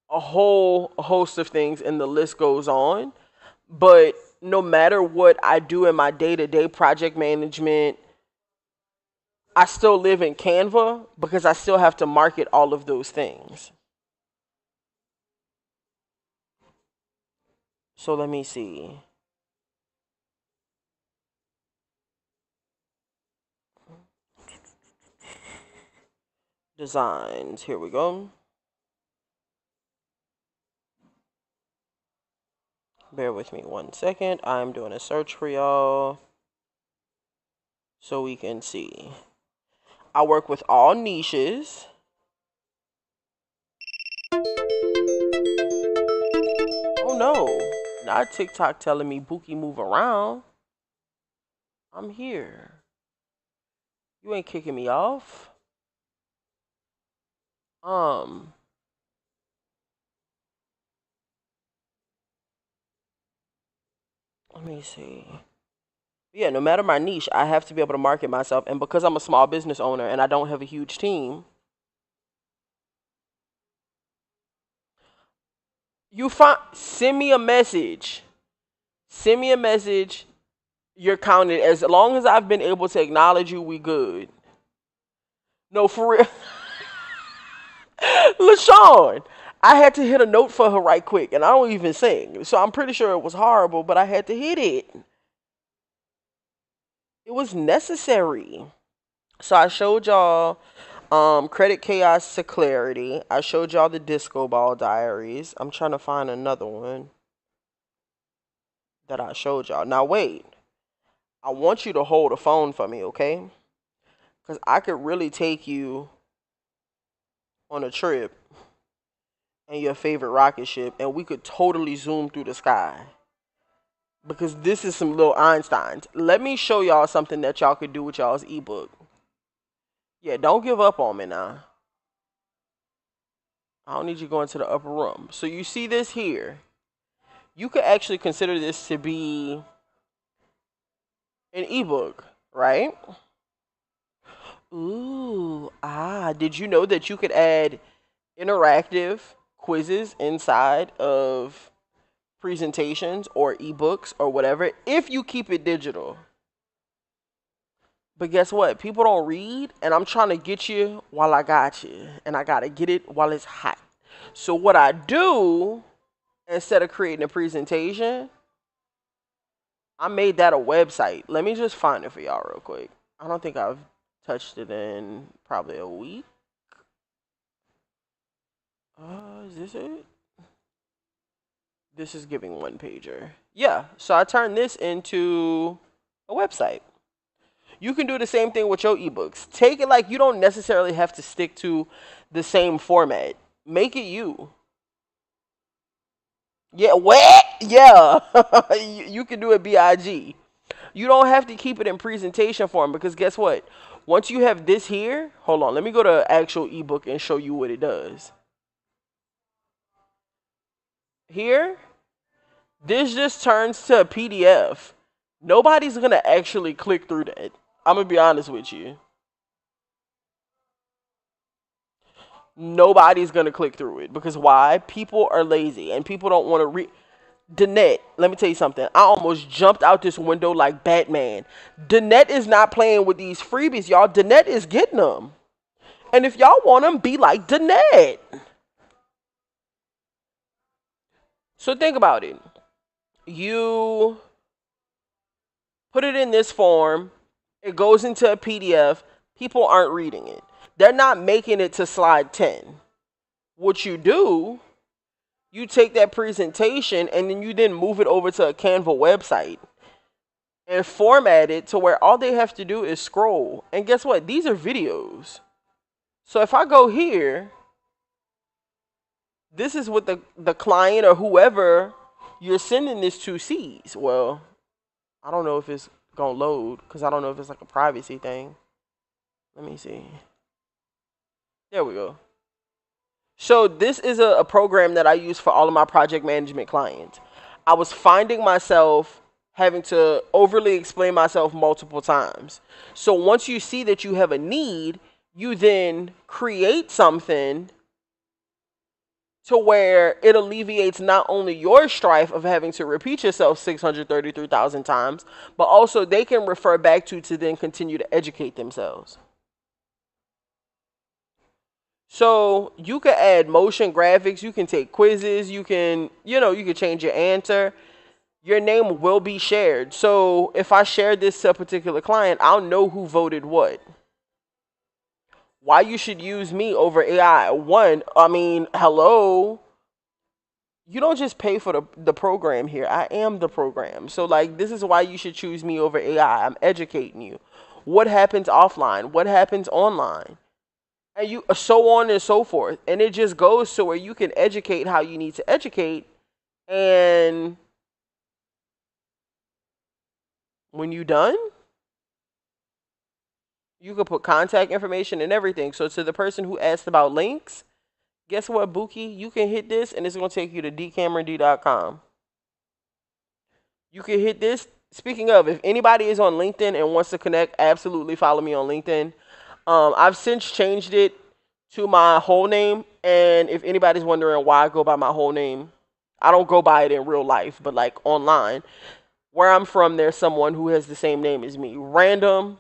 whole host of things, and the list goes on. But no matter what I do in my day-to-day project management, I still live in Canva because I still have to market all of those things. So let me see. Designs. Here we go. Bear with me 1 second. I'm doing a search for y'all so we can see. I work with all niches. Oh no. Not TikTok telling me Bookie move around. I'm here. You ain't kicking me off. Let me see. Yeah, no matter my niche, I have to be able to market myself. And because I'm a small business owner and I don't have a huge team, send me a message. Send me a message. You're counted. As long as I've been able to acknowledge you, we good. No, for real. LaShawn, I had to hit a note for her right quick, and I don't even sing. So I'm pretty sure it was horrible, but I had to hit it. It was necessary. So I showed y'all Credit Chaos to Clarity. I showed y'all the Disco Ball Diaries. I'm trying to find another one that I showed y'all. Now wait. I want you to hold a phone for me, okay? Because I could really take you on a trip in your favorite rocket ship, and we could totally zoom through the sky. Because this is some little Einsteins. Let me show y'all something that y'all could do with y'all's ebook. Yeah, don't give up on me now. I don't need you going to the upper room. So you see this here. You could actually consider this to be an ebook, right? Ooh, did you know that you could add interactive quizzes inside of presentations or ebooks or whatever if you keep it digital? But guess what? People don't read, and I'm trying to get you while I got you, and I gotta get it while it's hot. So what I do, instead of creating a presentation, I made that a website. Let me just find it for y'all real quick. I don't think I've touched it in probably a week. Is this it? This is giving one pager. Yeah, so I turned this into a website. You can do the same thing with your ebooks. Take it like you don't necessarily have to stick to the same format. Make it you. Yeah, what? Yeah. You can do it BIG. You don't have to keep it in presentation form because guess what? Once you have this here, hold on, let me go to actual ebook and show you what it does. Here, this just turns to a PDF. Nobody's gonna actually click through that. I'm gonna be honest with you. Nobody's gonna click through it because why? People are lazy and people don't want to read. Danette, let me tell you something. I almost jumped out this window like Batman. Danette is not playing with these freebies, y'all. Danette is getting them. And if y'all want them, be like Danette. So think about it. You put it in this form. It goes into a PDF. People aren't reading it. They're not making it to slide 10. What you do, you take that presentation and then you then move it over to a Canva website and format it to where all they have to do is scroll. And guess what? These are videos. So if I go here, this is what the client or whoever you're sending this to sees. Well, I don't know if it's going to load because I don't know if it's like a privacy thing. Let me see. There we go. So this is a program that I use for all of my project management clients. I was finding myself having to overly explain myself multiple times. So once you see that you have a need, you then create something to where it alleviates not only your strife of having to repeat yourself 633,000 times, but also they can refer back to then continue to educate themselves. So you can add motion graphics, you can take quizzes, you can change your answer. Your name will be shared. So if I share this to a particular client, I'll know who voted what. Why you should use me over AI? One, I mean, hello. You don't just pay for the program here. I am the program. So like this is why you should choose me over AI. I'm educating you. What happens offline? What happens online? And you so on and so forth. And it just goes to where you can educate how you need to educate. And when you're done, you can put contact information and everything. So to the person who asked about links, guess what, Buki? You can hit this and it's going to take you to DiKameronD.com. You can hit this. Speaking of, if anybody is on LinkedIn and wants to connect, absolutely follow me on LinkedIn. I've since changed it to my whole name. And if anybody's wondering why I go by my whole name, I don't go by it in real life, but like online. Where I'm from, there's someone who has the same name as me. Random.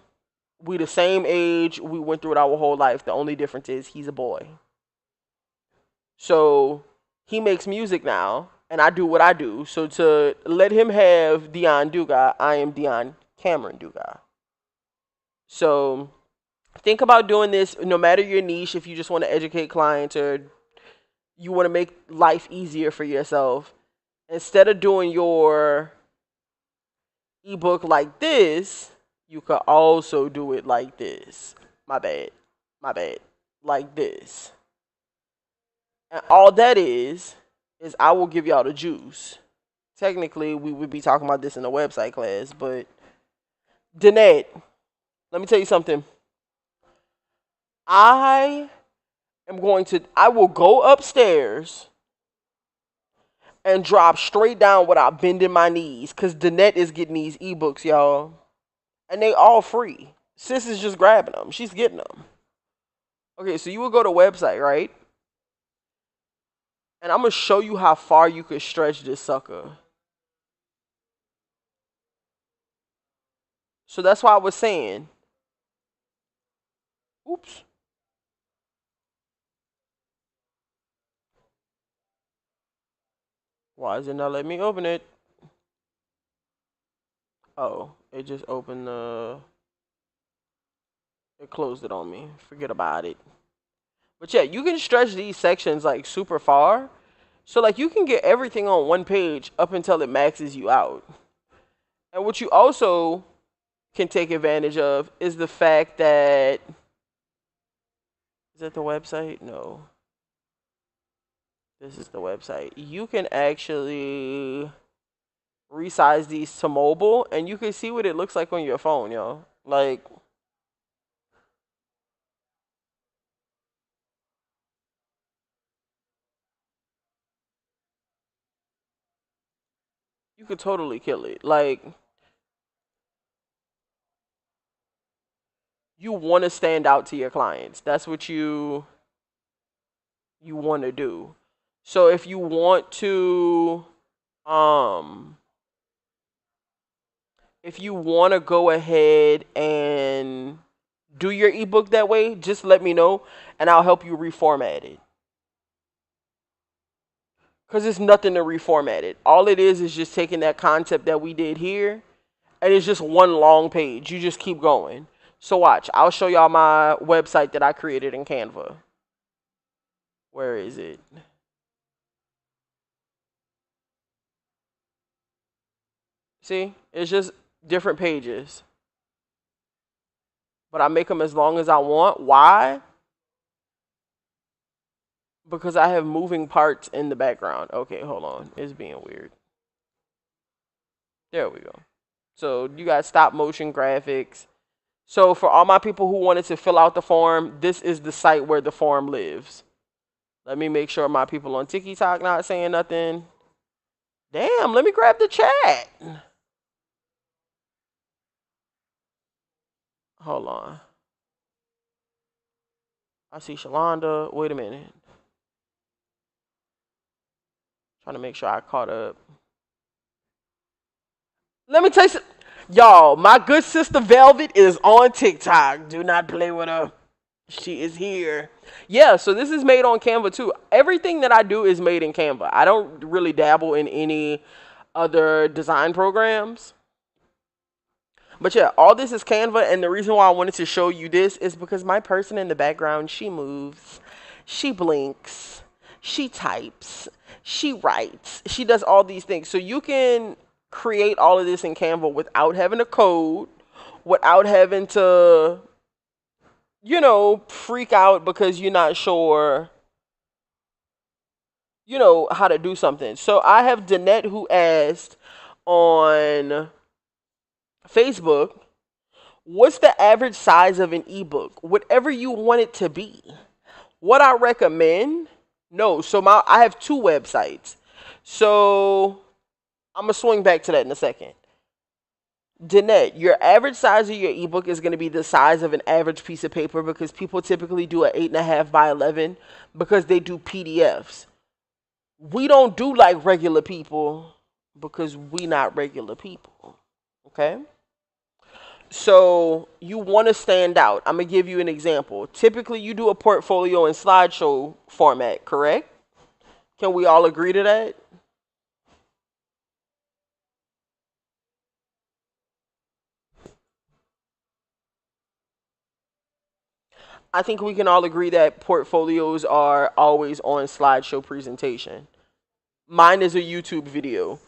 We the same age. We went through it our whole life. The only difference is he's a boy. So he makes music now, and I do what I do. So to let him have Dion Duga, I am Dion Cameron Duga. So think about doing this no matter your niche. If you just want to educate clients or you want to make life easier for yourself, instead of doing your ebook like this, you could also do it like this. My bad. Like this. And all that is I will give y'all the juice. Technically, we would be talking about this in a website class, but Danette, let me tell you something. I will go upstairs and drop straight down without bending my knees, because Danette is getting these ebooks, y'all. And they all free. Sis is just grabbing them. She's getting them. Okay, so you will go to website, right? And I'm going to show you how far you could stretch this sucker. So that's why I was saying. Oops. Why is it not letting me open it? Oh, it just opened it closed it on me. Forget about it. But yeah, you can stretch these sections like super far. So like you can get everything on one page up until it maxes you out. And what you also can take advantage of is the fact that, is that the website? No. This is the website. You can actually resize these to mobile and you can see what it looks like on your phone, yo. Like, you could totally kill it. Like, you want to stand out to your clients. That's what you want to do. So if you want to if you want to go ahead and do your ebook that way, just let me know and I'll help you reformat it. Because it's nothing to reformat it. All it is just taking that concept that we did here and it's just one long page. You just keep going. So watch, I'll show y'all my website that I created in Canva. Where is it? See, it's just different pages. But I make them as long as I want. Why? Because I have moving parts in the background. Okay, hold on. It's being weird. There we go. So you got stop motion graphics. So for all my people who wanted to fill out the form, this is the site where the form lives. Let me make sure my people on TikTok not saying nothing. Damn, let me grab the chat. Hold on. I see Shalonda. Wait a minute. Trying to make sure I caught up. Let me tell you, y'all, my good sister Velvet is on TikTok. Do not play with her. She is here. Yeah, so this is made on Canva too. Everything that I do is made in Canva. I don't really dabble in any other design programs. But yeah, all this is Canva, and the reason why I wanted to show you this is because my person in the background, she moves, she blinks, she types, she writes, she does all these things. So you can create all of this in Canva without having to code, without having to, you know, freak out because you're not sure, you know, how to do something. So I have Danette who asked on Facebook, what's the average size of an ebook? Whatever you want it to be. What I recommend, no, so I have two websites. So I'm going to swing back to that in a second. Danette, your average size of your ebook is going to be the size of an average piece of paper because people typically do an 8.5 by 11 because they do PDFs. We don't do like regular people because we not regular people. Okay? So you want to stand out. I'm going to give you an example. Typically, you do a portfolio in slideshow format, correct? Can we all agree to that? I think we can all agree that portfolios are always on slideshow presentation. Mine is a YouTube video.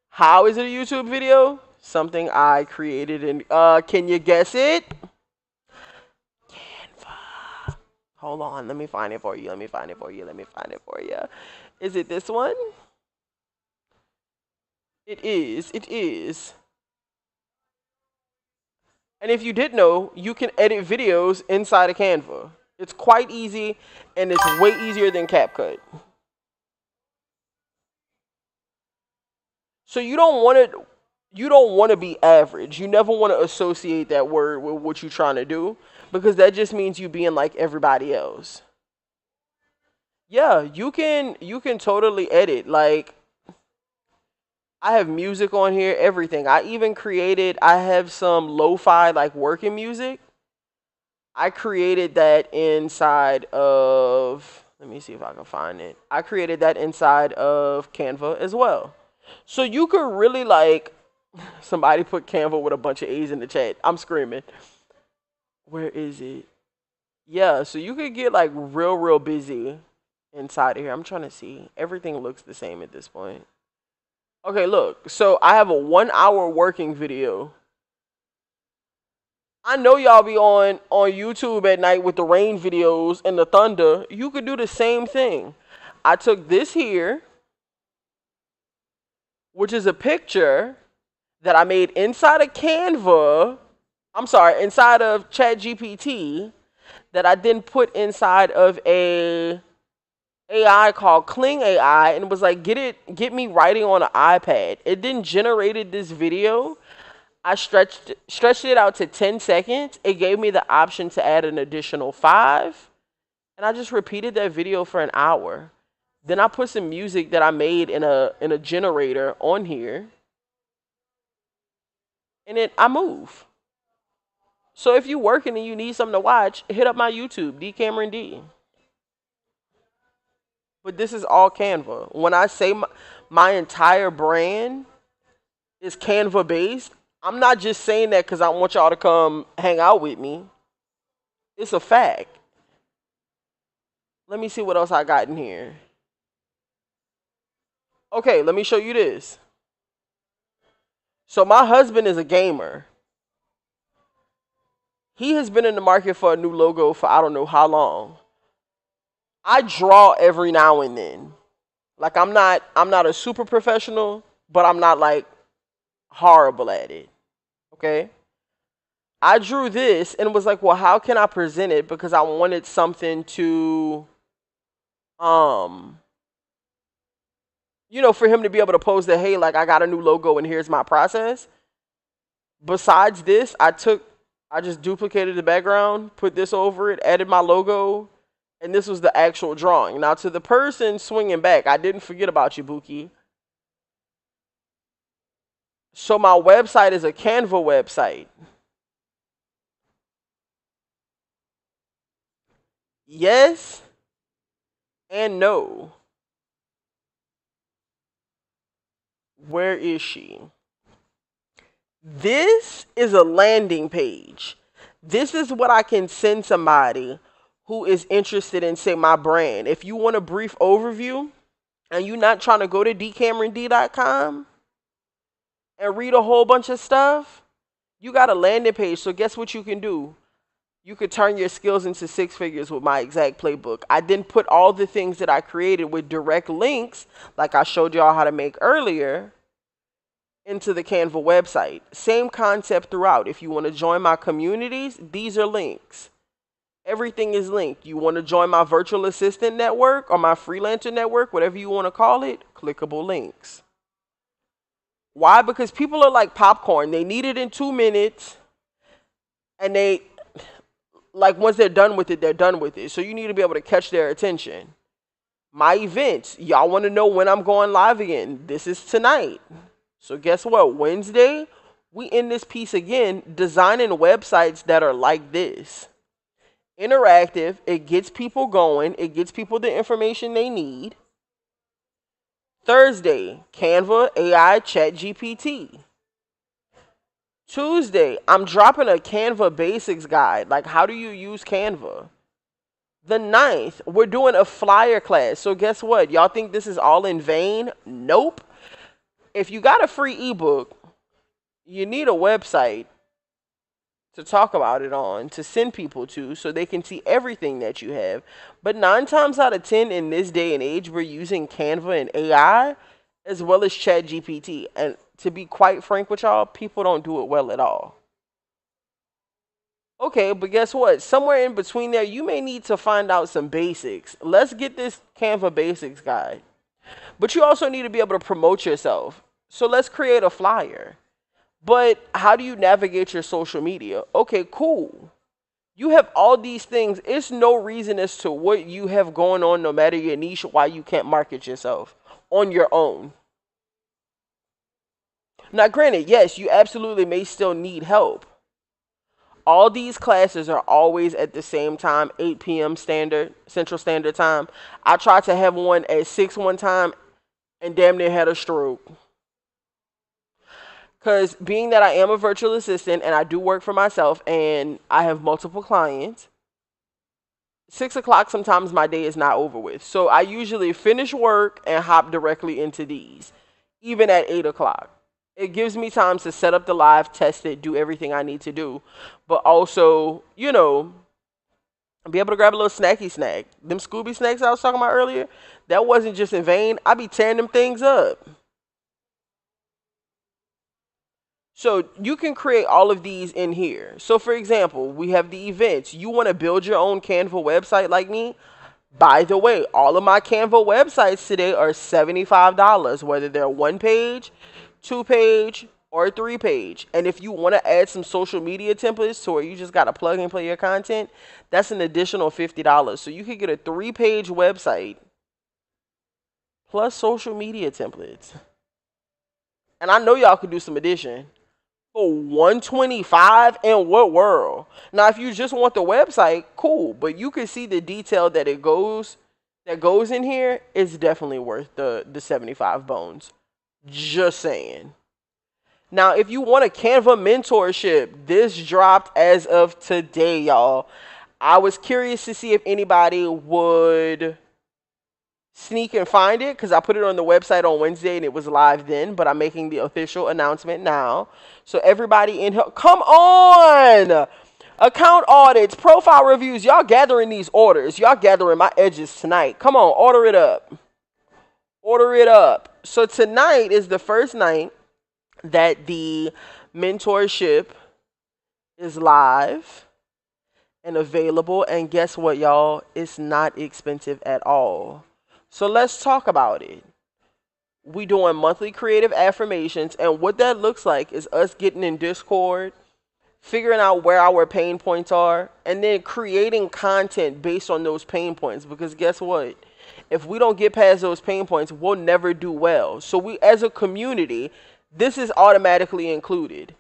How is it a YouTube video? Something I created in, can you guess it? Canva. Hold on, let me find it for you. Let me find it for you. Let me find it for you. Is it this one? It is. It is. And if you didn't know, you can edit videos inside of Canva. It's quite easy, and it's way easier than CapCut. So you don't want to be average. You never want to associate that word with what you're trying to do because that just means you being like everybody else. Yeah, you can totally edit. Like, I have music on here, everything. I have some lo-fi like working music. I created that inside of, let me see if I can find it. I created that inside of Canva as well. So you could really like, somebody put Canva with a bunch of A's in the chat. I'm screaming. Where is it? Yeah, so you could get like real busy inside of here. I'm trying to see. Everything looks the same at this point. Okay, look. So I have a 1 hour working video. I know y'all be on YouTube at night with the rain videos and the thunder. You could do the same thing. I took this here, which is a picture that I made inside of Canva. I'm sorry, inside of ChatGPT, that I then put inside of a AI called Kling AI, and it was like, get me writing on an iPad. It then generated this video. I stretched it out to 10 seconds. It gave me the option to add an additional 5. And I just repeated that video for an hour. Then I put some music that I made in a generator on here. And then I move. So if you're working and you need something to watch, hit up my YouTube, DiKameronD. But this is all Canva. When I say my entire brand is Canva based, I'm not just saying that because I want y'all to come hang out with me. It's a fact. Let me see what else I got in here. Okay, let me show you this. So my husband is a gamer. He has been in the market for a new logo for I don't know how long. I draw every now and then. Like I'm not a super professional, but I'm not like horrible at it. Okay? I drew this and was like, well, how can I present it? Because I wanted something to for him to be able to post that, hey, like I got a new logo and here's my process. Besides this, I just duplicated the background, put this over it, added my logo, and this was the actual drawing. Now, to the person swinging back, I didn't forget about you, Buki. So my website is a Canva website. Yes and no. Where is she? This is a landing page. This is what I can send somebody who is interested in, say, my brand. If you want a brief overview and you're not trying to go to DiKameronD.com and read a whole bunch of stuff, you got a landing page. So guess what you can do? You could turn your skills into 6 figures with my exact playbook. I then put all the things that I created with direct links, like I showed y'all how to make earlier, into the Canva website. Same concept throughout. If you want to join my communities, these are links. Everything is linked. You want to join my virtual assistant network or my freelancer network, whatever you want to call it, clickable links. Why? Because people are like popcorn. They need it in 2 minutes, and once they're done with it, they're done with it. So you need to be able to catch their attention. My events, y'all want to know when I'm going live again? This is tonight. So guess what? Wednesday, we end this piece again, designing websites that are like this. Interactive, it gets people going, it gets people the information they need. Thursday, Canva, AI, ChatGPT. Tuesday, I'm dropping a Canva basics guide. Like, how do you use Canva? The 9th, we're doing a flyer class. So guess what? Y'all think this is all in vain? Nope. If you got a free ebook, you need a website to talk about it on, to send people to, so they can see everything that you have. But 9 times out of 10 in this day and age, we're using Canva and AI as well as ChatGPT. And to be quite frank with y'all, people don't do it well at all. Okay, but guess what? Somewhere in between there, you may need to find out some basics. Let's get this Canva basics guide. But you also need to be able to promote yourself. So let's create a flyer. But how do you navigate your social media? Okay, cool. You have all these things. It's no reason as to what you have going on, no matter your niche, why you can't market yourself on your own. Now, granted, yes, you absolutely may still need help. All these classes are always at the same time, 8 p.m. Central Standard Time. I tried to have one at 6 one time and damn near had a stroke. Because being that I am a virtual assistant and I do work for myself and I have multiple clients, 6 o'clock, sometimes my day is not over with. So I usually finish work and hop directly into these, even at 8 o'clock. It gives me time to set up the live, test it, do everything I need to do, but also, be able to grab a little snacky snack. Them Scooby snacks I was talking about earlier, that wasn't just in vain. I be tearing them things up. So you can create all of these in here. So for example, we have the events. You want to build your own Canva website like me? By the way, all of my Canva websites today are $75, whether they're 1 page, 2 page, or 3 page. And if you want to add some social media templates to where you just got to plug and play your content, that's an additional $50. So you could get a 3 page website plus social media templates. And I know y'all could do some addition. For $125, in what world? Now, if you just want the website, cool, but you can see the detail that goes in here. It's definitely worth the 75 bones. Just saying. Now, if you want a Canva mentorship, this dropped as of today, y'all. I was curious to see if anybody would sneak and find it, because I put it on the website on Wednesday and it was live then, but I'm making the official announcement now. So everybody in here, come on! Account audits, profile reviews, y'all gathering these orders. Y'all gathering my edges tonight. Come on, order it up. Order it up. So tonight is the first night that the mentorship is live and available. And guess what, y'all? It's not expensive at all. So let's talk about it. We doing monthly creative affirmations, and what that looks like is us getting in Discord, figuring out where our pain points are, and then creating content based on those pain points. Because guess what? If we don't get past those pain points, we'll never do well. So we, as a community, this is automatically included.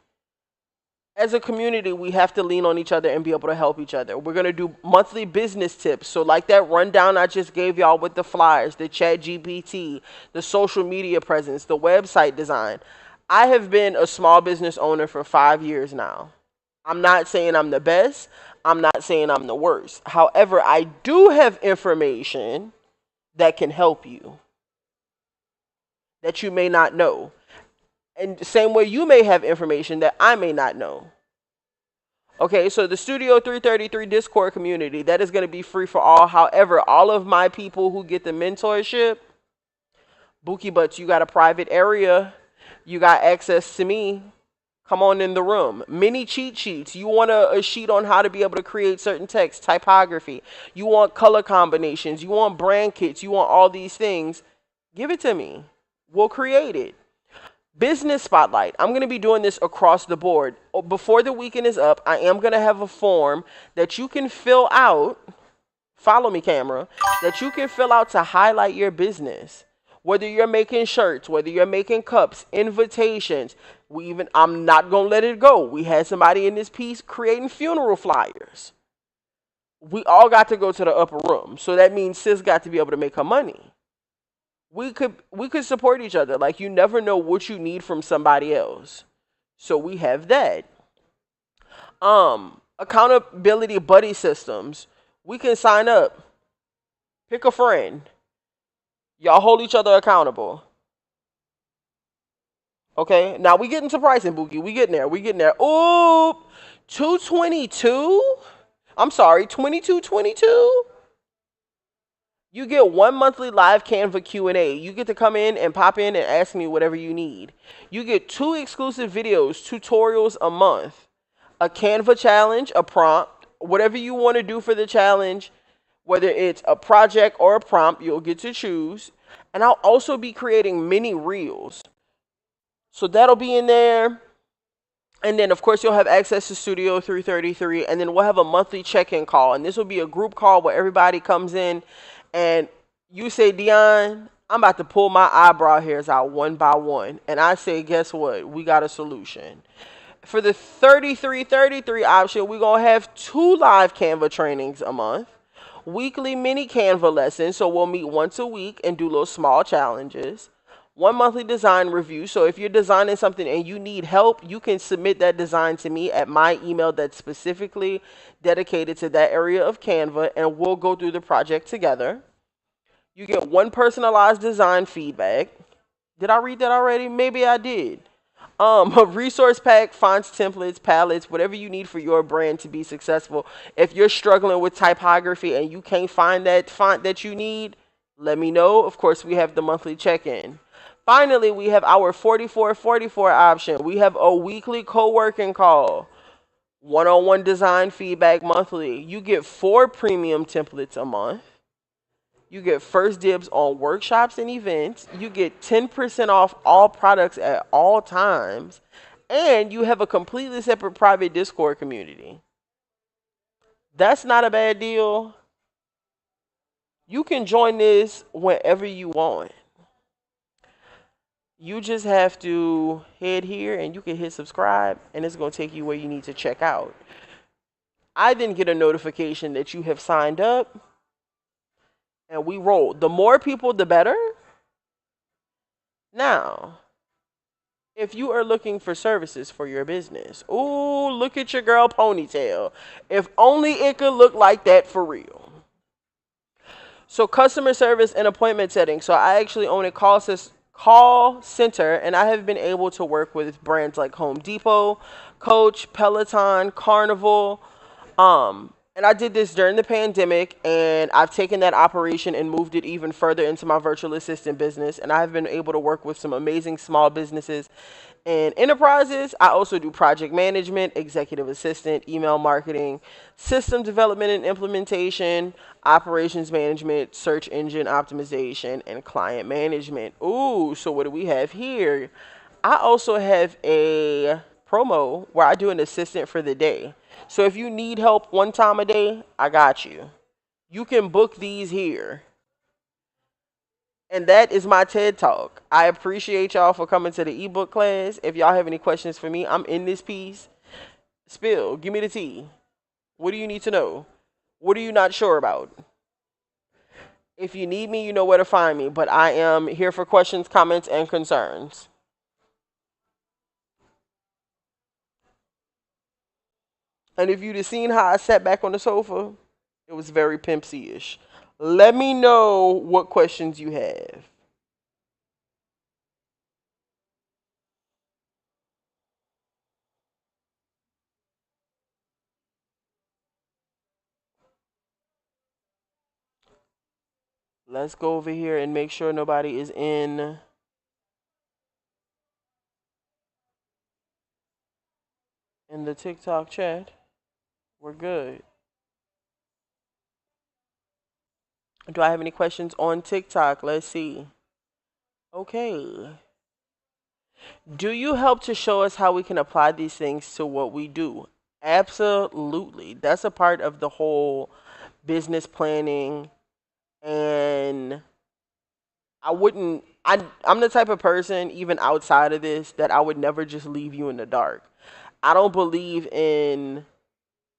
As a community, we have to lean on each other and be able to help each other. We're going to do monthly business tips. So like that rundown I just gave y'all with the flyers, the chat GPT, the social media presence, the website design. I have been a small business owner for 5 years now. I'm not saying I'm the best. I'm not saying I'm the worst. However, I do have information that can help you that you may not know. And the same way you may have information that I may not know. Okay, so the Studio 333 Discord community, that is going to be free for all. However, all of my people who get the mentorship, Bookie Butts, you got a private area. You got access to me. Come on in the room. Mini cheat sheets. You want a sheet on how to be able to create certain text, typography. You want color combinations. You want brand kits. You want all these things. Give it to me. We'll create it. Business Spotlight. I'm going to be doing this across the board. Before the weekend is up, I am going to have a form that you can fill out. Follow me, camera. That you can fill out to highlight your business. Whether you're making shirts, whether you're making cups, invitations. I'm not going to let it go. We had somebody in this piece creating funeral flyers. We all got to go to the upper room. So that means sis got to be able to make her money. We could support each other. Like, you never know what you need from somebody else. So we have that. Accountability buddy systems. We can sign up. Pick a friend. Y'all hold each other accountable. Okay, now we getting to pricing, Bookie. We getting there. Ooh, $222. I'm sorry, $22.22. You get 1 monthly live Canva Q&A. You get to come in and pop in and ask me whatever you need. You get 2 exclusive videos, tutorials a month. A Canva challenge, a prompt, whatever you want to do for the challenge, whether it's a project or a prompt, you'll get to choose. And I'll also be creating mini reels. So that'll be in there. And then, of course, you'll have access to Studio 333. And then we'll have a monthly check-in call. And this will be a group call where everybody comes in. And you say, Dion, I'm about to pull my eyebrow hairs out one by one. And I say, guess what? We got a solution. For the 3333 option, we're going to have 2 live Canva trainings a month. Weekly mini Canva lessons. So we'll meet once a week and do little small challenges. one monthly design review. So if you're designing something and you need help, you can submit that design to me at my email that's specifically dedicated to that area of Canva, and we'll go through the project together. You get one personalized design feedback. Did I read that already? Maybe I did. A resource pack, fonts, templates, palettes, whatever you need for your brand to be successful. If you're struggling with typography and you can't find that font that you need, let me know. Of course, we have the monthly check-in. Finally, we have our 4444 option. We have a weekly co-working call. One-on-one design feedback monthly. You get 4 premium templates a month. You get first dibs on workshops and events. You get 10% off all products at all times. And you have a completely separate private Discord community. That's not a bad deal. You can join this whenever you want. You just have to head here and you can hit subscribe, and it's going to take you where you need to check out. I then get a notification that you have signed up, and we roll. The more people, the better. Now, if you are looking for services for your business, ooh, look at your girl ponytail. If only it could look like that for real. So customer service and appointment setting. So I actually own a call center, and I have been able to work with brands like Home Depot, Coach, Peloton, Carnival. And I did this during the pandemic, and I've taken that operation and moved it even further into my virtual assistant business. And I've been able to work with some amazing small businesses and enterprises. I also do project management, executive assistant, email marketing, system development and implementation, operations management, search engine optimization, and client management. Ooh, so what do we have here? I also have a promo where I do an assistant for the day. So if you need help one time a day, I got you. You can book these here. And that is my TED Talk. I appreciate y'all for coming to the ebook class. If y'all have any questions for me, I'm in this piece. Spill, give me the tea. What do you need to know? What are you not sure about? If you need me, you know where to find me. But I am here for questions, comments, and concerns. And if you'd have seen how I sat back on the sofa, it was very pimpsy-ish. Let me know what questions you have. Let's go over here and make sure nobody is in the TikTok chat. We're good. Do I have any questions on TikTok? Let's see. Okay. Do you help to show us how we can apply these things to what we do? Absolutely. That's a part of the whole business planning. And I'm the type of person, even outside of this, that I would never just leave you in the dark. I don't believe in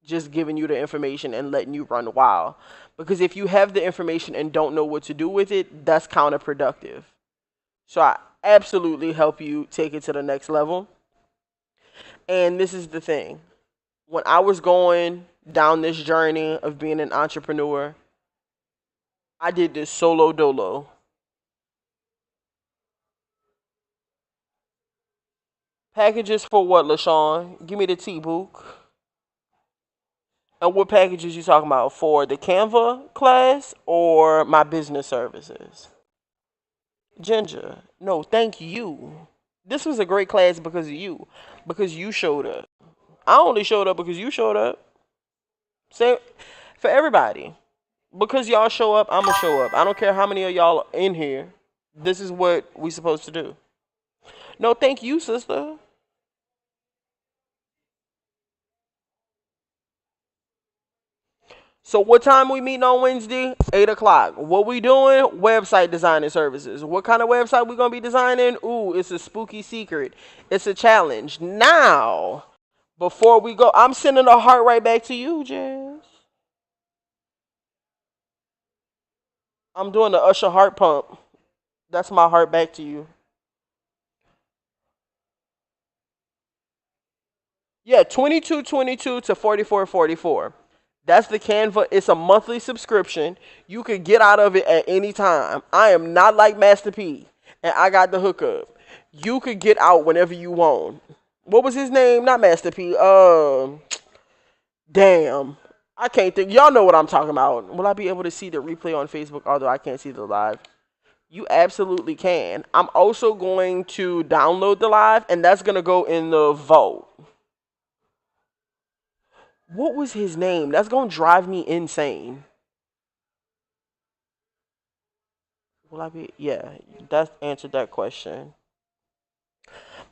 just giving you the information and letting you run wild. Because if you have the information and don't know what to do with it, that's counterproductive. So I absolutely help you take it to the next level. And this is the thing. When I was going down this journey of being an entrepreneur, I did this solo dolo. Packages for what, LaShawn? Give me the T-Book. And what packages you talking about? For the Canva class or my business services? Ginger, no, thank you. This was a great class because of you. Because you showed up. I only showed up because you showed up. Same for everybody. Because y'all show up, I'ma show up. I don't care how many of y'all in here. This is what we supposed to do. No, thank you, sister. So what time we meeting on Wednesday? 8 o'clock. What we doing? Website designing services. What kind of website we going to be designing? Ooh, it's a spooky secret. It's a challenge. Now, before we go, I'm sending a heart right back to you, Jazz. I'm doing the Usher heart pump. That's my heart back to you. Yeah, 22.22 to 44.44. That's the Canva. It's a monthly subscription. You could get out of it at any time. I am not like Master P, and I got the hookup. You could get out whenever you want. What was his name? Not Master P. Damn. I can't think. Y'all know what I'm talking about. Will I be able to see the replay on Facebook, although I can't see the live? You absolutely can. I'm also going to download the live, and that's going to go in the vault. What was his name? That's going to drive me insane. Will I be? Yeah, that answered that question.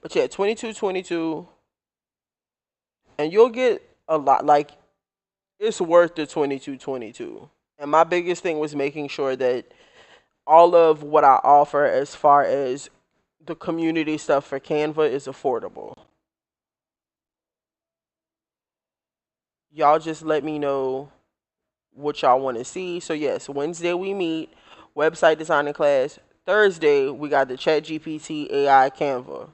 But yeah, 22.22, and you'll get a lot. Like, it's worth the 22.22. And my biggest thing was making sure that all of what I offer as far as the community stuff for Canva is affordable. Y'all just let me know what y'all want to see. So yes, Wednesday we meet, website designing class. Thursday we got the ChatGPT AI Canva.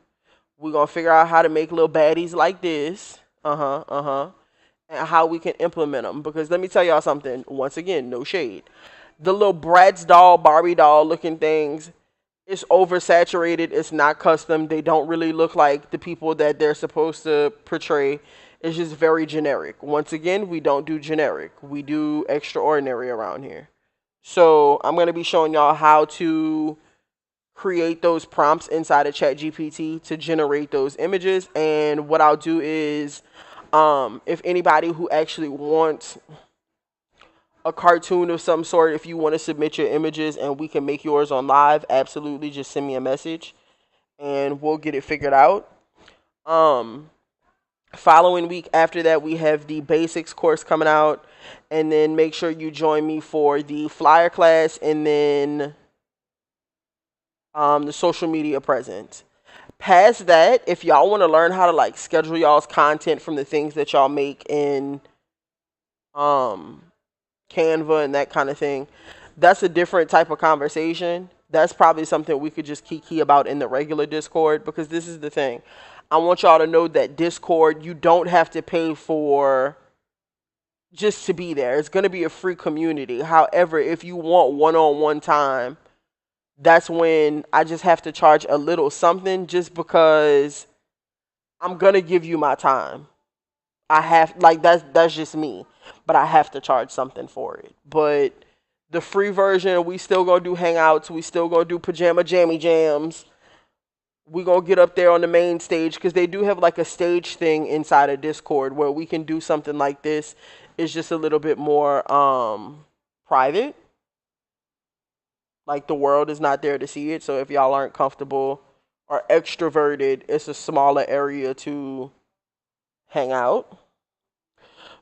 We're gonna figure out how to make little baddies like this. And how we can implement them. Because let me tell y'all something. Once again, no shade. The little Bratz doll, Barbie doll looking things, it's oversaturated. It's not custom. They don't really look like the people that they're supposed to portray. It's just very generic. Once again, we don't do generic. We do extraordinary around here. So I'm going to be showing y'all how to create those prompts inside of ChatGPT to generate those images. And what I'll do is, if anybody who actually wants a cartoon of some sort, if you want to submit your images and we can make yours on live, absolutely, just send me a message and we'll get it figured out. Following week after that, we have the basics course coming out, and then make sure you join me for the flyer class, and then the social media presence. Past that, if y'all want to learn how to like schedule y'all's content from the things that y'all make in Canva and that kind of thing, that's a different type of conversation. That's probably something we could just kiki about in the regular Discord, because this is the thing. I want y'all to know that Discord, you don't have to pay for just to be there. It's going to be a free community. However, if you want one-on-one time, that's when I just have to charge a little something, just because I'm going to give you my time. I have, like, that's just me. But I have to charge something for it. But the free version, we still going to do hangouts. We still going to do pajama jammy jams. We going to get up there on the main stage, because they do have like a stage thing inside of Discord where we can do something like this. It's just a little bit more private. Like, the world is not there to see it. So if y'all aren't comfortable or extroverted, it's a smaller area to hang out.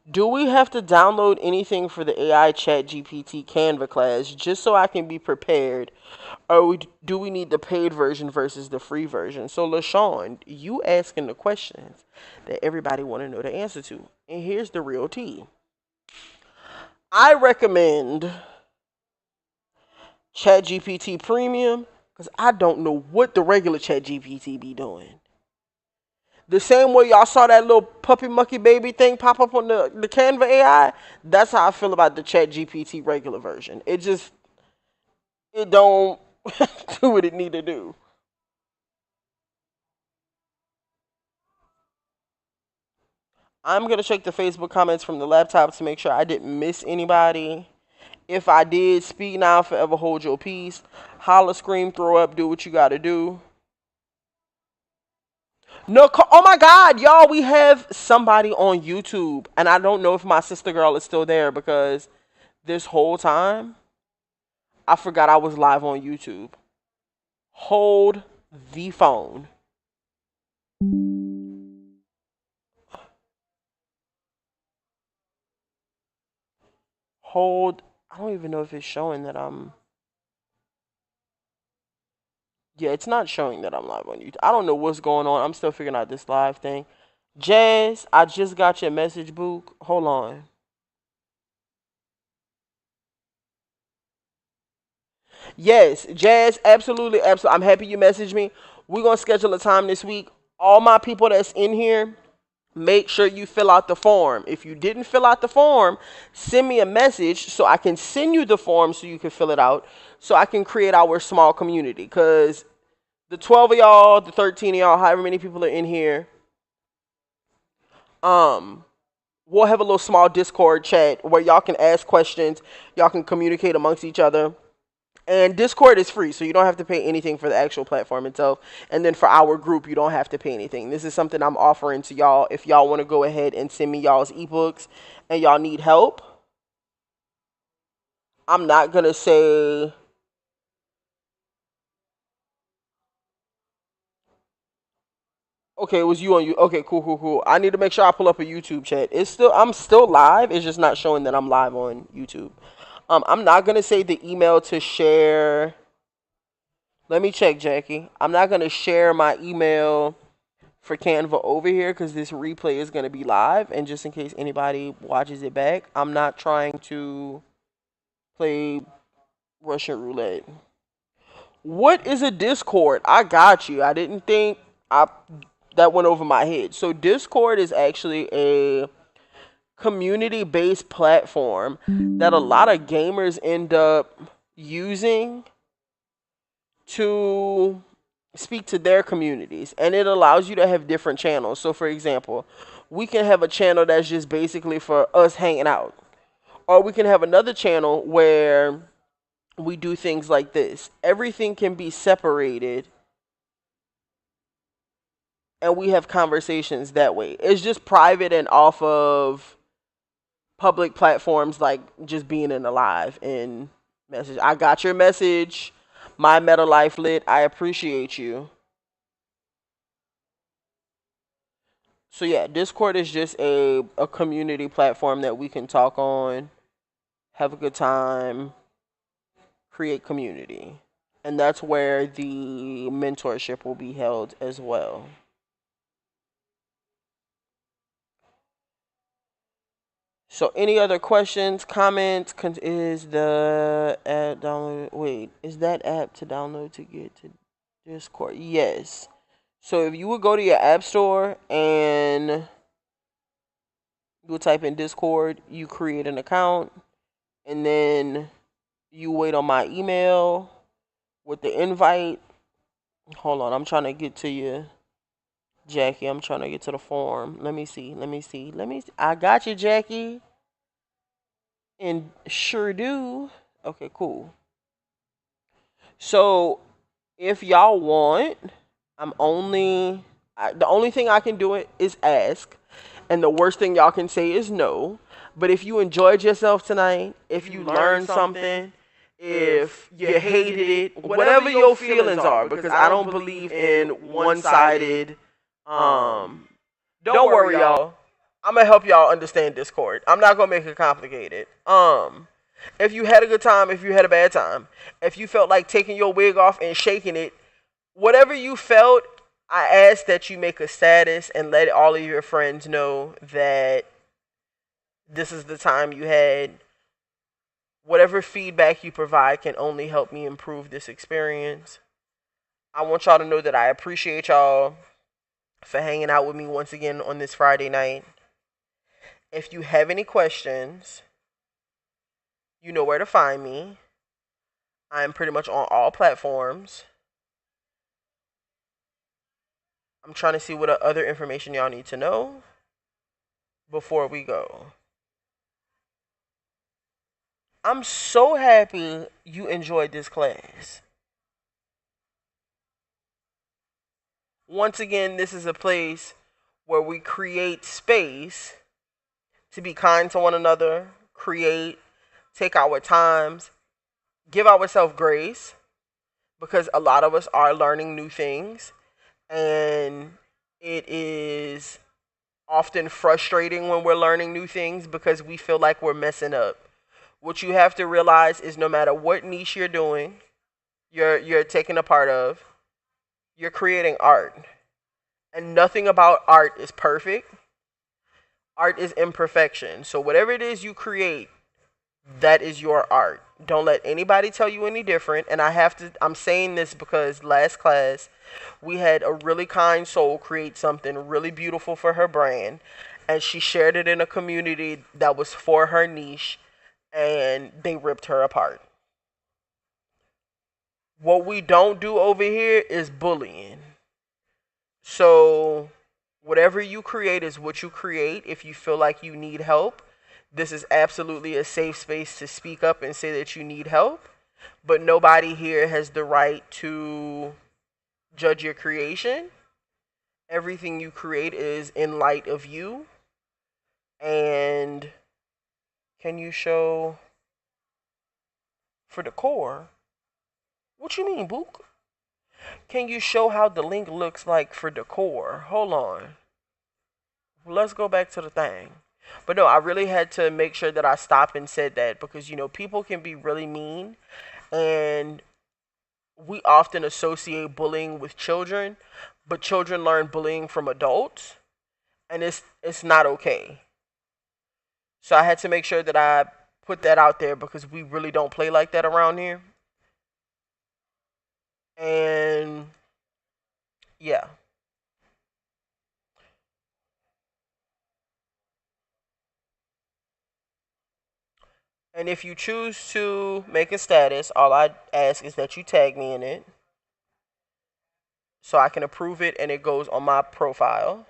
Do we have to download anything for the AI ChatGPT Canva class just so I can be prepared? Or do we need the paid version versus the free version? So, LaShawn, you asking the questions that everybody want to know the answer to. And here's the real tea. I recommend ChatGPT Premium, because I don't know what the regular ChatGPT be doing. The same way y'all saw that little puppy monkey baby thing pop up on the Canva AI, that's how I feel about the ChatGPT regular version. It don't do what it need to do. I'm going to check the Facebook comments from the laptop to make sure I didn't miss anybody. If I did, speak now, forever hold your peace. Holler, scream, throw up, do what you got to do. No, oh my God, y'all, we have somebody on YouTube, and I don't know if my sister girl is still there, because this whole time I forgot I was live on YouTube. Hold the phone. Hold. I don't even know if it's showing that I'm. Yeah, it's not showing that I'm live on YouTube. I don't know what's going on. I'm still figuring out this live thing. Jazz, I just got your message, boo. Hold on. Yes, Jazz, absolutely, absolutely. I'm happy you messaged me. We're going to schedule a time this week. All my people that's in here, make sure you fill out the form. If you didn't fill out the form, send me a message so I can send you the form so you can fill it out so I can create our small community. Because the 12 of y'all, the 13 of y'all, however many people are in here, we'll have a little small Discord chat where y'all can ask questions, y'all can communicate amongst each other. And Discord is free, so you don't have to pay anything for the actual platform itself. And then for our group, you don't have to pay anything. This is something I'm offering to y'all if y'all want to go ahead and send me y'all's ebooks and y'all need help. I'm not going to say... Okay, it was you on you. Okay, cool. I need to make sure I pull up a YouTube chat. I'm still live. It's just not showing that I'm live on YouTube. I'm not going to say the email to share... Let me check, Jackie. I'm not going to share my email for Canva over here because this replay is going to be live. And just in case anybody watches it back, I'm not trying to play Russian roulette. What is a Discord? I got you. I didn't think that went over my head. So Discord is actually a community-based platform that a lot of gamers end up using to speak to their communities, and it allows you to have different channels. So for example, we can have a channel that's just basically for us hanging out, or we can have another channel where we do things like this. Everything can be separated and we have conversations that way. It's just private and off of public platforms, like just being in the live and message. I got your message. My Meta Life Lit, I appreciate you. So yeah, Discord is just a community platform that we can talk on, have a good time, create community. And that's where the mentorship will be held as well. So any other questions, comments? Is the app download? Wait, is that app to download to get to Discord? Yes. So if you would go to your app store and you would type in Discord, you create an account, and then you wait on my email with the invite. Hold on, I'm trying to get to you, Jackie. I'm trying to get to the form. Let me see. I got you, Jackie. And sure do. Okay, cool. So if y'all want, the only thing I can do is ask, and the worst thing y'all can say is no. But if you enjoyed yourself tonight, if you learned something, if you hated it, whatever your feelings are, because I don't believe in one-sided. Don't worry, y'all. I'm gonna help y'all understand Discord. I'm not gonna make it complicated. If you had a good time, if you had a bad time, if you felt like taking your wig off and shaking it, whatever you felt, I ask that you make a status and let all of your friends know that this is the time you had. Whatever feedback you provide can only help me improve this experience. I want y'all to know that I appreciate y'all for hanging out with me once again on this Friday night. If you have any questions, you know where to find me. I'm pretty much on all platforms. I'm trying to see what other information y'all need to know before we go. I'm so happy you enjoyed this class. Once again, this is a place where we create space to be kind to one another, take our times, give ourselves grace, because a lot of us are learning new things, and it is often frustrating when we're learning new things because we feel like we're messing up. What you have to realize is no matter what niche you're doing, you're taking a part of, you're creating art. And nothing about art is perfect. Art is imperfection. So whatever it is you create, that is your art. Don't let anybody tell you any different. And I'm saying this because last class we had a really kind soul create something really beautiful for her brand. And she shared it in a community that was for her niche. And they ripped her apart. What we don't do over here is bullying. So, whatever you create is what you create. If you feel like you need help, this is absolutely a safe space to speak up and say that you need help. But nobody here has the right to judge your creation. Everything you create is in light of you. And can you show for the core? What you mean, Book? Can you show how the link looks like for decor? Hold on. Let's go back to the thing. But no, I really had to make sure that I stopped and said that because, people can be really mean. And we often associate bullying with children. But children learn bullying from adults. And it's not okay. So I had to make sure that I put that out there because we really don't play like that around here. And yeah. And if you choose to make a status, all I ask is that you tag me in it so I can approve it and it goes on my profile.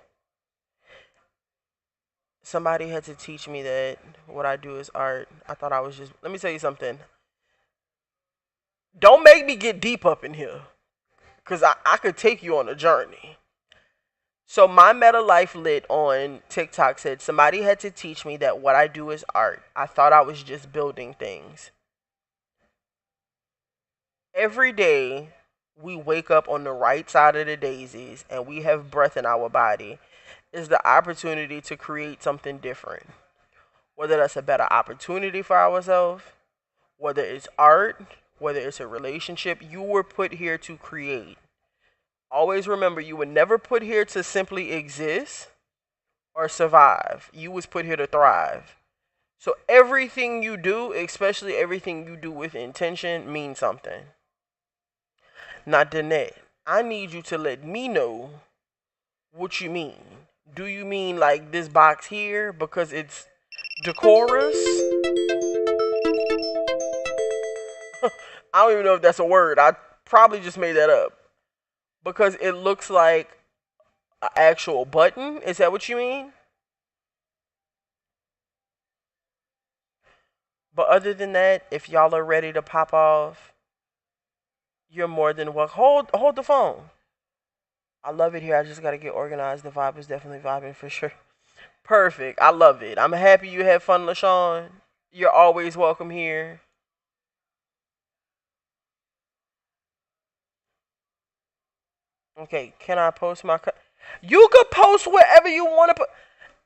Somebody had to teach me that what I do is art. I thought I was just. Let me tell you something. Don't make me get deep up in here because I could take you on a journey. So my Meta Life Lit on TikTok said somebody had to teach me that what I do is art. I thought I was just building things. Every day we wake up on the right side of the daisies and we have breath in our body is the opportunity to create something different. Whether that's a better opportunity for ourselves, whether it's art, whether it's a relationship, you were put here to create. Always remember, you were never put here to simply exist or survive. You was put here to thrive. So everything you do, especially everything you do with intention, means something. Now, Danette, I need you to let me know what you mean. Do you mean like this box here because it's decorous? I don't even know if that's a word. I probably just made that up. Because it looks like an actual button. Is that what you mean? But other than that, if y'all are ready to pop off, you're more than welcome. Hold the phone. I love it here. I just gotta get organized. The vibe is definitely vibing for sure. Perfect. I love it. I'm happy you had fun, LaShawn. You're always welcome here. Okay, can I post my? You could post wherever you want to put,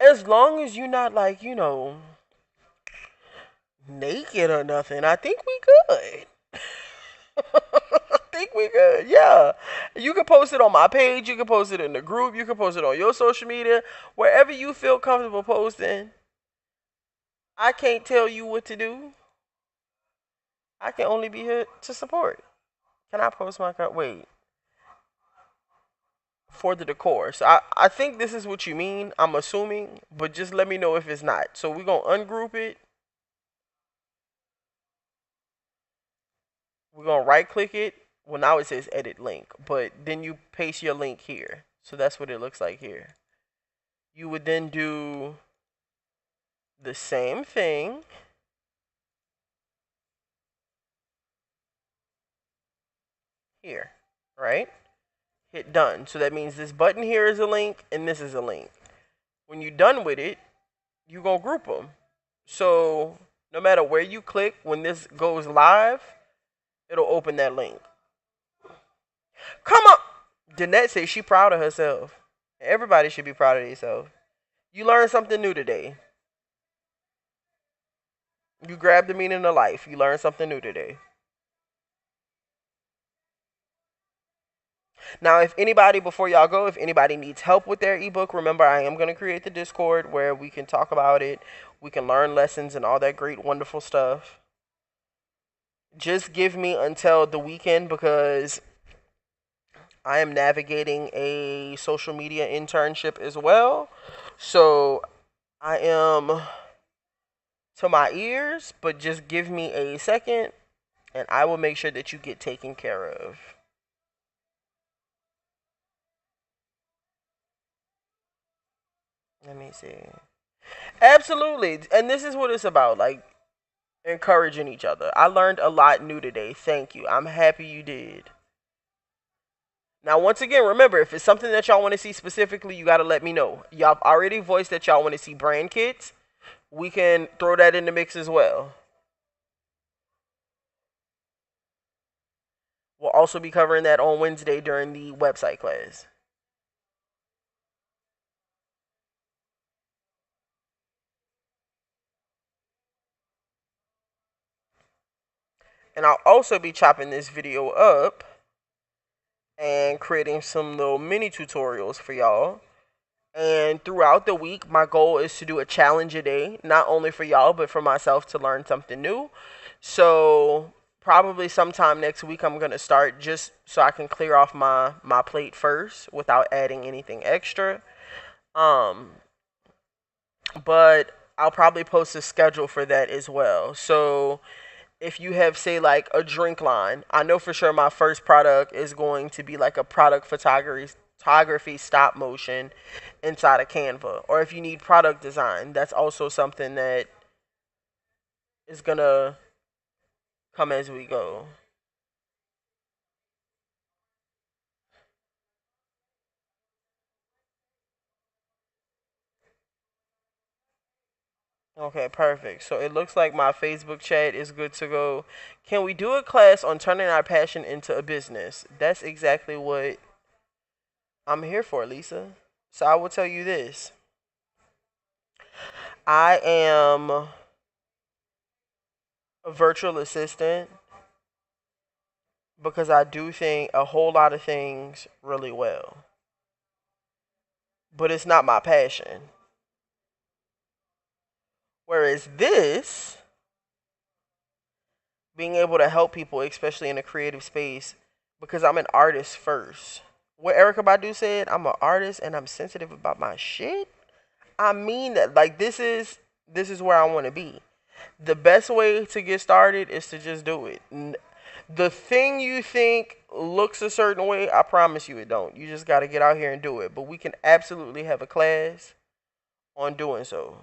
as long as you're not like naked or nothing. I think we good. I think we good. Yeah, you can post it on my page. You can post it in the group. You can post it on your social media, wherever you feel comfortable posting. I can't tell you what to do. I can only be here to support. Can I post my cut? Wait. For the decor. So I think this is what you mean. I'm assuming, but just let me know if it's not. So we're gonna ungroup it. We're gonna right click it. Well, now it says edit link, but then you paste your link here. So that's what it looks like here. You would then do the same thing. Here, right? Hit done. So that means this button here is a link and this is a link. When you're done with it, you're gonna group them. So no matter where you click, when this goes live, it'll open that link. Come on! Danette says she proud of herself. Everybody should be proud of themselves. You learned something new today. You grabbed the meaning of life. You learned something new today. Now, if anybody, before y'all go, if anybody needs help with their ebook, remember I am going to create the Discord where we can talk about it. We can learn lessons and all that great, wonderful stuff. Just give me until the weekend because I am navigating a social media internship as well. So I am to my ears, but just give me a second and I will make sure that you get taken care of. Let me see. Absolutely. And this is what it's about. Like, encouraging each other. I learned a lot new today. Thank you. I'm happy you did. Now, once again, remember, if it's something that y'all want to see specifically, you got to let me know. Y'all have already voiced that y'all want to see brand kits. We can throw that in the mix as well. We'll also be covering that on Wednesday during the website class. And I'll also be chopping this video up and creating some little mini tutorials for y'all. And throughout the week, my goal is to do a challenge a day, not only for y'all, but for myself to learn something new. So probably sometime next week, I'm going to start just so I can clear off my plate first without adding anything extra. Um, but I'll probably post a schedule for that as well. So if you have, say, like a drink line, I know for sure my first product is going to be like a product photography stop motion inside of Canva. Or if you need product design, that's also something that is gonna come as we go. Okay, perfect. So it looks like my Facebook chat is good to go. Can we do a class on turning our passion into a business? That's exactly what I'm here for, Lisa. So I will tell you this. I am a virtual assistant because I do think a whole lot of things really well. But it's not my passion. Whereas this, being able to help people, especially in a creative space, because I'm an artist first. What Erica Badu said, I'm an artist and I'm sensitive about my shit. I mean that. Like, this is where I want to be. The best way to get started is to just do it. The thing you think looks a certain way, I promise you it don't. You just got to get out here and do it. But we can absolutely have a class on doing so.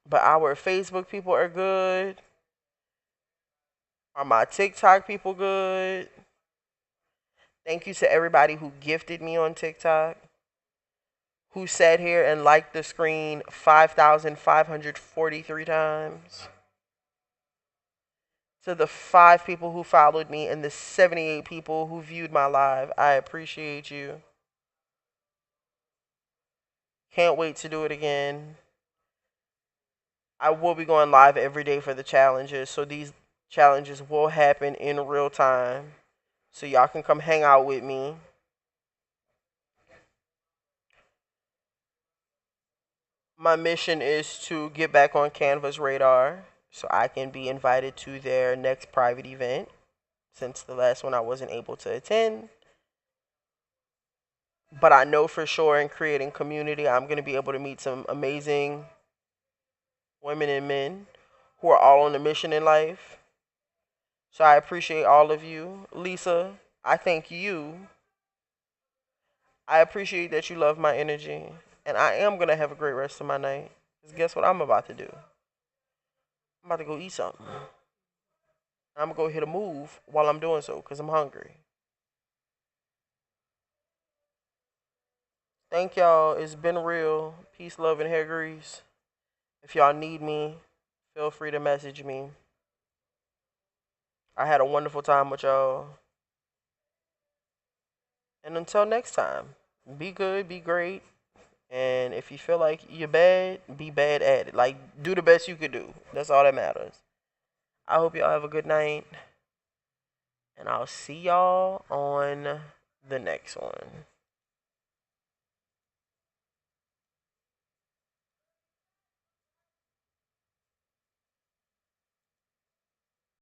But our Facebook people are good. Are my TikTok people good? Thank you to everybody who gifted me on TikTok, who sat here and liked the screen 5,543 times. To the 5 people who followed me and the 78 people who viewed my live, I appreciate you. Can't wait to do it again. I will be going live every day for the challenges, so these challenges will happen in real time. So y'all can come hang out with me. My mission is to get back on Canva's radar so I can be invited to their next private event, since the last one I wasn't able to attend. But I know for sure in creating community, I'm going to be able to meet some amazing women and men who are all on a mission in life. So I appreciate all of you. Lisa, I thank you. I appreciate that you love my energy. And I am going to have a great rest of my night. Because guess what I'm about to do? I'm about to go eat something. I'm going to go hit a move while I'm doing so because I'm hungry. Thank y'all. It's been real. Peace, love, and hair grease. If y'all need me, feel free to message me. I had a wonderful time with y'all. And until next time, be good, be great. And if you feel like you're bad, be bad at it. Like, do the best you could do. That's all that matters. I hope y'all have a good night. And I'll see y'all on the next one.